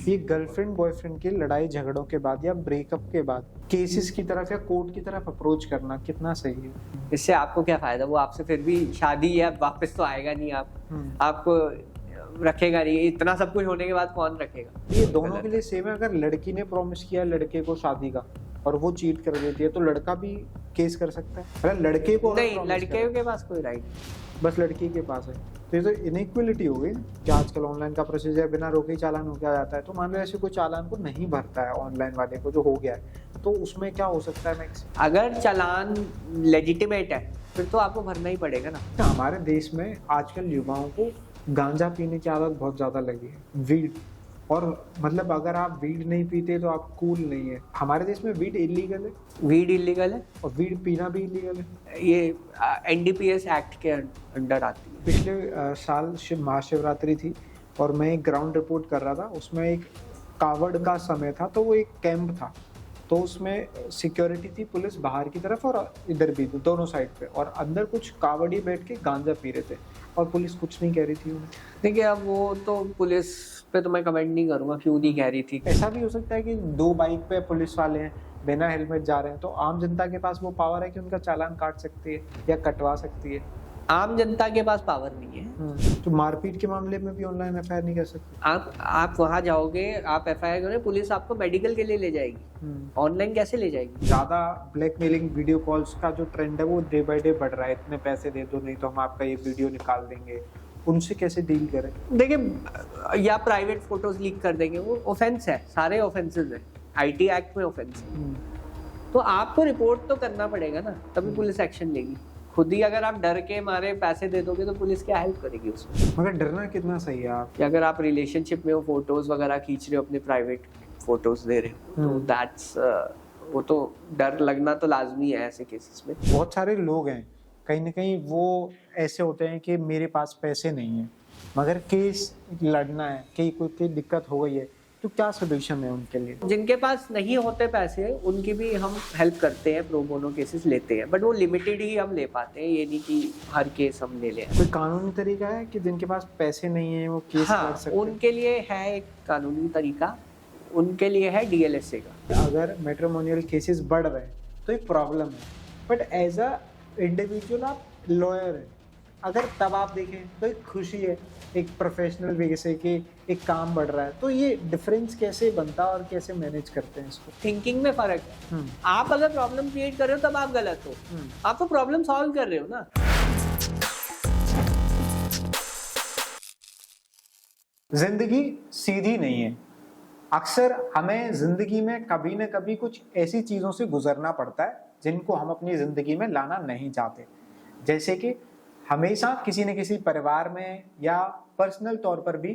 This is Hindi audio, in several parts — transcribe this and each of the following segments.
ये गर्लफ्रेंड बॉयफ्रेंड की लड़ाई झगड़ों के बाद या ब्रेकअप के बाद केसेस की तरफ या कोर्ट की तरफ अप्रोच करना कितना सही है? इससे आपको क्या फायदा? वो आपसे फिर भी शादी है, वापस तो आएगा नहीं। आपको रखेगा नहीं। इतना सब कुछ होने के बाद कौन रखेगा? ये दोनों के लिए सेम है। अगर लड़की ने प्रॉमिस किया लड़के को शादी का और वो चीट कर देती है तो लड़का भी केस कर सकता है। अगर लड़के को नहीं, लड़के के पास कोई राइट बस लड़की के पास है तो ये तो इनइक्वलिटी हो गई कि आजकल ऑनलाइन का प्रोसीजर बिना रोके ही चालान हो क्या जाता है। तो मान लो ऐसे कोई चालान को नहीं भरता है ऑनलाइन वाले को जो हो गया है तो उसमें क्या हो सकता है मैक्स? अगर चालान लेजिटिमेट है फिर तो आपको भरना ही पड़ेगा ना। हमारे देश में आजकल युवाओं को गांजा पीने की आदत बहुत ज्यादा लगी है, वीड। और मतलब अगर आप वीड नहीं पीते तो आप कूल नहीं है। हमारे देश में वीड इलीगल है, वीड इलीगल है और वीड पीना भी इलीगल है। ये एनडीपीएस एक्ट के अंडर आती है। पिछले साल महाशिवरात्रि थी और मैं एक ग्राउंड रिपोर्ट कर रहा था। उसमें एक कावड़ का समय था तो वो एक कैंप था तो उसमें सिक्योरिटी थी, पुलिस बाहर की तरफ और इधर भी दोनों साइड पे, और अंदर कुछ कावड़ी बैठ के गांजा पी रहे थे और पुलिस कुछ नहीं कह रही थी उन्हें। देखिए अब वो तो पुलिस पे तो मैं कमेंट नहीं करूंगा क्यों नहीं कह रही थी। ऐसा भी हो सकता है कि दो बाइक पे पुलिस वाले हैं, बिना हेलमेट जा रहे हैं, तो आम जनता के पास वो पावर है कि उनका चालान काट सकती है या कटवा सकती है। आम जनता के पास पावर नहीं है। तो मारपीट के मामले में भी ऑनलाइन एफआईआर नहीं कर सकते। आप वहां जाओगे, आप एफआईआर करोगे, पुलिस आपको मेडिकल के लिए ले जाएगी। ऑनलाइन कैसे ले जाएगी? ज्यादा ब्लैकमेलिंग वीडियो कॉल्स का जो ट्रेंड है वो डे बाय डे बढ़ रहा है। इतने पैसे दे दो नहीं तो हम आपका ये वीडियो निकाल देंगे। उनसे कैसे डील करें? देखिए, या प्राइवेट फोटोज लीक कर देंगे, वो ऑफेंस है, सारे ऑफेंसेस है, आईटी एक्ट में ऑफेंस है। तो आपको रिपोर्ट तो करना पड़ेगा ना, तभी पुलिस एक्शन लेगी। खुद ही अगर आप डर के मारे पैसे दे दोगे तो पुलिस क्या हेल्प करेगी उसमें? मगर डरना कितना सही है आप? कि अगर आप रिलेशनशिप में हो, फोटोज वगैरह खींच रहे हो, अपने प्राइवेट फोटोज दे रहे हो, तो दैट्स वो तो डर लगना तो लाजमी है ऐसे केसेस में। बहुत सारे लोग हैं कहीं ना कहीं वो ऐसे होते हैं कि मेरे पास पैसे नहीं है मगर केस लड़ना है कि कोई दिक्कत हो गई है, तो क्या सोल्यूशन है उनके लिए? जिनके पास नहीं होते पैसे उनकी भी हम हेल्प करते हैं, प्रो बोनो केसेस लेते हैं, बट वो लिमिटेड ही हम ले पाते हैं, ये नहीं कि हर केस हम ले लें। कोई कानूनी तरीका है कि जिनके पास पैसे नहीं है वो केस लड़ सकते हैं? उनके लिए है एक कानूनी तरीका, उनके लिए है डीएलएसए का। अगर मैट्रिमोनियल केसेस बढ़ रहे हैं तो एक प्रॉब्लम है, बट एज अ इंडिविजुअल आप लॉयर हैं, अगर तब आप देखें तो एक खुशी है एक प्रोफेशनल वे से कि एक काम बढ़ रहा है। तो ये डिफरेंस कैसे बनता है और कैसे मैनेज करते हैं इसको? थिंकिंग में फर्क है। आप अगर प्रॉब्लम क्रिएट कर रहे हो तब आप गलत हो। आप तो प्रॉब्लम सॉल्व कर रहे हो ना। जिंदगी सीधी नहीं है। अक्सर हमें जिंदगी में कभी न कभी कुछ ऐसी चीजों से गुजरना पड़ता है जिनको हम अपनी जिंदगी में लाना नहीं चाहते। जैसे कि हमेशा किसी न किसी परिवार में या पर्सनल तौर पर भी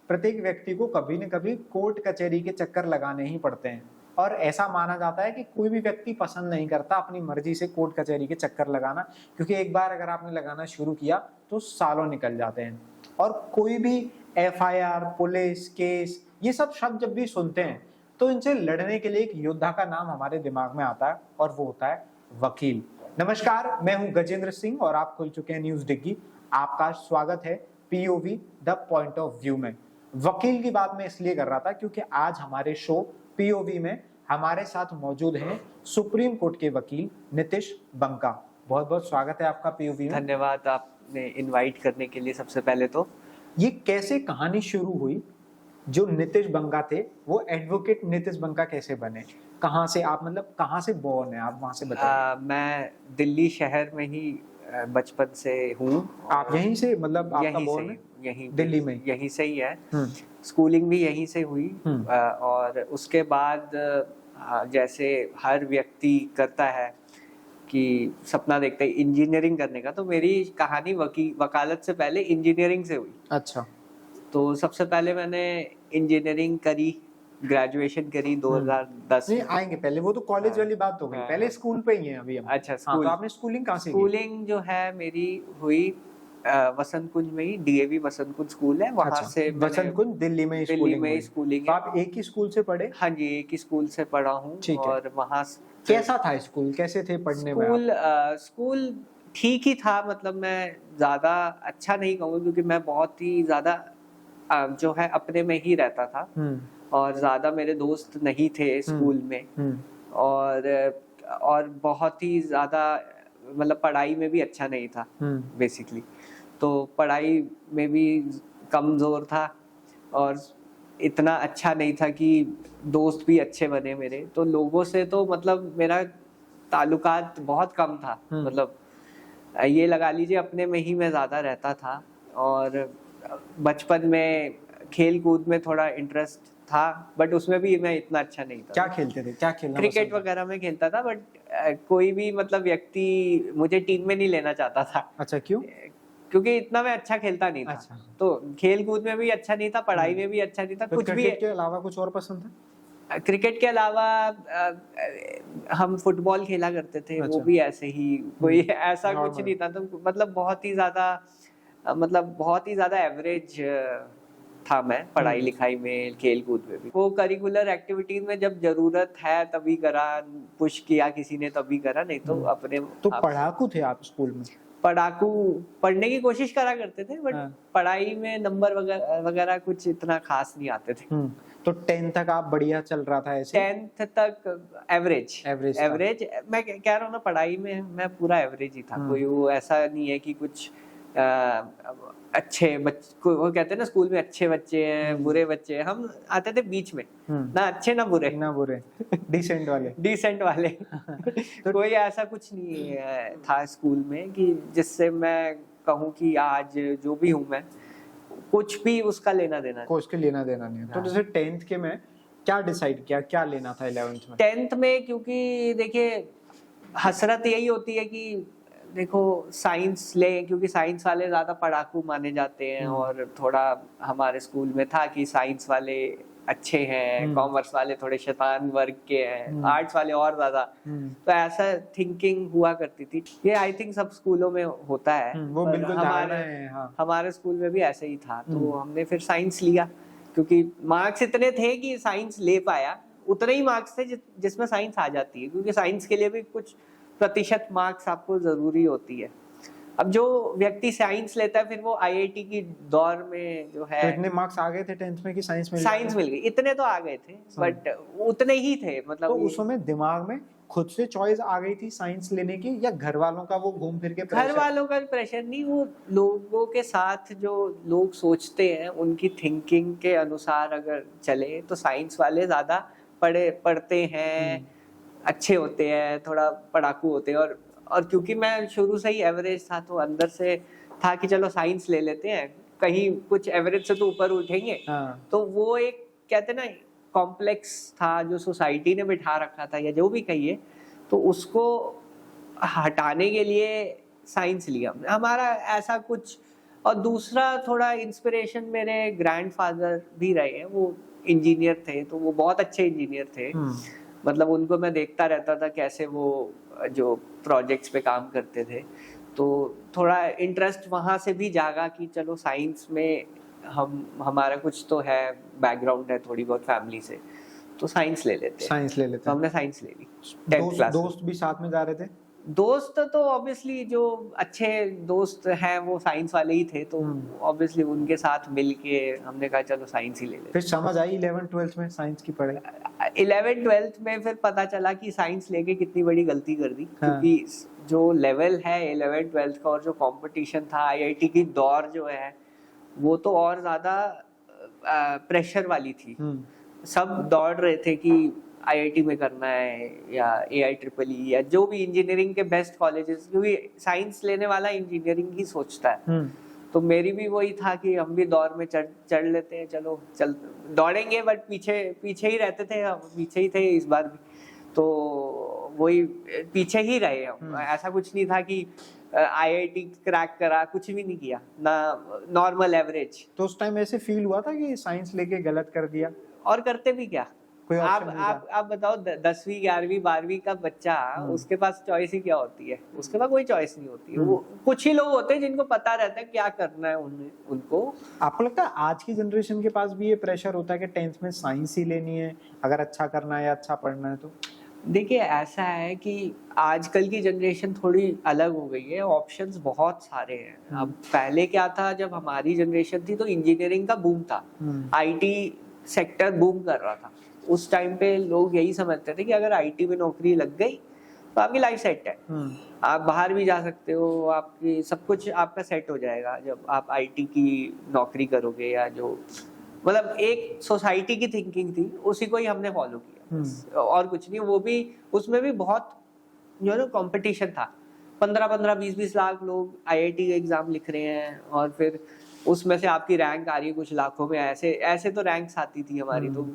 प्रत्येक व्यक्ति को कभी न कभी कोर्ट कचहरी के चक्कर लगाने ही पड़ते हैं। और ऐसा माना जाता है कि कोई भी व्यक्ति पसंद नहीं करता अपनी मर्जी से कोर्ट कचहरी के चक्कर लगाना, क्योंकि एक बार अगर आपने लगाना शुरू किया तो सालों निकल जाते हैं। और कोई भी एफआईआर, पुलिस, केस, ये सब शब्द जब भी सुनते हैं तो इनसे लड़ने के लिए एक योद्धा का नाम हमारे दिमाग में आता है और वो होता है वकील। नमस्कार, मैं हूं गजेंद्र सिंह और आप खुल चुके हैं न्यूज डिग्गी। आपका स्वागत है POV the point of view में। वकील की बात मैं इसलिए कर रहा था क्योंकि आज हमारे शो पीओवी में हमारे साथ मौजूद हैं सुप्रीम कोर्ट के वकील नितिश बंका। बहुत बहुत स्वागत है आपका पीओवी में। धन्यवाद आपने इनवाइट करने के लिए। सबसे पहले तो ये कैसे कहानी शुरू हुई? जो नितिश बंका थे वो एडवोकेट नितिश बंका कैसे बने? कहाँ से आप, मतलब कहाँ से बोर्न है आप, वहां से बताइए। मैं दिल्ली शहर में ही बचपन से हूँ। आप यहीं से, मतलब आपका बोर्न है यहीं दिल्ली में? यहीं से ही है। स्कूलिंग भी यहीं से हुई। और उसके बाद जैसे हर व्यक्ति करता है कि सपना देखते है इंजीनियरिंग करने का, तो मेरी कहानी वकालत से पहले इंजीनियरिंग से हुई। अच्छा। तो सबसे पहले मैंने इंजीनियरिंग करी, ग्रेजुएशन करी 2010 नहीं आएंगे पहले, वो तो कॉलेज वाली बात हो गई। पहले स्कूल पे ही हैं अभी हम। अच्छा, स्कूल। तो आपने स्कूलिंग कहाँ से की? स्कूलिंग जो है मेरी हुई वसंत कुंज में ही, डीएवी वसंत कुंज स्कूल है, वहां से। वसंत कुंज दिल्ली में स्कूलिंग। तो आप एक ही स्कूल से पढ़े? हाँ जी, एक ही स्कूल से पढ़ा हूँ। और वहाँ कैसा था स्कूल, कैसे थे पढ़ने में? स्कूल ठीक ही था, मतलब मैं ज्यादा अच्छा नहीं कहूँगा क्योंकि मैं बहुत ही ज्यादा जो है अपने में ही रहता था। और ज़्यादा मेरे दोस्त नहीं थे स्कूल में, और बहुत ही ज़्यादा मतलब पढ़ाई में भी अच्छा नहीं था बेसिकली, तो पढ़ाई में भी कमज़ोर था और इतना अच्छा नहीं था कि दोस्त भी अच्छे बने मेरे, तो लोगों से तो मतलब मेरा ताल्लुकात बहुत कम था, मतलब ये लगा लीजिए अपने में ही मैं ज़्यादा रहता था। और बचपन में खेल कूद में थोड़ा इंटरेस्ट था, बट उसमें भी मैं इतना अच्छा नहीं था। क्या खेलते थे, क्या खेलना क्रिकेट वगैरह में खेलता था, बट कोई भी मतलब व्यक्ति मुझे टीम में नहीं लेना चाहता था। अच्छा, क्यों? क्योंकि इतना मैं अच्छा खेलता नहीं था। अच्छा। तो खेल कूद में भी अच्छा नहीं था, पढ़ाई में भी अच्छा नहीं था, कुछ भी। क्रिकेट के अलावा कुछ और पसंद था? क्रिकेट के अलावा हम फुटबॉल खेला करते थे। अच्छा। वो भी ऐसे ही, कोई ऐसा कुछ नहीं था, तो मतलब बहुत ही ज्यादा एवरेज था मैं पढ़ाई लिखाई में, खेल कूद में भी। वो करिकुलर एक्टिविटीज में जब जरूरत है तभी करा, पुश किया किसी ने तभी करा, नहीं तो अपने। तो पढ़ाकू थे आप स्कूल में? पढ़ाकू, पढ़ने की कोशिश करा करते थे, बट पढ़ाई में नंबर वगैरह कुछ इतना खास नहीं आते थे। तो 10th तक आप बढ़िया चल रहा था ऐसे? 10th तक एवरेज मैं कह रहा हूँ ना, पढ़ाई में मैं पूरा एवरेज ही था। कोई वो ऐसा नहीं है कि कुछ अच्छे बच्चे, वो कहते हैं ना स्कूल में अच्छे बच्चे हैं, बुरे बच्चे हैं, हम आते थे बीच में, ना अच्छे ना बुरे डिसेंट वाले तो कोई ऐसा कुछ नहीं था स्कूल में कि जिससे मैं कहूँ कि आज जो भी हूँ मैं, कुछ भी उसका लेना देना नहीं है। तो जैसे 10th के में क्या डिसाइड किया, क्या लेना था 11th में? 10th में क्योंकि देखिए हसरत यही होती है कि देखो साइंस ले, क्योंकि साइंस वाले ज्यादा पढ़ाकू माने जाते हैं, और थोड़ा हमारे स्कूल में था कि साइंस वाले अच्छे हैं, कॉमर्स वाले थोड़े शैतान वर्ग के हैं, आर्ट्स वाले और ज्यादा, तो ऐसा थिंकिंग हुआ करती थी। ये आई थिंक सब स्कूलों में होता है, वो बिल्कुल हमारे स्कूल में भी ऐसे ही था। तो हमने फिर साइंस लिया, क्योंकि मार्क्स इतने थे कि साइंस ले पाया, उतने ही मार्क्स थे जिसमें साइंस आ जाती है, क्योंकि साइंस के लिए भी कुछ प्रतिशत मार्क्स आपको जरूरी होती है। अब जो व्यक्ति साइंस लेता है फिर वो आईआईटी की दौर में जो है। तो इतने मार्क्स आ गए थे 10th में कि साइंस मिल गई? इतने तो आ गए थे, बट उतने ही थे, मतलब तो उस समय दिमाग में खुद से चॉइस आ गई थी साइंस लेने की, या घर वालों का वो घूम फिर के प्रेशर? घर वालों का प्रेशर नहीं, वो लोगों के साथ जो लोग सोचते हैं उनकी थिंकिंग के अनुसार अगर चले तो साइंस वाले ज्यादा पढ़ते हैं, अच्छे होते हैं, थोड़ा पढ़ाकू होते हैं। और क्योंकि मैं शुरू से ही एवरेज था, तो अंदर से था कि चलो साइंस ले लेते हैं, कहीं कुछ एवरेज से तो ऊपर उठेंगे। तो वो एक कहते ना कॉम्प्लेक्स था जो सोसाइटी ने बिठा रखा था, या जो भी कहिए, तो उसको हटाने के लिए साइंस लिया हमारा ऐसा कुछ। और दूसरा थोड़ा इंस्पिरेशन मेरे ग्रैंडफादर भी रहे हैं, वो इंजीनियर थे, तो वो बहुत अच्छे इंजीनियर थे। मतलब उनको मैं देखता रहता था कैसे वो जो प्रोजेक्ट्स पे काम करते थे, तो थोड़ा इंटरेस्ट वहाँ से भी जागा कि चलो साइंस में हमारा कुछ तो है, बैकग्राउंड है थोड़ी बहुत फैमिली से, तो साइंस ले लेते हैं। तो हमने साइंस ले ली 10th क्लास। दोस्त भी साथ में जा रहे थे? दोस्त तो ऑब्वियसली जो अच्छे दोस्त हैं वो साइंस वाले ही थे, तो ऑब्वियसली उनके साथ मिलके हमने कहा चलो साइंस ही ले लेते। फिर समझ आई 11th-12th में साइंस की पढ़ाई? 11th-12th में फिर पता चला कि साइंस लेके कितनी बड़ी गलती कर दी, क्योंकि जो लेवल है 11th-12th का और जो कंपटीशन था आईआईटी की दौर जो है, वो तो और ज्यादा प्रेशर वाली थी। सब दौड़ रहे थे कि आईआईटी में करना है या AIEEE या जो भी इंजीनियरिंग के बेस्ट कॉलेजेस, क्योंकि साइंस लेने वाला इंजीनियरिंग ही सोचता है। तो मेरी भी वही था कि हम भी दौर में चढ़ लेते हैं, चल दौड़ेंगे, बट पीछे ही रहते थे, पीछे ही थे इस बार भी, तो वही पीछे ही रहे हम। ऐसा कुछ नहीं था कि आईआईटी क्रैक करा, कुछ भी नहीं किया ना, नॉर्मल एवरेज। तो उस टाइम ऐसे फील हुआ था कि साइंस लेके गलत कर दिया? और करते भी क्या, आप बताओ 10वीं 11वीं 12वीं का बच्चा, उसके पास चॉइस ही क्या होती है? उसके पास कोई चॉइस नहीं होती है। वो कुछ ही लोग होते हैं जिनको पता रहता है क्या करना है उनको। आपको लगता है आज की जनरेशन के पास भी ये प्रेशर होता है कि 10th में साइंस ही लेनी है अगर अच्छा करना है या अच्छा पढ़ना है? तो देखिए ऐसा है कि आजकल की जनरेशन थोड़ी अलग हो गई है, ऑप्शंस बहुत सारे हैं। अब पहले क्या था, जब हमारी जनरेशन थी तो इंजीनियरिंग का बूम था, आईटी सेक्टर बूम कर रहा था। उस टाइम पे लोग यही समझते थे कि अगर आईटी में नौकरी लग गई तो आपकी लाइफ सेट है, आप बाहर भी जा सकते हो, आपकी सब कुछ आपका सेट हो जाएगा जब आप आईटी की नौकरी करोगे। या जो मतलब एक सोसाइटी की थिंकिंग थी, उसी को ही हमने फॉलो किया बस, और कुछ नहीं। वो भी उसमें भी बहुत जो है ना कंपटीशन था। 15-15, 20-20 लाख लोग आईआईटी का एग्जाम लिख रहे हैं, और फिर उसमें से आपकी रैंक आ रही है कुछ लाखों में। ऐसे ऐसे तो रैंक्स आती थी हमारी, तो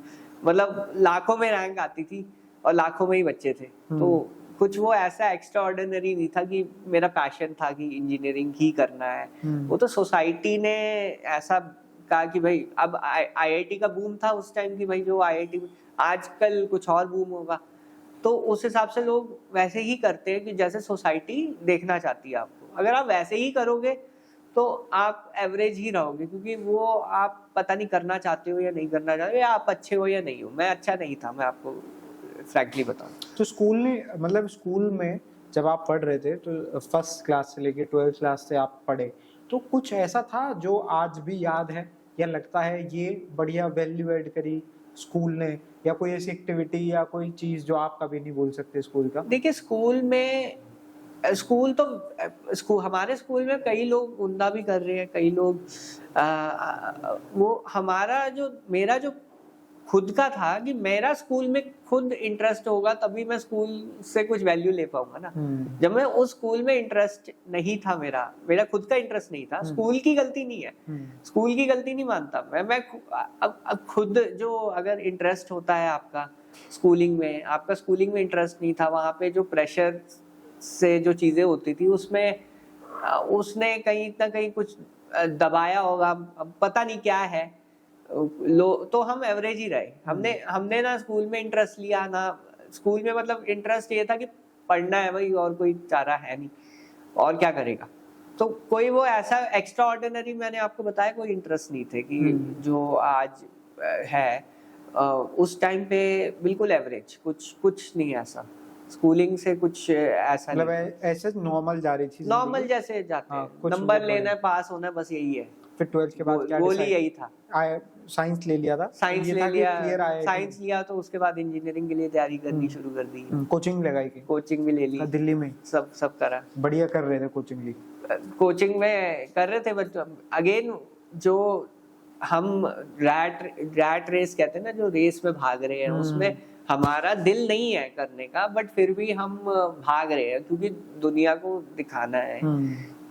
मतलब लाखों में रैंक आती थी और लाखों में ही बच्चे थे। तो कुछ वो ऐसा एक्स्ट्रा ऑर्डिनरी नहीं था कि मेरा पैशन था कि इंजीनियरिंग ही करना है। वो तो सोसाइटी ने ऐसा कहा कि भाई अब आईआईटी का बूम था उस टाइम की, भाई जो आईआईटी आजकल कुछ और बूम होगा, तो उस हिसाब से लोग वैसे ही करते हैं कि जैसे सोसाइटी देखना चाहती है आपको। अगर आप वैसे ही करोगे तो आप एवरेज ही रहोगे, क्योंकि वो आप पता नहीं करना चाहते हो या नहीं करना चाहते हो, या आप अच्छे हो या नहीं हो। मैं अच्छा नहीं था, मैं आपको फ्रैंकली बताऊं। तो स्कूल ने मतलब स्कूल में जब आप पढ़ रहे थे तो फर्स्ट क्लास से लेके 12th क्लास से आप पढ़े, तो कुछ ऐसा था जो आज भी याद है या लगता है ये बढ़िया वैल्यू ऐड करी स्कूल ने, या कोई ऐसी एक्टिविटी या कोई चीज जो आप कभी नहीं भूल सकते स्कूल का? देखिए स्कूल हमारे स्कूल में कई लोग उम्दा भी कर रहे हैं, कई लोग वो हमारा जो मेरा जो खुद का था कि मेरा स्कूल में खुद इंटरेस्ट होगा तभी मैं स्कूल से कुछ वैल्यू ले पाऊंगा ना। जब मैं उस स्कूल में इंटरेस्ट नहीं था, मेरा खुद का इंटरेस्ट नहीं था, स्कूल की गलती नहीं है, स्कूल की गलती नहीं मानता मैं अब खुद जो अगर इंटरेस्ट होता है आपका स्कूलिंग में, आपका स्कूलिंग में इंटरेस्ट नहीं था, वहाँ पे जो प्रेशर से जो चीजें होती थी उसमें उसने कहीं ना कहीं कुछ दबाया होगा, पता नहीं क्या है। तो हम एवरेज ही रहे। हमने ना स्कूल में इंटरेस्ट लिया, ना स्कूल में मतलब इंटरेस्ट ये था कि पढ़ना है भाई, और कोई चारा है नहीं, और क्या करेगा। तो कोई वो ऐसा एक्स्ट्रा ऑर्डिनरी मैंने आपको बताया कोई इंटरेस्ट नहीं थे कि जो आज है। उस टाइम पे बिल्कुल एवरेज, कुछ नहीं ऐसा स्कूलिंग से कुछ ऐसा मतलब ऐसे नॉर्मल जा रही थी, नॉर्मल जैसे जाते हैं, नंबर लेना है, पास होना है, बस यही है। फिर 12th के बाद क्या गोल ही यही था। साइंस ले लिया था, साइंस ले लिया, साइंस लिया तो उसके बाद इंजीनियरिंग के लिए तैयारी करनी शुरू कर दी। कोचिंग लगाई की, कोचिंग भी ले ली दिल्ली में, सब करा, बढ़िया कर रहे थे कोचिंग ली, कोचिंग में कर रहे थे। बट अगेन जो हम रैट रेस कहते हैं ना, जो रेस में भाग रहे हैं, उसमें हमारा दिल नहीं है करने का, बट फिर भी हम भाग रहे हैं क्योंकि दुनिया को दिखाना है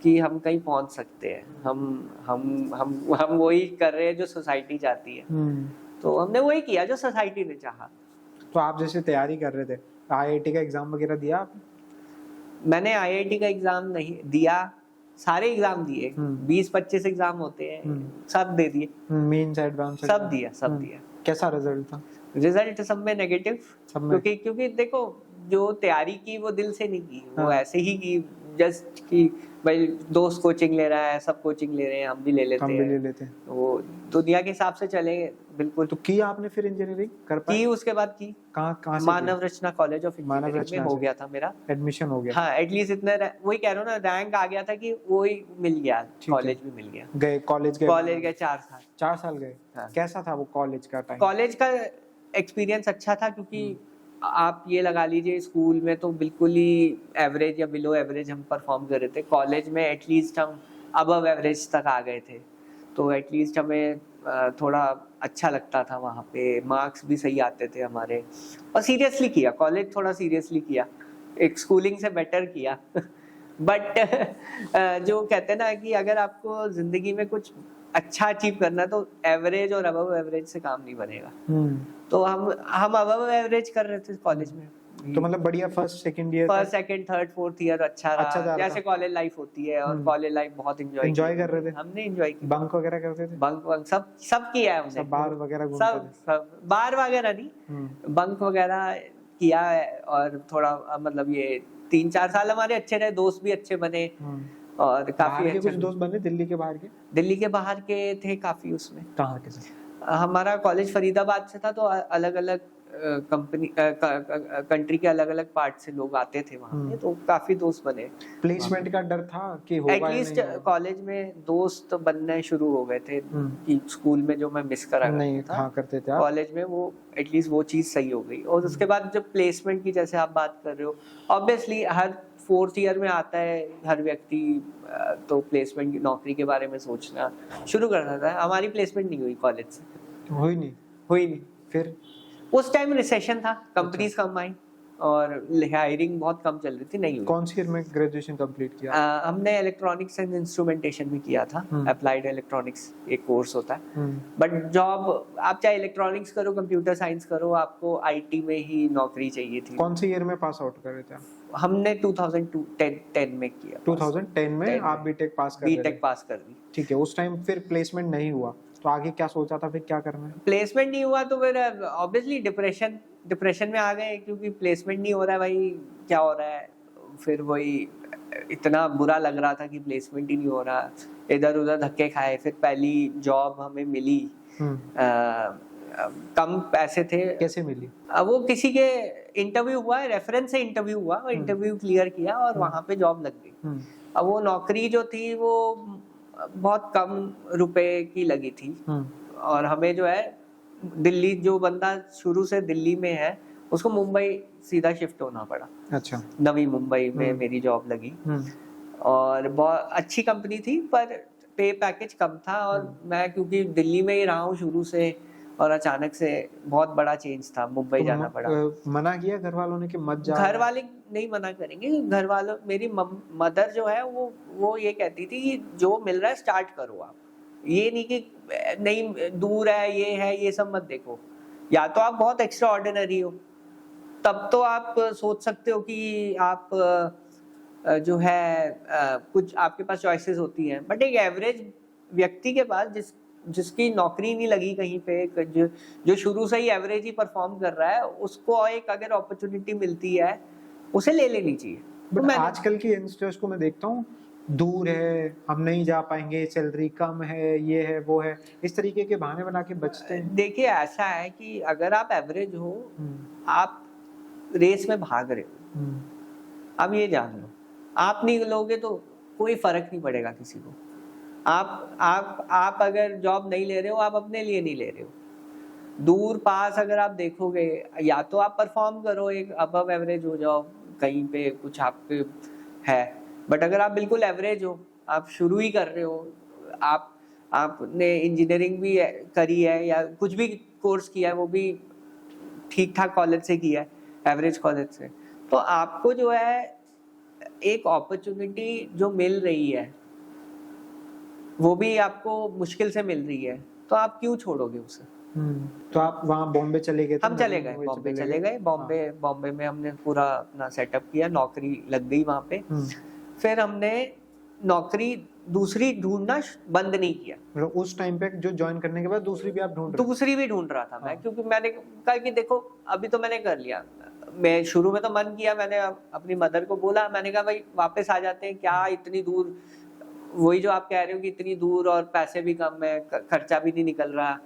कि हम कहीं पहुंच सकते हैं। हम वही कर रहे हैं जो सोसाइटी चाहती है, तो हमने वही किया जो सोसाइटी ने चाहा। तो आप जैसे तैयारी कर रहे थे, आईआईटी का एग्जाम वगैरह दिया आपने? मैंने आईआईटी का एग्जाम नहीं दिया, सारे एग्जाम दिए, 20-25 एग्जाम होते हैं, सब दे दिए, मेंस एडवांस सब दिया। कैसा रिजल्ट था? रिजल्ट सब में नेगेटिव, क्योंकि देखो जो तैयारी की वो दिल से नहीं की, वो ऐसे ही की, जस्ट कि भाई दोस्त कोचिंग ले रहा है, सब कोचिंग ले रहे हैं, हम भी ले लेते हैं, वो दुनिया के हिसाब से चले बिल्कुल। तो की आपने फिर इंजीनियरिंग कर पाई? की उसके बाद की कहाँ मानव रचना कॉलेज ऑफ इंजीनियरिंग में हो गया था मेरा एडमिशन, हो गया। हाँ, एटलीस्ट इतना वही कह रहा हूँ ना, रैंक आ गया था कि वो ही मिल गया, कॉलेज भी मिल गया। गए कॉलेज गए 4 साल गए। कैसा था वो कॉलेज का टाइम? कॉलेज का एक्सपीरियंस अच्छा था, क्योंकि आप ये लगा लीजिए स्कूल में तो बिल्कुल ही एवरेज या बिलो एवरेज हम परफॉर्म कर रहे थे, कॉलेज में एटलीस्ट हम अबव एवरेज तक आ गए थे, तो एटलीस्ट हमें थोड़ा अच्छा लगता था, वहाँ पे मार्क्स भी सही आते थे हमारे, और सीरियसली किया कॉलेज, थोड़ा सीरियसली किया, एक स्कूलिंग से बेटर किया। बट जो कहते हैं ना कि अगर आपको जिंदगी में कुछ अच्छा अचीव करना है तो एवरेज और अबव एवरेज से काम नहीं बनेगा। तो हम अबव एवरेज कर रहे थे कॉलेज में, तो मतलब बढ़िया first second third fourth year अच्छा रहा, जैसे कॉलेज लाइफ होती है, और कॉलेज लाइफ बहुत एंजॉय कर रहे थे हमने, एंजॉय किया, बंक वगैरह करते थे, बंक सब किया है हमने, सब बार वगैरह घूमते थे, सब बार वगैरह नहीं, बंक वगैरह किया है। और थोड़ा मतलब ये 3-4 साल हमारे अच्छे रहे, दोस्त भी अच्छे बने, और काफी अच्छे कुछ दोस्त बने। दिल्ली के बाहर के थे काफी। उसमें कहाँ के? हमारा कॉलेज फरीदाबाद से था, तो अलग अलग कंपनी कंट्री के अलग अलग पार्ट से लोग आते थे वहाँ पे, तो काफी दोस्त बने। प्लेसमेंट का डर था कि होगा या एटलीस्ट नहीं होगा? कॉलेज में दोस्त बनने शुरू हो गए थे कि स्कूल में जो मैं मिस करा नहीं करता हाँ था, करते थे आप। कॉलेज में वो एटलीस्ट वो चीज सही हो गई। और उसके बाद जब प्लेसमेंट की जैसे आप बात कर रहे हो, ऑब्वियसली हर 4th ईयर में आता है हर व्यक्ति, तो प्लेसमेंट की नौकरी के बारे में सोचना शुरू कर देता है। हमारी प्लेसमेंट नहीं हुई कॉलेज से, हुई नहीं? हुई नहीं। फिर उस टाइम रिसेशन था, कंपनीज कम आई और हायरिंग बहुत कम चल रही थी, नहीं हुई। कौन सी ईयर में ग्रेजुएशन कंप्लीट किया? हमने इलेक्ट्रॉनिक्स एंड इंस्ट्रूमेंटेशन में किया था, अप्लाइड इलेक्ट्रॉनिक्स एक कोर्स होता है। बट जॉब आप चाहे इलेक्ट्रॉनिक्स करो, कंप्यूटर साइंस करो, आपको आईटी में ही नौकरी चाहिए थी। कौन सी ईयर में पास आउट कर रहे थे आप? हमने 2010 में किया। 2010 में आप बीटेक पास कर रहे थे? बीटेक पास कर दी। ठीक है, उस टाइम फिर प्लेसमेंट नहीं हुआ तो आगे क्या सोचा था, फिर क्या करना है? प्लेसमेंट नहीं हुआ तो फिर ऑब्वियसली डिप्रेशन में आ गए, क्योंकि प्लेसमेंट नहीं हो रहा है भाई, क्या हो रहा है। फिर वही इतना बुरा लग रहा था कि प्लेसमेंट ही नहीं हो रहा, इधर उधर धक्के खाए। फिर पहली जॉब हमें मिली, कम पैसे थे। कैसे मिली? वो किसी के इंटरव्यू हुआ, रेफरेंस से इंटरव्यू हुआ, इंटरव्यू क्लियर किया और वहां पे जॉब लग गई। अब वो नौकरी जो थी वो बहुत कम रुपए की लगी थी, और हमें जो है दिल्ली, जो बंदा शुरू से दिल्ली में है उसको मुंबई सीधा शिफ्ट होना पड़ा। अच्छा। नवी मुंबई में मेरी जॉब लगी, और बहुत अच्छी कंपनी थी पर पे पैकेज कम था। और मैं क्योंकि दिल्ली में ही रहा हूँ शुरू से, और अचानक से बहुत बड़ा चेंज था, मुंबई जाना पड़ा। मना किया घर वालों ने कि मत जा? घर वाले नहीं मना करेंगे, घर वालों, मेरी मदर जो है वो ये कहती थी कि जो मिल रहा है स्टार्ट करो आप, ये नहीं कि नहीं दूर है ये सब मत देखो। या तो आप बहुत एक्स्ट्रा ऑर्डिनरी हो, तब तो आप सोच सकते हो कि आप जो है कुछ आपके पास चॉइसेस होती हैं। बट एक एवरेज व्यक्ति के पास जिसकी नौकरी नहीं लगी कहीं पे, जो शुरू से ही एवरेज ही परफॉर्म कर रहा है, उसको एक अगर अपॉर्चुनिटी मिलती है उसे ले लेनी चाहिए। बट आजकल की यंगस्टर्स को मैं देखता हूँ, दूर है, हम नहीं जा पाएंगे, सैलरी कम है, ये है वो है, इस तरीके के बहाने बना के बचते हैं। देखिए ऐसा है कि अगर आप एवरेज हो, आप रेस में भाग रहे हो, आप ये जान लो, आप नहीं लोगे तो कोई फर्क नहीं पड़ेगा किसी को। आप अगर जॉब नहीं ले रहे हो, आप अपने लिए नहीं ले रहे हो। दूर पास अगर आप देखोगे, या तो आप परफॉर्म करो, एक अबव एवरेज हो जाओ कहीं पे, कुछ आपके है। बट अगर आप बिल्कुल एवरेज हो, आप शुरू ही कर रहे हो, आपने इंजीनियरिंग भी करी है या कुछ भी कोर्स किया है, वो भी ठीक ठाक कॉलेज से किया है, एवरेज कॉलेज से, तो आपको जो है एक अपॉर्चुनिटी जो मिल रही है वो भी आपको मुश्किल से मिल रही है, तो आप क्यों छोड़ोगे उसे? तो आप वहाँ बॉम्बे चले गए? हम चले गए, बॉम्बे चले गए। बॉम्बे में हमने पूरा अपना सेटअप किया, नौकरी लग गई वहाँ पे। फिर हमने नौकरी दूसरी ढूंढना बंद नहीं किया। उस टाइम पे जो ज्वाइन करने के बाद दूसरी भी आप दूसरी भी ढूंढ रहा था मैं, क्योंकि मैंने कहा कि देखो अभी तो मैंने कर लिया। मैं शुरू में तो मन किया, मैंने अपनी मदर को बोला, मैंने कहा भाई वापस आ जाते हैं, क्या इतनी दूर, वही जो आप कह रहे हो कि इतनी दूर और पैसे भी कम है, खर्चा भी नहीं निकल रहा,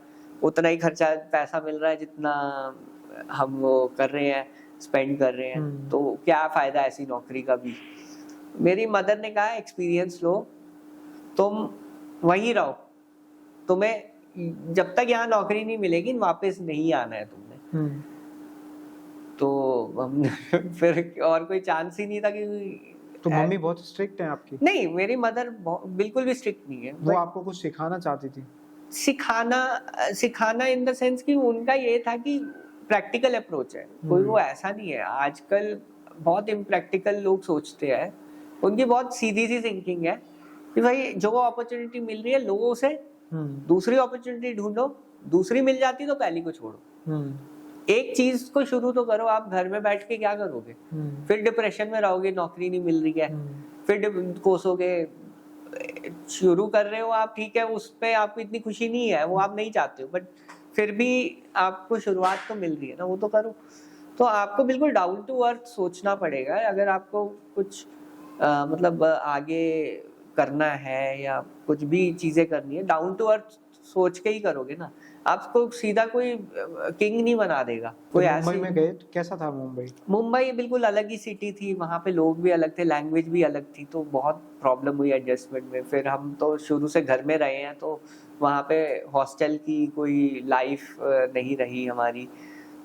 उतना ही खर्चा पैसा मिल रहा है जितना हम वो कर रहे हैं, स्पेंड कर रहे हैं, तो क्या फायदा ऐसी नौकरी का भी। मेरी मदर ने कहा एक्सपीरियंस लो, तुम वहीं रहो, तुम्हें जब तक यहाँ नौकरी नहीं मिलेगी वापस नहीं आना है तुमने। तो फिर और कोई चांस ही नहीं था कि। तो मम्मी बहुत स्ट्रिक्ट है आपकी? नहीं, मेरी मदर बिल्कुल भी स्ट्रिक्ट नहीं है। वो आपको कुछ सिखाना चाहती थी? सिखाना इन द सेंस कि उनका ये था कि प्रैक्टिकल अप्रोच है, कोई वो ऐसा नहीं है। आजकल बहुत इम्प्रैक्टिकल लोग सोचते हैं, उनकी बहुत सीधी सी थिंकिंग है कि भाई जो अपॉर्चुनिटी मिल रही है लो उसे, दूसरी अपॉर्चुनिटी ढूंढो, दूसरी मिल जाती तो पहली को छोड़ो। एक चीज को शुरू तो करो। आप घर में बैठ के क्या करोगे? फिर डिप्रेशन में रहोगे, नौकरी नहीं मिल रही है, फिर कोसोगे। शुरू कर रहे हो आप, ठीक है, उस पे आपको इतनी खुशी नहीं है, वो आप नहीं चाहते हो, बट फिर भी आपको शुरुआत तो मिल रही है ना, वो तो करो। तो आपको बिल्कुल डाउन टू अर्थ सोचना पड़ेगा अगर आपको कुछ मतलब आगे करना है या कुछ भी चीजें करनी है। डाउन टू अर्थ सोच के ही करोगे ना, आपको सीधा कोई किंग नहीं बना देगा। कोई मुंबई ऐसी, में गए तो कैसा था मुंबई? मुंबई बिल्कुल अलग ही सिटी थी, वहाँ पे लोग भी अलग थे, लैंग्वेज भी अलग थी, तो बहुत प्रॉब्लम हुई एडजस्टमेंट में। फिर हम तो शुरू से घर में रहे हैं, तो वहाँ पे हॉस्टल की कोई लाइफ नहीं रही हमारी,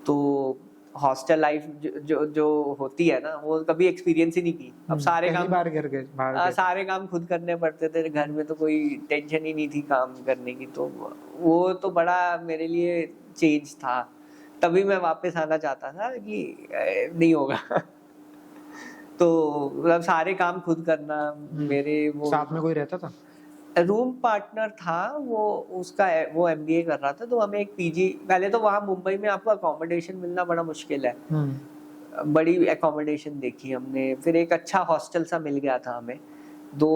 तो हॉस्टल लाइफ जो होती है ना, वो कभी एक्सपीरियंस ही नहीं की। अब सारे पहली काम बार घर गए, बाहर गए? सारे काम खुद करने पड़ते थे, घर में तो कोई टेंशन ही नहीं थी काम करने की, तो वो तो बड़ा मेरे लिए चेंज था। तभी मैं वापस आना चाहता था कि नहीं होगा तो मतलब सारे काम खुद करना। मेरे वो साथ में कोई रहता था? रूम पार्टनर था, वो एमबीए कर रहा था, तो हमें एक पीजी, पहले तो वहाँ मुंबई में आपको अकोमोडेशन मिलना बड़ा मुश्किल है, बड़ी अकोमोडेशन देखी हमने, फिर एक अच्छा हॉस्टल सा मिल गया था हमें, 2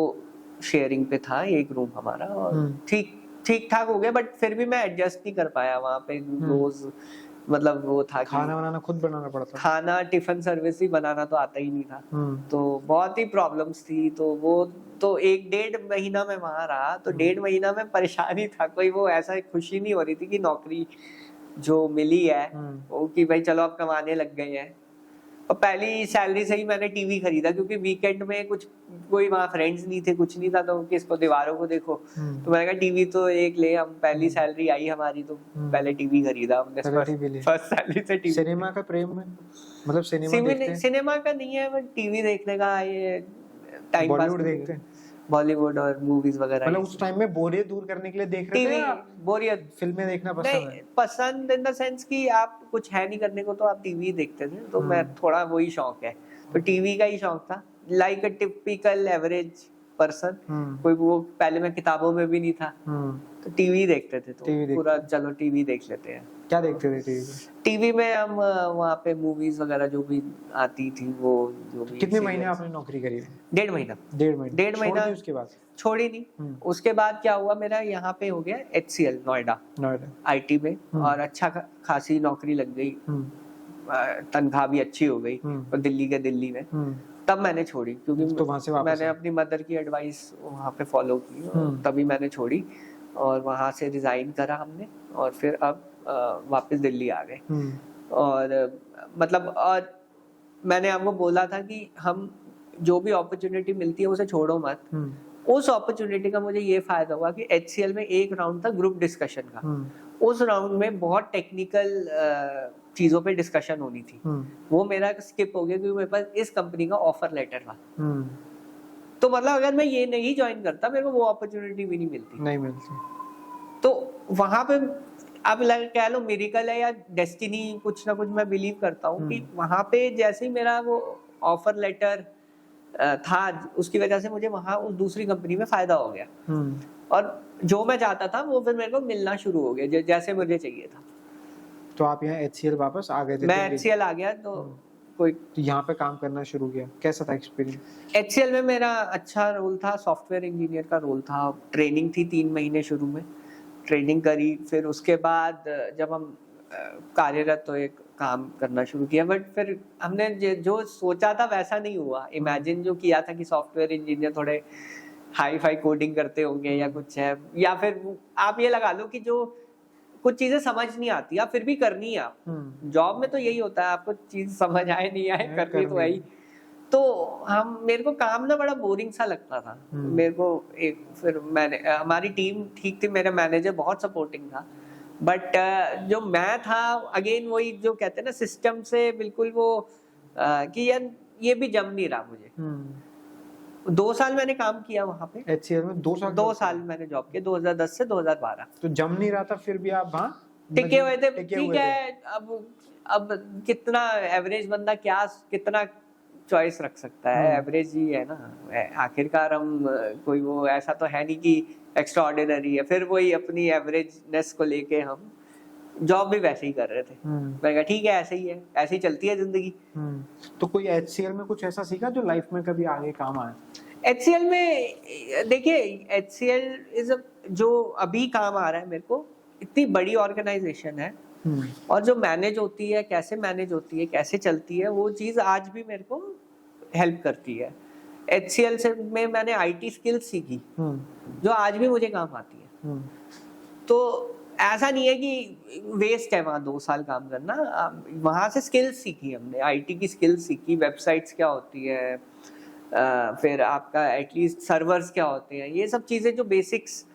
शेयरिंग पे था एक रूम हमारा, और ठीक ठीक ठाक हो गया, बट फिर भी मैं एडजस्ट नहीं कर पाया वहाँ पे रोज। मतलब वो था कि खाना बनाना खुद बनाना पड़ता? खाना टिफिन सर्विस ही बनाना तो आता ही नहीं था, तो बहुत ही प्रॉब्लम्स थी। तो वो तो 1-1.5 महीना मैं वहां रहा, तो 1.5 महीना में परेशानी था, कोई वो ऐसा खुशी नहीं हो रही थी कि नौकरी जो मिली है वो कि भाई चलो अब कमाने लग गए हैं। और पहली सैलरी से ही मैंने टीवी खरीदा, क्योंकि वीकेंड में कोई वहाँ फ्रेंड्स नहीं थे, कुछ नहीं था, तो किसको दीवारों को देखो, तो मैंने कहा टीवी तो एक ले, हम पहली सैलरी आई हमारी तो पहले टीवी खरीदा हमने, फर्स्ट सैलरी से टीवी। सिनेमा का प्रेम में, मतलब सिनेमा का नहीं है, बट टीवी देखने का, ये टाइम पास। बॉलीवुड देखते हैं? बॉलीवुड और मूवीज वगैरह। मतलब उस टाइम में बोरियत दूर करने के लिए देख रहे थे या बोरियत फिल्में देखना पसंद है? पसंद इन द सेंस कि आप कुछ है नहीं करने को तो आप टीवी देखते थे, तो मैं थोड़ा वही शौक है, तो टीवी का ही शौक था, like a typical average person. कोई वो पहले मैं किताबों में भी नहीं था, तो टीवी देखते थे, तो पूरा चलो टीवी देख लेते हैं। क्या देखते थे टीवी पे? टीवी में हम वहाँ पे मूवीज वगैरह जो भी आती थी, वो जो भी। कितने महीने आपने नौकरी करी? 1.5 महीना। 1.5 महीना उसके बाद छोड़ी नहीं। उसके बाद क्या हुआ, मेरा यहाँ पे हो गया HCL नोएडा IT में, और अच्छा खासी नौकरी लग गई, तनख्वाह भी अच्छी हो गई, और दिल्ली में। तब मैंने छोड़ी, क्योंकि तो वहाँ से मैंने अपनी मदर की एडवाइस वहाँ पे फॉलो की, तभी मैंने छोड़ी, और वहाँ से रिजाइन करा हमने, और फिर अब वापस दिल्ली आ गए। और मतलब, और मैंने आपको बोला था कि हम जो भी अपॉर्चुनिटी मिलती है उसे छोड़ो मत। उस अपॉर्चुनिटी का मुझे ये फायदा हुआ कि HCL में एक राउंड था ग्रुप डिस्कशन का, उस राउंड में बहुत टेक्निकल चीजों पे डिस्कशन होनी थी, वो मेरा स्किप हो गया, क्योंकि मेरे पास इस कंपनी का ऑफर लेटर था। तो मतलब अगर मैं ये नहीं ज्वाइन करता, मेरे को वो अपॉर्चुनिटी भी नहीं मिलती। तो वहां पे अब कह लो मिरेकल है या डेस्टिनी, कुछ ना कुछ मैं बिलीव करता हूँ कि वहां पे जैसे ही मेरा वो ऑफर लेटर था, उसकी वजह से मुझे वहां उस दूसरी कंपनी में फायदा हो गया, और जो मैं चाहता था वो फिर मेरे को मिलना शुरू हो गया, जैसे मुझे चाहिए था। तो आप यहाँ HCL वापस आ गए थे? मैं HCL आ गया, तो तो यहाँ पे काम करना शुरू किया, कैसा था एक्सपीरियंस? HCL में मेरा अच्छा रोल था, सॉफ्टवेयर इंजीनियर का रोल था। ट्रेनिंग थी 3 महीने, शुरू में ट्रेनिंग करी, फिर उसके बाद जब हम कार्यरत तो एक काम करना शुरू किया, बट फिर हमने जो सोचा था वैसा नहीं हुआ। इमेजिन जो किया था कि सॉफ्टवेयर इंजीनियर थोड़े हाई फाई कोडिंग करते होंगे या कुछ है, या फिर आप ये लगा लो कि जो कुछ चीजें समझ नहीं आती, आप फिर भी करनी है। आप जॉब में तो यही होता है, आपको चीज समझ आए नहीं आए, करनी तो है ही। तो मेरे को काम ना बड़ा बोरिंग सा लगता था मेरे को। फिर मैंने, हमारी टीम ठीक थी, मेरा मैनेजर बहुत सपोर्टिंग था, बट जो मैं था, अगेन वही जो कहते हैं ना, सिस्टम से बिल्कुल वो कि यार ये भी जम नहीं रहा मुझे। 2 साल मैंने काम किया वहाँ पे HCL में। 2 साल मैंने जॉब किया, 2010 से 2012। तो जम नहीं रहा था, फिर भी आप वहाँ टिके हुए थे। ठीक है, अब कितना एवरेज बंदा कितना चॉइस रख सकता है, एवरेज ही है ना। आखिरकार हम कोई वो ऐसा तो है नहीं कि एक्स्ट्रा ऑर्डिनरी है। फिर वही अपनी एवरेजनेस को लेके हम जॉब भी वैसे ही कर रहे थे। मैं कहा ठीक है, ऐसे ही है, ऐसे ही चलती है जिंदगी। तो कोई HCL में कुछ ऐसा सीखा जो लाइफ में कभी आगे काम आए? HCL में देखिए, HCL जो अभी काम आ रहा है मेरे को, इतनी बड़ी ऑर्गेनाइजेशन है, और जो मैनेज होती है, कैसे मैनेज होती है, कैसे चलती है, वो चीज आज भी मेरे को हेल्प करती है। HCL से में मैंने IT स्किल्स सीखी जो आज भी मुझे काम आती है। तो ऐसा नहीं है कि वेस्ट है वहाँ 2 साल काम करना। वहाँ से स्किल्स सीखी हमने, आईटी की स्किल्स सीखी, वेबसाइट्स क्या होती है, फिर आपका एटलीस्ट सर्वर्स क्या होते हैं, ये सब चीज़ें जो बेसिक्स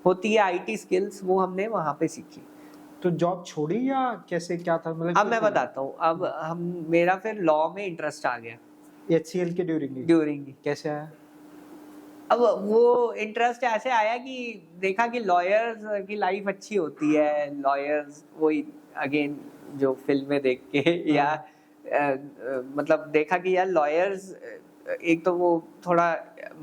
होती है आईटी स्किल्स, वो हमने वहाँ पे सीखी। तो जॉब छोड़ी या कैसे, क्या था मतलब? अब मैं बताता हूँ, अब हम मेरा फिर लॉ में इंटरेस्ट आ गया HCL के ड्यूरिंग ड्यूरिंग। कैसे आया? अब वो इंटरेस्ट ऐसे आया कि देखा कि लॉयर्स की लाइफ अच्छी होती है, लॉयर्स वही अगेन जो फिल्में देख के या मतलब देखा कि यार लॉयर्स, एक तो वो थोड़ा,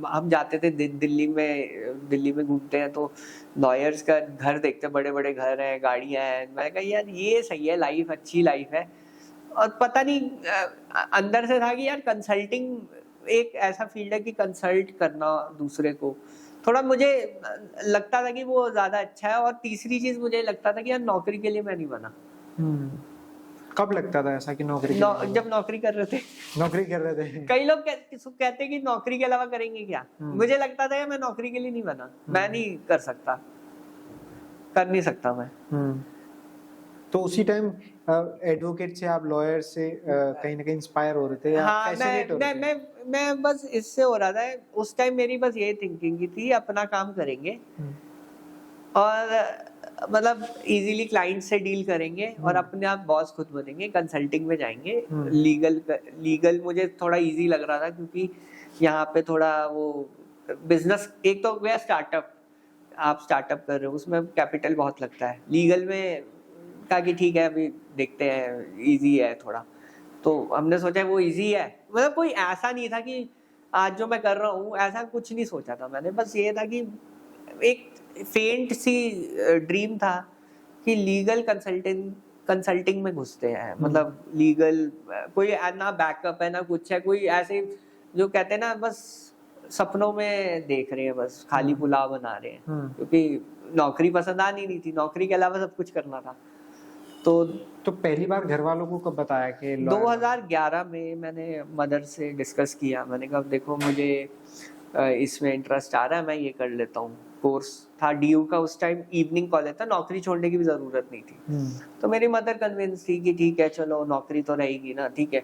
हम जाते थे दिल्ली में घूमते हैं तो लॉयर्स का घर देखते, बड़े बड़े घर हैं, गाड़ियां हैं, मैं कहा यार ये सही है, लाइफ अच्छी लाइफ है। और पता नहीं अंदर से था कि यार कंसल्टिंग एक ऐसा फील्ड है कि कंसल्ट करना दूसरे को, थोड़ा मुझे लगता था कि वो ज्यादा अच्छा है। और तीसरी चीज मुझे लगता था कि यार नौकरी के लिए मैं नहीं बना। कब लगता था ऐसा कि नौकरी जब नौकरी कर रहे थे। नौकरी कर रहे थे। कई लोग कहते हैं कि नौकरी के अलावा करेंगे क्या। मुझे लगता था यार मैं नौकरी के लिए नहीं बना, मैं नहीं कर सकता, कर नहीं सकता मैं। तो उसी टाइम एडवोकेट से आप लॉयर से कहीं ना कहीं इंस्पायर हो रहे थे या हाँ, फैसिनेट हो रहे थे? मैं बस इससे हो रहा था, उस टाइम मेरी बस ये थिंकिंग की थी, अपना काम करेंगे और मतलब इजीली क्लाइंट से डील करेंगे और अपने आप बॉस खुद बनेंगे, कंसल्टिंग में जाएंगे। लीगल मुझे थोड़ा इजी लग रहा था क्योंकि यहाँ पे थोड़ा वो बिजनेस, एक तो गया स्टार्टअप, आप स्टार्टअप कर रहे हो उसमें कैपिटल बहुत लगता है। लीगल में कहा कि ठीक है अभी देखते हैं, इजी है थोड़ा, तो हमने सोचा वो इजी है। मतलब कोई ऐसा नहीं था कि आज जो मैं कर रहा हूँ, ऐसा कुछ नहीं सोचा था मैंने, बस ये था कि एक फेंट सी ड्रीम था कि लीगल कंसल्टिंग में घुसते हैं। मतलब लीगल कोई ना बैकअप है ना कुछ है, कोई ऐसे जो कहते हैं ना बस सपनों में देख रहे हैं, बस खाली पुलाव बना रहे हैं, क्योंकि नौकरी पसंद आनी नहीं थी, नौकरी के अलावा सब कुछ करना था। तो पहली बार घर वालों को कब बताया कि 2011 में मैंने मदर से डिस्कस किया। मैंने कहा देखो मुझे इसमें इंटरेस्ट आ रहा है, मैं ये कर लेता हूँ। कोर्स था डीयू का, उस टाइम इवनिंग कॉलेज था, नौकरी छोड़ने की भी जरूरत नहीं थी। तो मेरी मदर कन्विंस थी कि ठीक है चलो नौकरी तो रहेगी ना, ठीक है।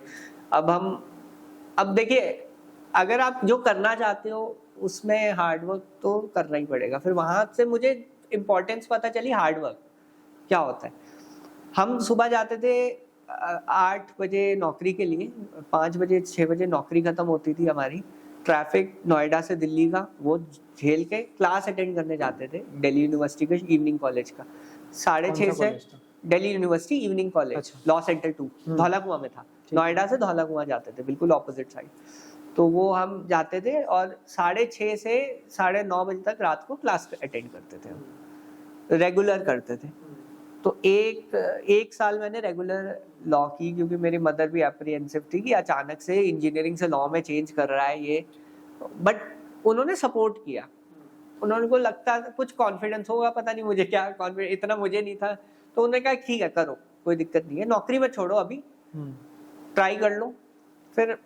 अब देखिए, अगर आप जो करना चाहते हो उसमें हार्डवर्क तो करना ही पड़ेगा। फिर वहां से मुझे इम्पोर्टेंस पता चली हार्डवर्क क्या होता है। हम सुबह जाते थे 8 बजे नौकरी के लिए, 5 बजे 6 बजे नौकरी खत्म होती थी हमारी। ट्रैफिक नोएडा से दिल्ली का वो झेल के क्लास अटेंड करने जाते थे दिल्ली यूनिवर्सिटी के इवनिंग कॉलेज का। 6:30 से Delhi university evening college, law centre 2 Dhaula कुआं में था। नोएडा से धौला कुआं जाते थे, बिल्कुल ऑपोजिट साइड। तो वो हम जाते थे और 6:30 से 9:30 बजे तक रात को क्लास अटेंड करते थे, हम रेगुलर करते थे। तो एक साल मैंने रेगुलर लॉ की, क्योंकि मेरी मदर भी एप्रीहेंसिव थी कि अचानक से इंजीनियरिंग से लॉ में चेंज कर रहा है ये। बट उन्होंने सपोर्ट किया, उन्होंने को लगता कुछ कॉन्फिडेंस होगा, पता नहीं मुझे क्या कॉन्फिडेंस, इतना मुझे नहीं था। तो उन्होंने कहा ठीक है करो, कोई दिक्कत नहीं है, नौकरी में छोड़ो अभी, ट्राई कर लो। फिर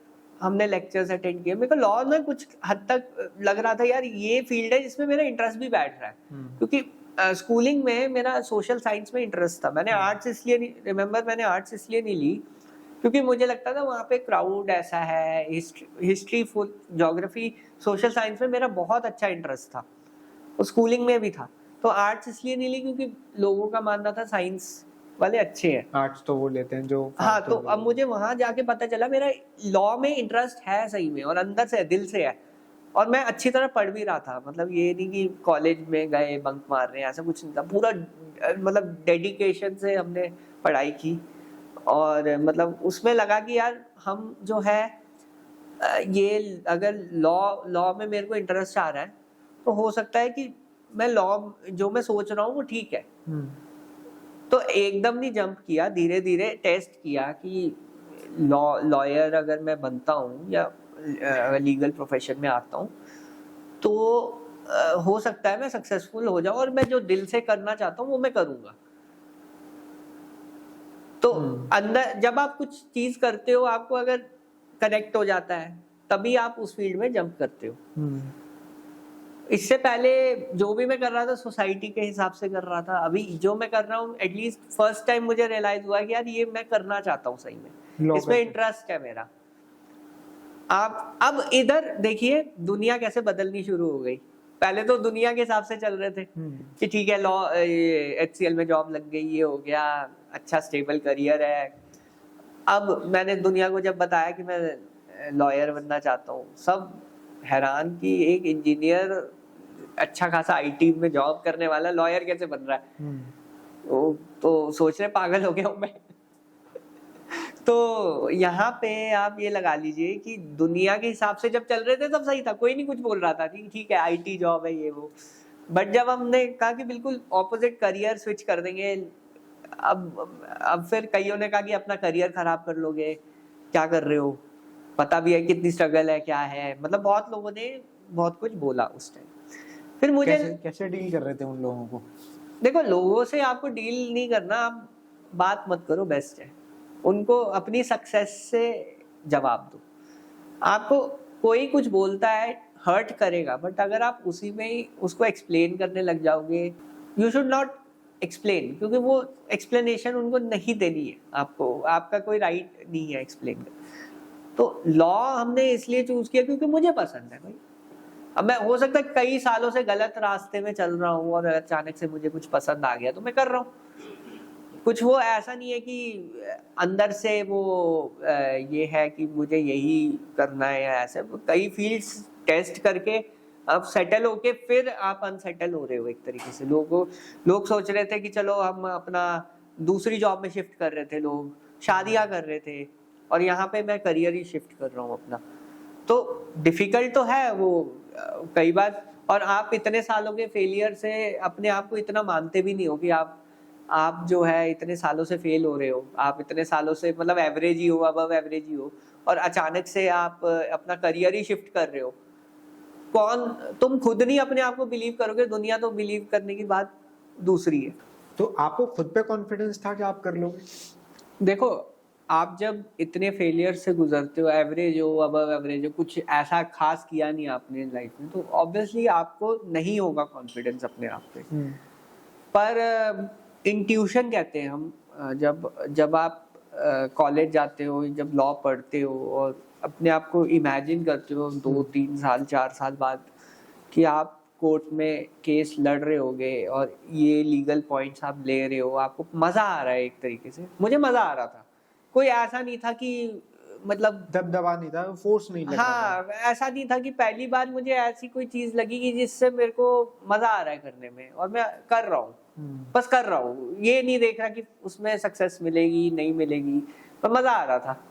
हमने लेक्चर्स अटेंड किए। मेरे को लॉ में कुछ हद तक लग रहा था यार ये फील्ड है जिसमें मेरा इंटरेस्ट भी बैठ रहा है, क्योंकि स्कूलिंग में मेरा सोशल साइंस में इंटरेस्ट था। मैंने आर्ट्स इसलिए नहीं ली क्योंकि मुझे लगता था वहाँ पे क्राउड ऐसा है, हिस्ट्री ज्योग्राफी सोशल साइंस में मेरा बहुत अच्छा इंटरेस्ट था, और स्कूलिंग में भी था। तो आर्ट्स इसलिए नहीं ली क्योंकि लोगों का मानना था साइंस वाले अच्छे हैं, आर्ट्स तो वो लेते हैं जो। हाँ, तो अब मुझे वहां जाके पता चला मेरा लॉ में इंटरेस्ट है सही में, और अंदर से दिल से है, और मैं अच्छी तरह पढ़ भी रहा था। मतलब ये नहीं कि कॉलेज में गए बंक मार रहे हैं, ऐसा कुछ नहीं था। पूरा मतलब डेडिकेशन से हमने पढ़ाई की, और मतलब उसमें लगा कि यार हम जो है ये अगर लॉ में मेरे को इंटरेस्ट आ रहा है तो हो सकता है कि मैं लॉ जो मैं सोच रहा हूँ वो ठीक है। तो एकदम नहीं जंप किया, धीरे धीरे टेस्ट किया कि लॉयर अगर मैं बनता हूँ या लीगल प्रोफेशन में आता हूँ तो हो सकता है मैं सक्सेसफुल हो जाऊँ, और मैं जो दिल से करना चाहता हूँ वो मैं करूँगा। तो अंदर जब आप कुछ चीज करते हो, आपको अगर कनेक्ट हो जाता है तभी आप उस फील्ड में जंप करते हो। इससे पहले जो भी मैं कर रहा था सोसाइटी के हिसाब से कर रहा था, अभी जो मैं कर रहा हूँ एटलीस्ट फर्स्ट टाइम मुझे रियलाइज हुआ कि यार ये मैं करना चाहता हूँ सही में, इसमें इंटरेस्ट है मेरा। आप अब इधर देखिए दुनिया कैसे बदलनी शुरू हो गई। पहले तो दुनिया के हिसाब से चल रहे थे कि ठीक है लॉ HCL में जॉब लग गई, ये हो गया, अच्छा स्टेबल करियर है। अब मैंने दुनिया को जब बताया कि मैं लॉयर बनना चाहता हूँ, सब हैरान कि एक इंजीनियर अच्छा खासा IT में जॉब करने वाला लॉयर कैसे बन रहा है। वो तो सोच रहे पागल हो गया हूँ मैं। तो यहाँ पे आप ये लगा लीजिए कि दुनिया के हिसाब से जब चल रहे थे तब सही था, कोई नहीं कुछ बोल रहा था कि ठीक है IT जॉब है ये वो। बट जब हमने कहा कि बिल्कुल ऑपोजिट करियर स्विच कर देंगे, अब फिर कईयों ने कहा कि अपना करियर खराब कर लोगे, क्या कर रहे हो, पता भी है कितनी स्ट्रगल है क्या है, मतलब बहुत लोगों ने बहुत कुछ बोला उस टाइम। फिर मुझे कैसे डील कर रहे थे उन लोगों को? देखो लोगों से आपको डील नहीं करना, आप बात मत करो, बेस्ट है। उनको अपनी सक्सेस से जवाब दो। आपको कोई कुछ बोलता है हर्ट करेगा, बट अगर आप उसी में ही उसको एक्सप्लेन करने लग जाओगे, यू शुड नॉट एक्सप्लेन, क्योंकि वो एक्सप्लेनेशन उनको नहीं देनी है आपको, आपका कोई राइट नहीं है एक्सप्लेन कर। तो लॉ हमने इसलिए चूज किया क्योंकि मुझे पसंद है भाई। अब मैं हो सकता है कई सालों से गलत रास्ते में चल रहा हूँ और अचानक से मुझे कुछ पसंद आ गया तो मैं कर रहा हूँ। कुछ वो ऐसा नहीं है कि अंदर से वो ये है कि मुझे यही करना है या ऐसे। कई फील्ड्स टेस्ट करके अब सेटल होके फिर आप अनसेटल हो रहे हो एक तरीके से। लोग सोच रहे थे कि चलो हम अपना दूसरी जॉब में शिफ्ट कर रहे थे, लोग शादियां कर रहे थे, और यहाँ पे मैं करियर ही शिफ्ट कर रहा हूँ अपना। तो डिफिकल्ट तो है वो कई बार, और आप इतने सालों के फेलियर से अपने आप को इतना मानते भी नहीं हो कि आप जो है इतने सालों से फेल हो रहे हो, आप इतने सालों से मतलब एवरेज ही हो, अबव एवरेज ही हो, और अचानक से आप अपना करियर ही शिफ्ट कर रहे हो। तुम खुद नहीं अपने आप को बिलीव करोगे, दुनिया तो बिलीव करने की बात दूसरी है। तो आपको खुद पे कॉन्फिडेंस था कि आप कर लोगे? देखो आप जब इतने फेलियर से गुजरते हो, एवरेज हो अबव एवरेज हो, कुछ ऐसा खास किया नहीं आपने लाइफ में, तो ऑब्वियसली आपको नहीं होगा कॉन्फिडेंस अपने आप पे। पर इंट्यूशन कहते हैं हम, जब आप कॉलेज जाते हो, जब लॉ पढ़ते हो और अपने आप को इमेजिन करते हो 2-3 साल 4 साल बाद कि आप कोर्ट में केस लड़ रहे होगे और ये लीगल पॉइंट्स आप ले रहे हो, आपको मजा आ रहा है। एक तरीके से मुझे मजा आ रहा था, कोई ऐसा नहीं था कि मतलब दबदबा नहीं था, फोर्स नहीं लगा। हाँ ऐसा नहीं था कि पहली बार मुझे ऐसी कोई चीज लगी कि जिससे मेरे को मजा आ रहा है करने में और मैं कर रहा हूँ, बस कर रहा हूँ, ये नहीं देख रहा कि उसमें सक्सेस मिलेगी नहीं मिलेगी, पर मजा आ रहा था।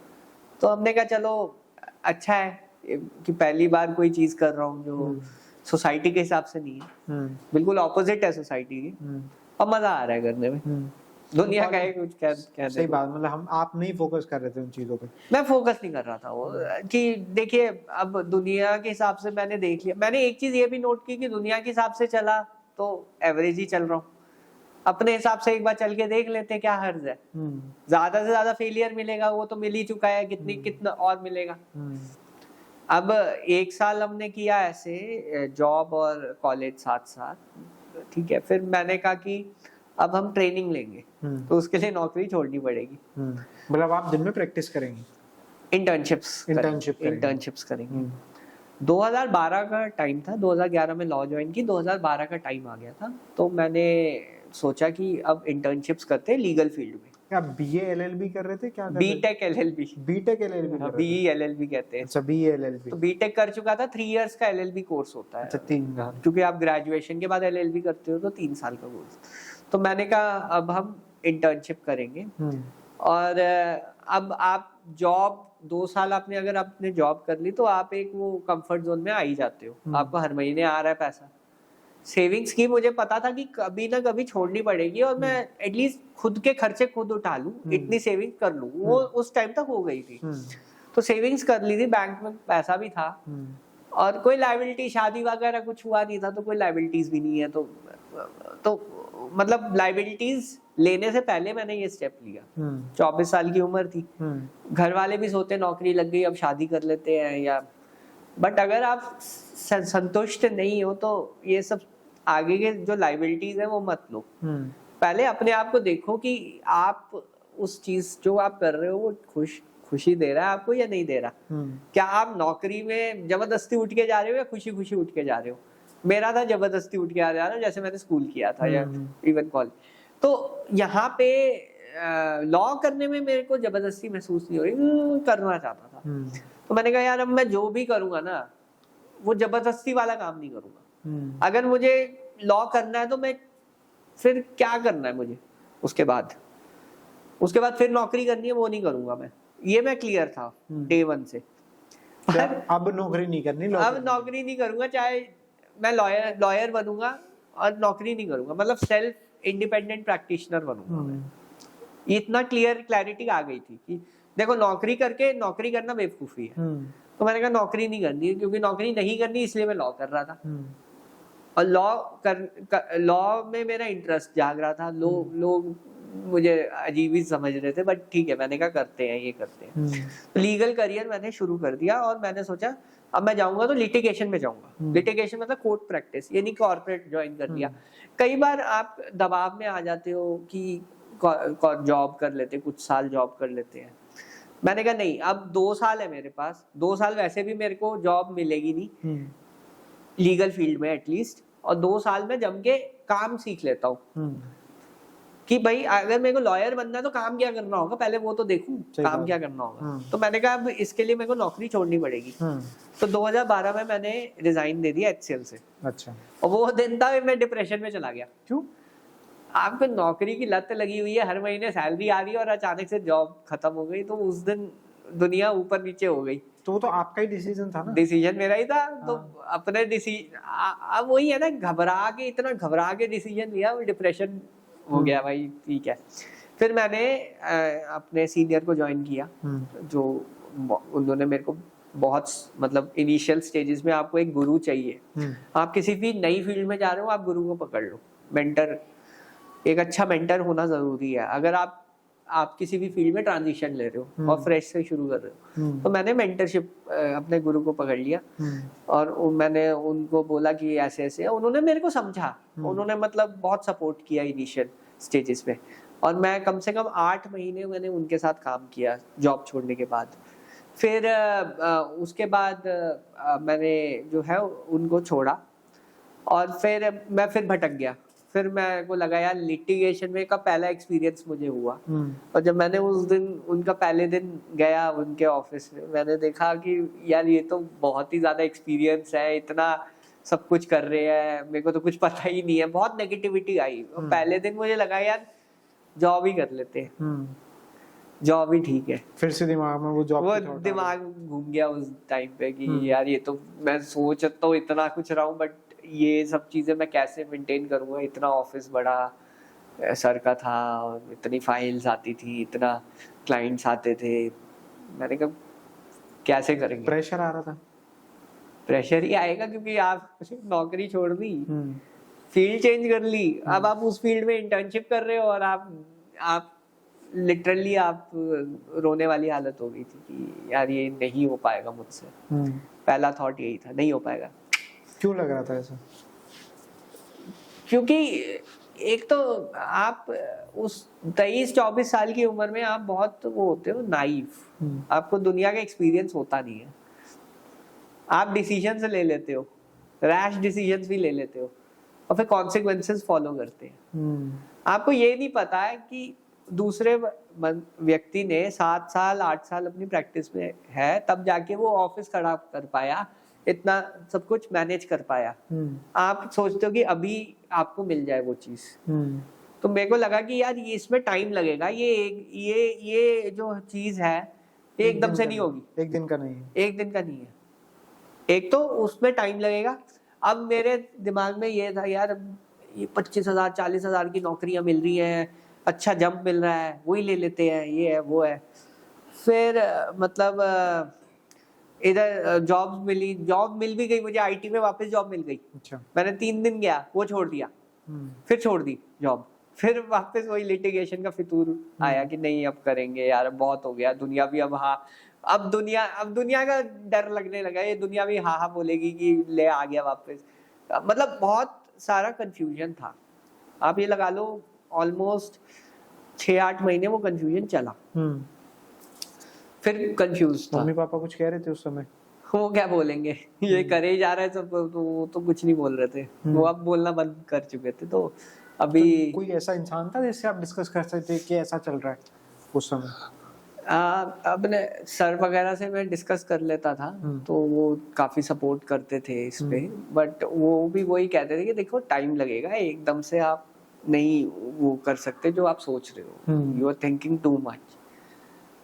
तो हमने कहा चलो अच्छा है कि पहली बार कोई चीज कर रहा हूँ जो सोसाइटी के हिसाब से नहीं है, बिल्कुल ऑपोजिट है सोसाइटी की, और मजा आ रहा है करने में। दुनिया का कुछ क्या सही बात, मतलब आप नहीं फोकस कर रहे थे उन चीजों पे। मैं फोकस नहीं कर रहा था वो कि देखिए अब दुनिया के हिसाब से मैंने देख लिया। मैंने एक चीज ये भी नोट की कि दुनिया के हिसाब से चला तो एवरेज ही चल रहा हूँ, अपने हिसाब से एक बार चल के देख लेते क्या हर्ज है। ज्यादा से ज्यादा फेलियर मिलेगा, वो तो मिल ही चुका है, कितना और मिलेगा। अब 1 साल हमने किया ऐसे जॉब और कॉलेज साथ साथ, ठीक है। फिर मैंने कहा कि अब हम ट्रेनिंग लेंगे, तो उसके लिए नौकरी छोड़नी पड़ेगी। मतलब आप दिन में प्रैक्टिस करेंगे? इंटर्नशिप्स करेंगे। 2012 का टाइम था, 2011 में लॉ ज्वाइन की, 2012 का टाइम आ गया था, तो मैंने सोचा कि अब इंटर्नशिप्स करते हैं लीगल फील्ड में। क्या BA LLB कर रहे थे? क्या बीटेक LLB BE LLB कहते हैं। अच्छा BE LLB। तो बीटेक कर चुका था, 3 इयर्स का LLB कोर्स होता है। अच्छा 3 साल, क्योंकि आप ग्रेजुएशन के बाद LLB करते हो तो 3 साल का कोर्स। तो मैंने कहा अब हम इंटर्नशिप करेंगे, और अब आप जॉब 2 साल आपने अगर आपने जॉब कर ली तो आप एक वो कंफर्ट जोन में आ ही जाते हो, आपको हर महीने आ रहा है पैसा। सेविंग्स की मुझे पता था कि कभी ना कभी छोड़नी पड़ेगी और मैं एटलीस्ट खुद के खर्चे खुद उठा लूं, इतनी सेविंग कर लूं, वो उस टाइम तक हो गई थी। तो सेविंग्स कर ली थी, बैंक में पैसा भी था, और कोई लायबिलिटी, शादी वगैरह कुछ हुआ नहीं था तो कोई लायबिलिटीज भी नहीं है। तो मतलब लायबिलिटीज लेने से पहले मैंने ये स्टेप लिया। 24 साल की उम्र थी, घर वाले भी सोते नौकरी लग गई अब शादी कर लेते हैं, या बट अगर आप संतुष्ट नहीं हो तो ये सब आगे के जो लाइबिलिटीज है वो मत लो। पहले अपने आप को देखो कि आप उस चीज जो आप कर रहे हो वो खुशी दे रहा है आपको या नहीं दे रहा। क्या आप नौकरी में जबरदस्ती उठ के जा रहे हो या खुशी खुशी उठ के जा रहे हो? मेरा था जबरदस्ती उठ के आ जा रहा हूँ, जैसे मैंने स्कूल किया था या इवन कॉलेज। तो यहाँ पे लॉ करने में मेरे को जबरदस्ती महसूस नहीं हो रही, करना चाहता था। तो मैंने कहा यार अब मैं जो भी करूंगा ना वो जबरदस्ती वाला काम नहीं करूंगा। अगर मुझे लॉ करना है तो मैं फिर क्या करना है मुझे उसके बाद फिर नौकरी करनी है, वो नहीं करूंगा मैं। ये मैं क्लियर था डे 1 से। अब नौकरी नहीं करनी, अब नौकरी नहीं करूंगा, चाहे मैं लॉयर बनूंगा और नौकरी नहीं करूंगा, मतलब सेल्फ इंडिपेंडेंट प्रैक्टिशनर बनूंगा। इतना क्लैरिटी आ गई थी कि देखो नौकरी करके नौकरी करना बेवकूफी है। तो मैंने कहा नौकरी नहीं करनी है, क्योंकि नौकरी नहीं करनी इसलिए मैं लॉ कर रहा था। और लॉ में मेरा इंटरेस्ट जाग रहा था। लोग मुझे अजीब ही समझ रहे थे, बट ठीक है, मैंने कहा करते हैं, ये करते हैं। तो लीगल करियर मैंने शुरू कर दिया और मैंने सोचा अब मैं जाऊंगा तो लिटिगेशन में जाऊंगा। लिटिगेशन मतलब कोर्ट प्रैक्टिस, ये नहीं कॉर्पोरेट ज्वाइन कर लिया। कई बार आप दबाव में आ जाते हो कि जॉब कर लेते, कुछ साल जॉब कर लेते हैं। मैंने कहा नहीं, अब 2 साल है मेरे पास, 2 साल वैसे भी मेरे को जॉब मिलेगी नहीं लीगल फील्ड में एटलीस्ट, और 2 साल में जम के काम सीख लेता हूँ कि भाई अगर मेरे को लॉयर बनना है तो काम क्या करना होगा, पहले वो तो देखूं काम क्या करना होगा। तो मैंने कहा अब इसके लिए मेरे को नौकरी छोड़नी पड़ेगी। तो 2012 में मैंने रिजाइन दे दिया HCL से। अच्छा। और वो दिन था मैं डिप्रेशन में चला गया। क्यों? आपको नौकरी की लत लगी हुई है, हर महीने सैलरी आ रही है और अचानक से जॉब खत्म हो गई, तो उस दिन दुनिया ऊपर नीचे हो गई। तो आपका ही डिसीजन था ना? डिसीजन मेरा ही था। तो अपने अब वही है ना, इतना घबरा के डिसीजन लिया, वो डिप्रेशन हो गया भाई। ठीक है, फिर मैंने अपने सीनियर को ज्वाइन किया, जो उन्होंने मेरे को बहुत, मतलब इनिशियल स्टेजेस में आपको एक गुरु चाहिए। आप किसी भी नई फील्ड में जा रहे हो, आप गुरु को पकड़ लो। मेंटर, एक अच्छा मेंटर होना जरूरी है। अगर आप किसी भी फील्ड में ट्रांजिशन ले रहे हो और फ्रेश से शुरू कर रहे हो, तो मैंने मेंटरशिप अपने गुरु को पकड़ लिया और मैंने उनको बोला कि ऐसे ऐसे है। उन्होंने मेरे को समझा, उन्होंने मतलब बहुत सपोर्ट किया इनिशियल स्टेजेस में, और मैं कम से कम 8 महीने मैंने उनके साथ काम किया जॉब छोड़ने के बाद। फिर उसके बाद मैंने जो है उनको छोड़ा और फिर मैं भटक गया। फिर मेरे को लगा यार लिटिगेशन में का पहला एक्सपीरियंस मुझे हुआ। और जब मैंने उस दिन उनका पहले दिन गया उनके ऑफिस में, मैंने देखा कि यार ये तो बहुत ही ज्यादा एक्सपीरियंस है, इतना सब कुछ कर रहे हैं, मेरे को तो कुछ पता ही नहीं है। बहुत नेगेटिविटी आई। पहले दिन मुझे लगा यार जॉब ही कर लेते हैं, जॉब ही ठीक है। फिर से दिमाग में वो दिमाग घूम गया उस टाइम पे कि यार ये तो मैं सोच तो इतना कुछ रहा हूँ, बट ये सब चीजें मैं कैसे मेंटेन करूंगा। इतना ऑफिस बड़ा सर का था और इतनी फाइल्स आती थी, इतना क्लाइंट्स आते थे। मैंने कहा कैसे करेंगे। प्रेशर आ रहा था। प्रेशर ही आएगा क्योंकि आप नौकरी छोड़ दी, फील्ड चेंज कर ली, अब आप उस फील्ड में इंटर्नशिप कर रहे हो और आप लिटरली आप रोने वाली हालत हो गई थी कि यार ये नहीं हो पाएगा मुझसे। पहला थॉट यही था, नहीं हो पाएगा। क्यों लग रहा था ऐसा? क्योंकि एक तो आप उस 23-24 साल की उम्र में आप बहुत वो होते हो नाइव, आपको दुनिया का एक्सपीरियंस होता नहीं है। आप डिसीजंस ले लेते हो, रैश डिसीजंस भी ले लेते हो और फिर कॉन्सिक्वेंसेस फॉलो करते हैं। आपको ये नहीं पता है कि दूसरे व्यक्ति ने 7 साल 8 साल अपनी प्रैक्टिस में है, तब जाके वो ऑफिस खड़ा कर पाया, इतना सब कुछ मैनेज कर पाया। आप सोचते हो कि अभी आपको मिल जाए वो चीज। तो मेरे को लगा कि यार ये इसमें टाइम लगेगा, ये जो चीज है ये एकदम से नहीं होगी। एक दिन का नहीं है। एक दिन का नहीं है, एक तो उसमें टाइम लगेगा। अब मेरे दिमाग में ये था यार ये 25,000 40,000 की नौकरियां मिल रही हैं, अच्छा जंप मिल रहा है, वही ले लेते हैं, ये है वो है। फिर मतलब इधर जॉब मिल भी गई मुझे, IT में वापस जॉब मिल गई। अच्छा। मैंने 3 दिन गया, वो छोड़ दिया, फिर छोड़ दी जॉब, फिर वापस वही लिटिगेशन का फितूर आया कि नहीं अब करेंगे यार, बहुत हो गया। दुनिया भी अब अब दुनिया का डर लगने लगा, ये दुनिया भी हाँ हाँ बोलेगी कि ले आ गया वापस। मतलब बहुत सारा कंफ्यूजन था, आप ये लगा लो ऑलमोस्ट 6-8 महीने वो कंफ्यूजन चला। फिर कंफ्यूज था। मम्मी पापा कुछ कह रहे थे उस समय? वो क्या बोलेंगे, ये करे ही जा रहा है सब, तो वो तो कुछ नहीं बोल रहे थे, वो अब बोलना बंद कर चुके थे। तो अभी तो कोई ऐसा इंसान था जिससे आप डिस्कस कर सकते कि ऐसा चल रहा है उस समय? अपने सर वगैरह से मैं डिस्कस कर लेता था, तो वो काफी सपोर्ट करते थे इस पे, बट वो भी वही कहते थे कि देखो टाइम लगेगा, एकदम से आप नहीं वो कर सकते जो आप सोच रहे हो, you are thinking too much.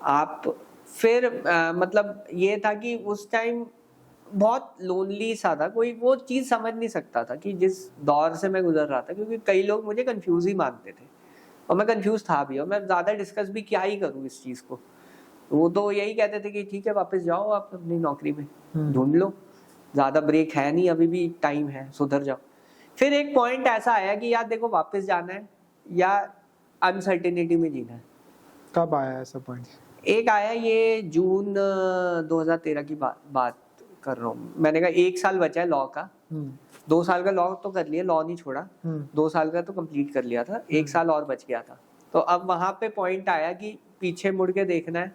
आप फिर मतलब ये था कि उस टाइम बहुत लोनली सा था, कोई वो चीज समझ नहीं सकता था कि जिस दौर से मैं गुजर रहा था, क्योंकि कई लोग मुझे कंफ्यूज ही मानते थे और मैं कंफ्यूज था भी, और मैं ज्यादा डिस्कस भी क्या ही करूं इस चीज को। वो तो यही कहते थे कि ठीक है वापस जाओ आप अपनी नौकरी में, ढूंढ लो, ज्यादा ब्रेक है नहीं, अभी भी टाइम है, सुधर जाओ। फिर एक पॉइंट ऐसा आया कि यार देखो वापस जाना है या अनसर्टेनिटी में जीना है। कब आया ऐसा पॉइंट? एक आया ये जून 2013 की बात कर रहा हूँ। मैंने कहा 1 साल बचा है लॉ का, 2 साल का लॉ तो कर लिया, लॉ नहीं छोड़ा, 2 साल का तो कंप्लीट कर लिया था, 1 साल और बच गया था। तो अब वहां पे पॉइंट आया कि पीछे मुड़ के देखना है।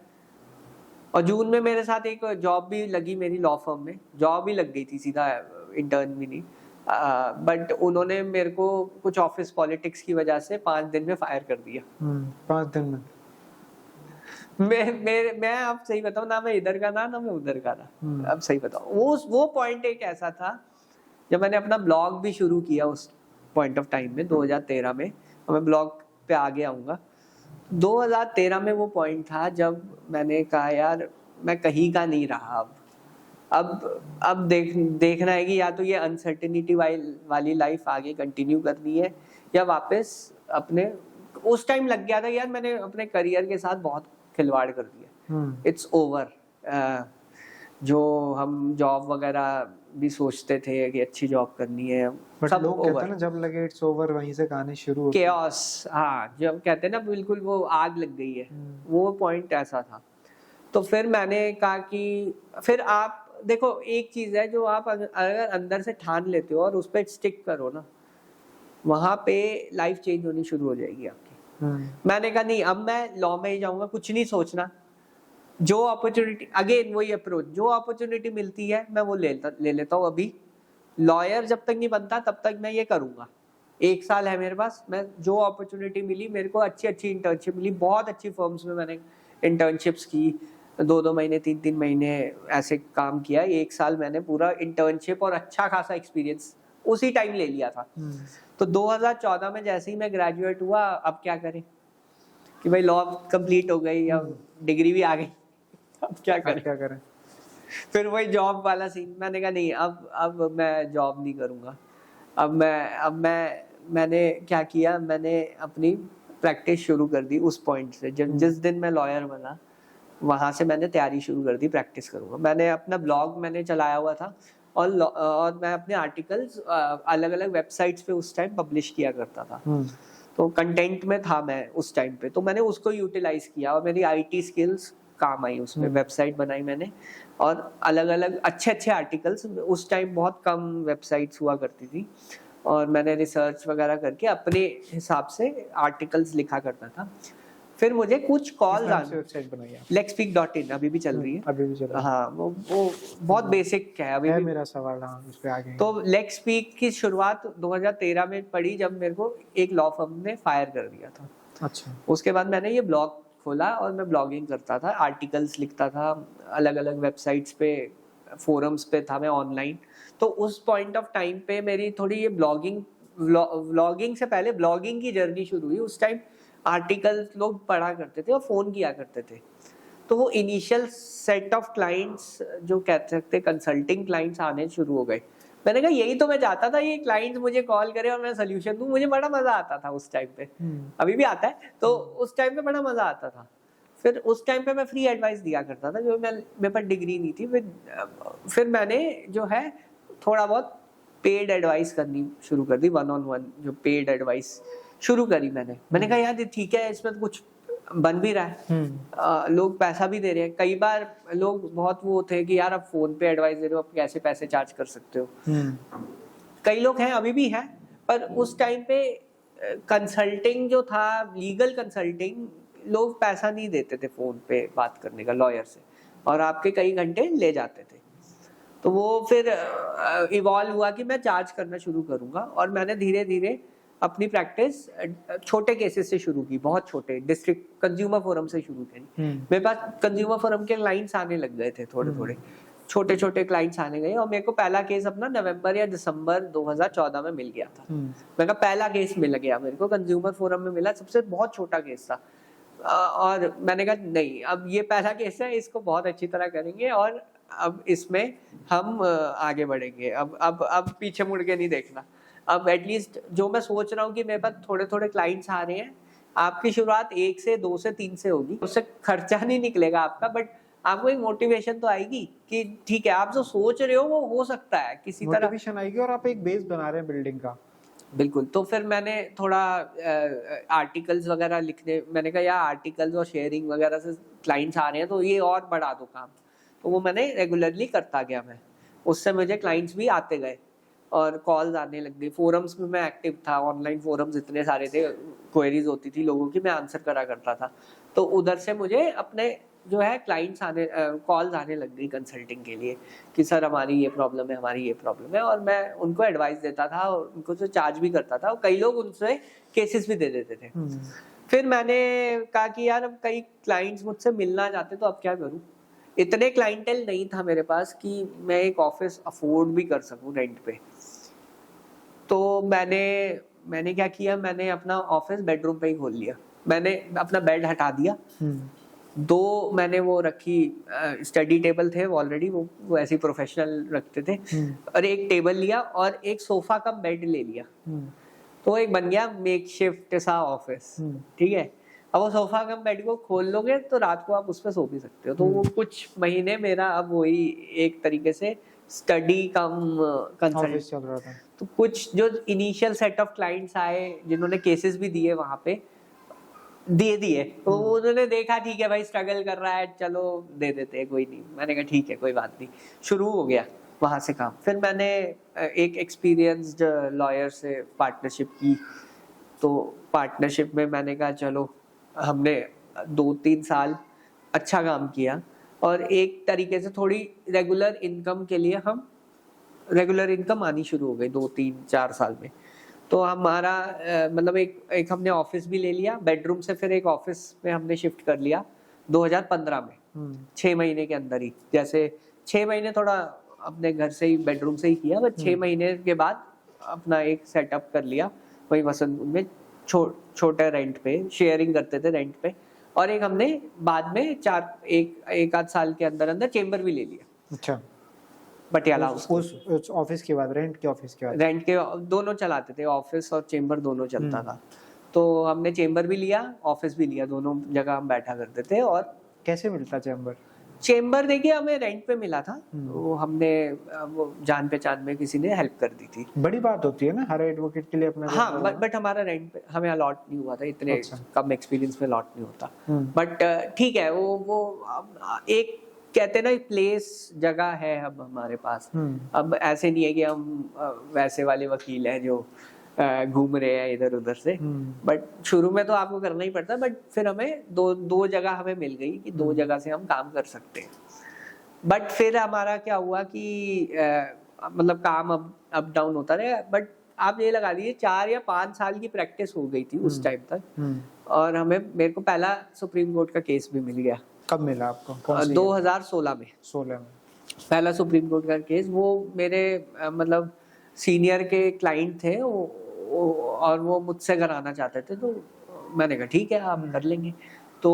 और जून में मेरे साथ एक जॉब भी लगी मेरी लॉ फर्म में, जॉब भी लग गई थी, सीधा इंटर्न भी नहीं, बट उन्होंने मेरे को कुछ ऑफिस पॉलिटिक्स की वजह से 5 दिन में फायर कर दिया। 5 दिन में? मैं अब सही बताऊं, ना मैं इधर का ना मैं उधर का था, अब सही बताऊं। वो पॉइंट एक ऐसा था जब मैंने अपना ब्लॉग भी शुरू किया उस पॉइंट ऑफ टाइम में, 2013 में, और मैं ब्लॉग पे आगे आऊंगा। 2013 में वो पॉइंट था जब मैंने कहा यार मैं कहीं का नहीं रहा, अब देखना है कि या तो ये अनसर्टेनिटी वाली लाइफ आगे कंटिन्यू करनी है या वापस अपने। उस टाइम लग गया था यार मैंने अपने करियर के साथ बहुत खिलवाड़ कर दिया, इट्स ओवर। जो हम जॉब वगैरह भी सोचते थे कि अच्छी जॉब करनी है, बट सब लोग कहते ओवर। हैं ना जब लगे इट्स ओवर वहीं से गाने शुरू होते हैं। केओस, हाँ, जब कहते हैं ना बिल्कुल वो आग लग गई है, वो पॉइंट ऐसा था। तो फिर मैंने कहा कि फिर आप देखो एक चीज है जो आप अगर अंदर से ठान लेते हो और उस पर स्टिक करो ना, वहां पे लाइफ चेंज होनी शुरू हो जाएगी आपकी। मैंने कहा नहीं, अब मैं लॉ में ही जाऊंगा, कुछ नहीं सोचना, जो अपॉर्चुनिटी, अगेन वही अप्रोच, जो अपॉर्चुनिटी मिलती है मैं वो ले लेता हूँ। अभी लॉयर जब तक नहीं बनता तब तक मैं ये करूंगा, 1 साल है मेरे पास, मैं जो अपॉर्चुनिटी मिली, मेरे को अच्छी इंटर्नशिप मिली, बहुत अच्छी फर्म्स में मैंने इंटर्नशिप्स की, 2-2 महीने 3-3 महीने ऐसे काम किया। 1 साल मैंने पूरा इंटर्नशिप और अच्छा खासा एक्सपीरियंस उसी टाइम ले लिया था। तो 2014 में जैसे ही मैं ग्रेजुएट हुआ, अब क्या करें कि भाई लॉ कंप्लीट हो गई, अब डिग्री भी आ गई, अब क्या करें? फिर वही जॉब वाला सीन। मैंने कहा नहीं, अब मैं जॉब नहीं करूंगा। मैंने क्या किया, मैंने अपनी प्रैक्टिस शुरू कर दी उस पॉइंट से। जिस दिन मैं लॉयर बना वहां से मैंने तैयारी शुरू कर दी, प्रैक्टिस करूंगा। मैंने अपना ब्लॉग मैंने चलाया हुआ था और मैं अपने आर्टिकल्स अलग अलग वेबसाइट्स पे उस टाइम पब्लिश किया करता था, तो कंटेंट में था मैं उस टाइम पे, तो मैंने उसको यूटिलाइज किया और मेरी आईटी स्किल्स काम आई उसमें। वेबसाइट बनाई मैंने और अलग अलग अच्छे आर्टिकल्स, उस टाइम बहुत कम वेबसाइट्स हुआ करती थी, और मैंने रिसर्च वगैरह करके अपने हिसाब से आर्टिकल्स लिखा करता था। फिर मुझे कुछ कॉल वेबसाइट बनाई है lexpeak.in, अभी भी चल रही है, अभी भी चल रही है। हाँ, वो बहुत बेसिक है अभी भी। मेरा सवाल, हाँ, उस पे आगे। तो लेक्सपीक की शुरुआत 2013 में पड़ी जब मेरे को एक लॉ फर्म ने फायर कर दिया था। अच्छा। उसके बाद मैंने ये ब्लॉग खोला और मैं ब्लॉगिंग करता था, आर्टिकल्स लिखता था, अलग अलग वेबसाइट्स पे, फोरम्स पे था मैं ऑनलाइन। तो उस पॉइंट ऑफ टाइम पे मेरी थोड़ी ये व्लॉगिंग से पहले ब्लॉगिंग की जर्नी शुरू हुई। उस टाइम आर्टिकल्स लोग पढ़ा करते थे और फोन किया करते थे, तो वो इनिशियल सेट ऑफ क्लाइंट्स जो कह सकते कंसल्टिंग क्लाइंट्स आने शुरू हो गए। मैंने कहा यही तो मैं चाहता था, ये क्लाइंट्स मुझे कॉल करे और मैं सोल्यूशन दूं, मुझे बड़ा मजा आता था उस टाइम पे, अभी भी आता है, तो उस टाइम पे बड़ा मजा आता था। फिर उस टाइम पे मैं फ्री एडवाइस दिया करता था, जो मेरे पास डिग्री नहीं थी। फिर मैंने जो है थोड़ा बहुत पेड एडवाइस करनी शुरू कर दी, 1-on-1 जो पेड एडवाइस शुरू करी मैंने कहा यार ठीक है, इसमें तो कुछ बन भी रहा है, लोग पैसा भी दे रहे हैं। कई बार लोग बहुत वो थे कि यार अब फोन पे एडवाइस दे रहे हो, अब कैसे पैसे चार्ज कर सकते हो। कई लोग हैं, अभी भी हैं, पर उस टाइम पे कंसल्टिंग जो था, लीगल कंसल्टिंग, लोग पैसा नहीं देते थे फोन पे बात करने का लॉयर से, और आपके कई घंटे ले जाते थे। तो वो फिर इवॉल्व हुआ कि मैं चार्ज करना शुरू करूंगा, और मैंने धीरे धीरे अपनी प्रैक्टिस छोटे केसेस से शुरू की, बहुत छोटे, डिस्ट्रिक्ट कंज्यूमर फोरम से शुरू करी। मेरे पास कंज्यूमर फोरम के क्लाइंट्स आने लग गए थे, थोड़े थोड़े छोटे छोटे क्लाइंट्स आने गए, और मेरे को पहला केस अपना नवंबर या दिसंबर 2014 में मिल गया था। मेरा पहला केस मिल गया मेरे को, कंज्यूमर फोरम में मिला, सबसे बहुत छोटा केस था। और मैंने कहा नहीं, अब ये पहला केस है, इसको बहुत अच्छी तरह करेंगे, और अब इसमें हम आगे बढ़ेंगे। अब पीछे मुड़ के नहीं देखना। अब एटलीस्ट जो मैं सोच रहा हूँ कि मेरे पास थोड़े थोड़े क्लाइंट्स आ रहे हैं, आपकी शुरुआत 1 से 2 से 3 से होगी, उससे खर्चा नहीं निकलेगा आपका, बट आपको एक मोटिवेशन तो आएगी कि ठीक है, आप जो सोच रहे हो वो हो सकता है, किसी तरह मोटिवेशन आएगी, और आप एक बेस बना रहे हैं बिल्डिंग का। बिल्कुल। तो फिर मैंने थोड़ा आर्टिकल्स वगैरह लिखने, मैंने कहा यार आर्टिकल्स और शेयरिंग वगैरह से क्लाइंट्स आ रहे हैं, तो ये और बढ़ा दो काम। तो वो मैंने रेगुलरली करता गया मैं, उससे मुझे क्लाइंट्स भी आते गए और कॉल्स आने लग गई। फोरम्स में मैं एक्टिव था, ऑनलाइन फोरम्स इतने सारे थे, क्वेरीज होती थी लोगों की, मैं आंसर करा करता था। तो उधर से मुझे अपने जो है क्लाइंट्स आने, कॉल्स आने लग गई कंसल्टिंग के लिए कि सर हमारी ये प्रॉब्लम है, हमारी ये प्रॉब्लम है, और मैं उनको एडवाइस देता था और उनको से चार्ज भी करता था, और कई लोग उनसे केसेस भी दे देते थे। फिर मैंने कहा कि यार अब कई क्लाइंट्स मुझसे मिलना चाहते, तो अब क्या करूं। इतने क्लाइंटेल नहीं था मेरे पास कि मैं एक ऑफिस अफोर्ड भी कर सकूं रेंट पे। तो मैंने क्या किया, मैंने अपना ऑफिस बेडरूम पे ही खोल लिया। मैंने अपना बेड हटा दिया, 2 मैंने वो रखी, स्टडी टेबल थे ऑलरेडी, वो ऐसे प्रोफेशनल रखते थे, और एक टेबल लिया और एक सोफा का बेड ले लिया। तो एक बन गया मेकशिफ्ट सा ऑफिस। ठीक है, अब वो सोफा कम बेड को खोल लोगे तो रात को आप उस पर सो भी सकते हो। तो वो कुछ महीने मेरा अब वही एक तरीके से स्टडी कम कंसल्ट चल रहा था। तो कुछ जो इनिशियल सेट ऑफ क्लाइंट्स आए, जिन्होंने केसेस भी दिए वहां पे, दिए तो उन्होंने देखा ठीक है भाई स्ट्रगल कर रहा है, चलो दे देते हैं, कोई नहीं। मैंने कहा ठीक है कोई बात नहीं, शुरू हो गया वहां से काम। फिर मैंने एक एक्सपीरियंस्ड लॉयर से पार्टनरशिप की। तो पार्टनरशिप में मैंने कहा चलो, हमने 2-3 साल अच्छा काम किया, और एक तरीके से थोड़ी रेगुलर इनकम के लिए हम रेगुलर इनकम आनी शुरू हो गई 2-3-4 साल में। तो हमारा मतलब एक हमने ऑफिस भी ले लिया, बेडरूम से फिर एक ऑफिस में हमने शिफ्ट कर लिया 2015 में, 6 महीने के अंदर ही। जैसे 6 महीने थोड़ा अपने घर से ही बेडरूम से ही किया, बट 6 महीने के बाद अपना एक सेटअप कर लिया वही वसंत में, छोटे रेंट पे, शेयरिंग करते थे रेंट पे। और एक हमने बाद में एक आध साल के अंदर अंदर चेम्बर भी ले लिया। अच्छा, पटियाला उस ऑफिस के बाद, रेंट के ऑफिस के बाद? रेंट के दोनों चलाते थे, ऑफिस और चेम्बर दोनों चलता था। तो हमने चेम्बर भी लिया, ऑफिस भी लिया, दोनों जगह हम बैठा करते थे। और कैसे मिलता चेम्बर? चेम्बर देखिए हमें रेंट पे मिला था, वो हमने वो जान पहचान में किसी ने हेल्प कर दी थी। बड़ी बात होती है ना हर एडवोकेट के लिए अपना। हाँ, बट हमारा रेंट पे हमें अलॉट नहीं हुआ था, इतने कम एक्सपीरियंस में अलॉट नहीं होता। बट ठीक है, वो एक कहते ना प्लेस, जगह है अब हमारे पास। अब ऐसे नहीं है कि हम वैसे वाले वकील हैं जो घूम रहे हैं इधर उधर से। बट शुरू में तो आपको करना ही पड़ता है, बट फिर हमें दो जगह हमें मिल गई कि 2 जगह से हम काम कर सकते हैं। बट फिर हमारा क्या हुआ कि मतलब काम अप डाउन होता रहा। बट आप ये लगा लीजिए 4 या 5 साल की प्रैक्टिस हो गई थी उस टाइम तक, और मेरे को पहला सुप्रीम कोर्ट का केस भी मिल गया। कब मिला आपको? 2016 में। 16 में पहला सुप्रीम कोर्ट का केस। वो मेरे मतलब सीनियर के क्लाइंट थे, और वो मुझसे कराना चाहते थे। तो मैंने कहा ठीक है आप कर लेंगे। तो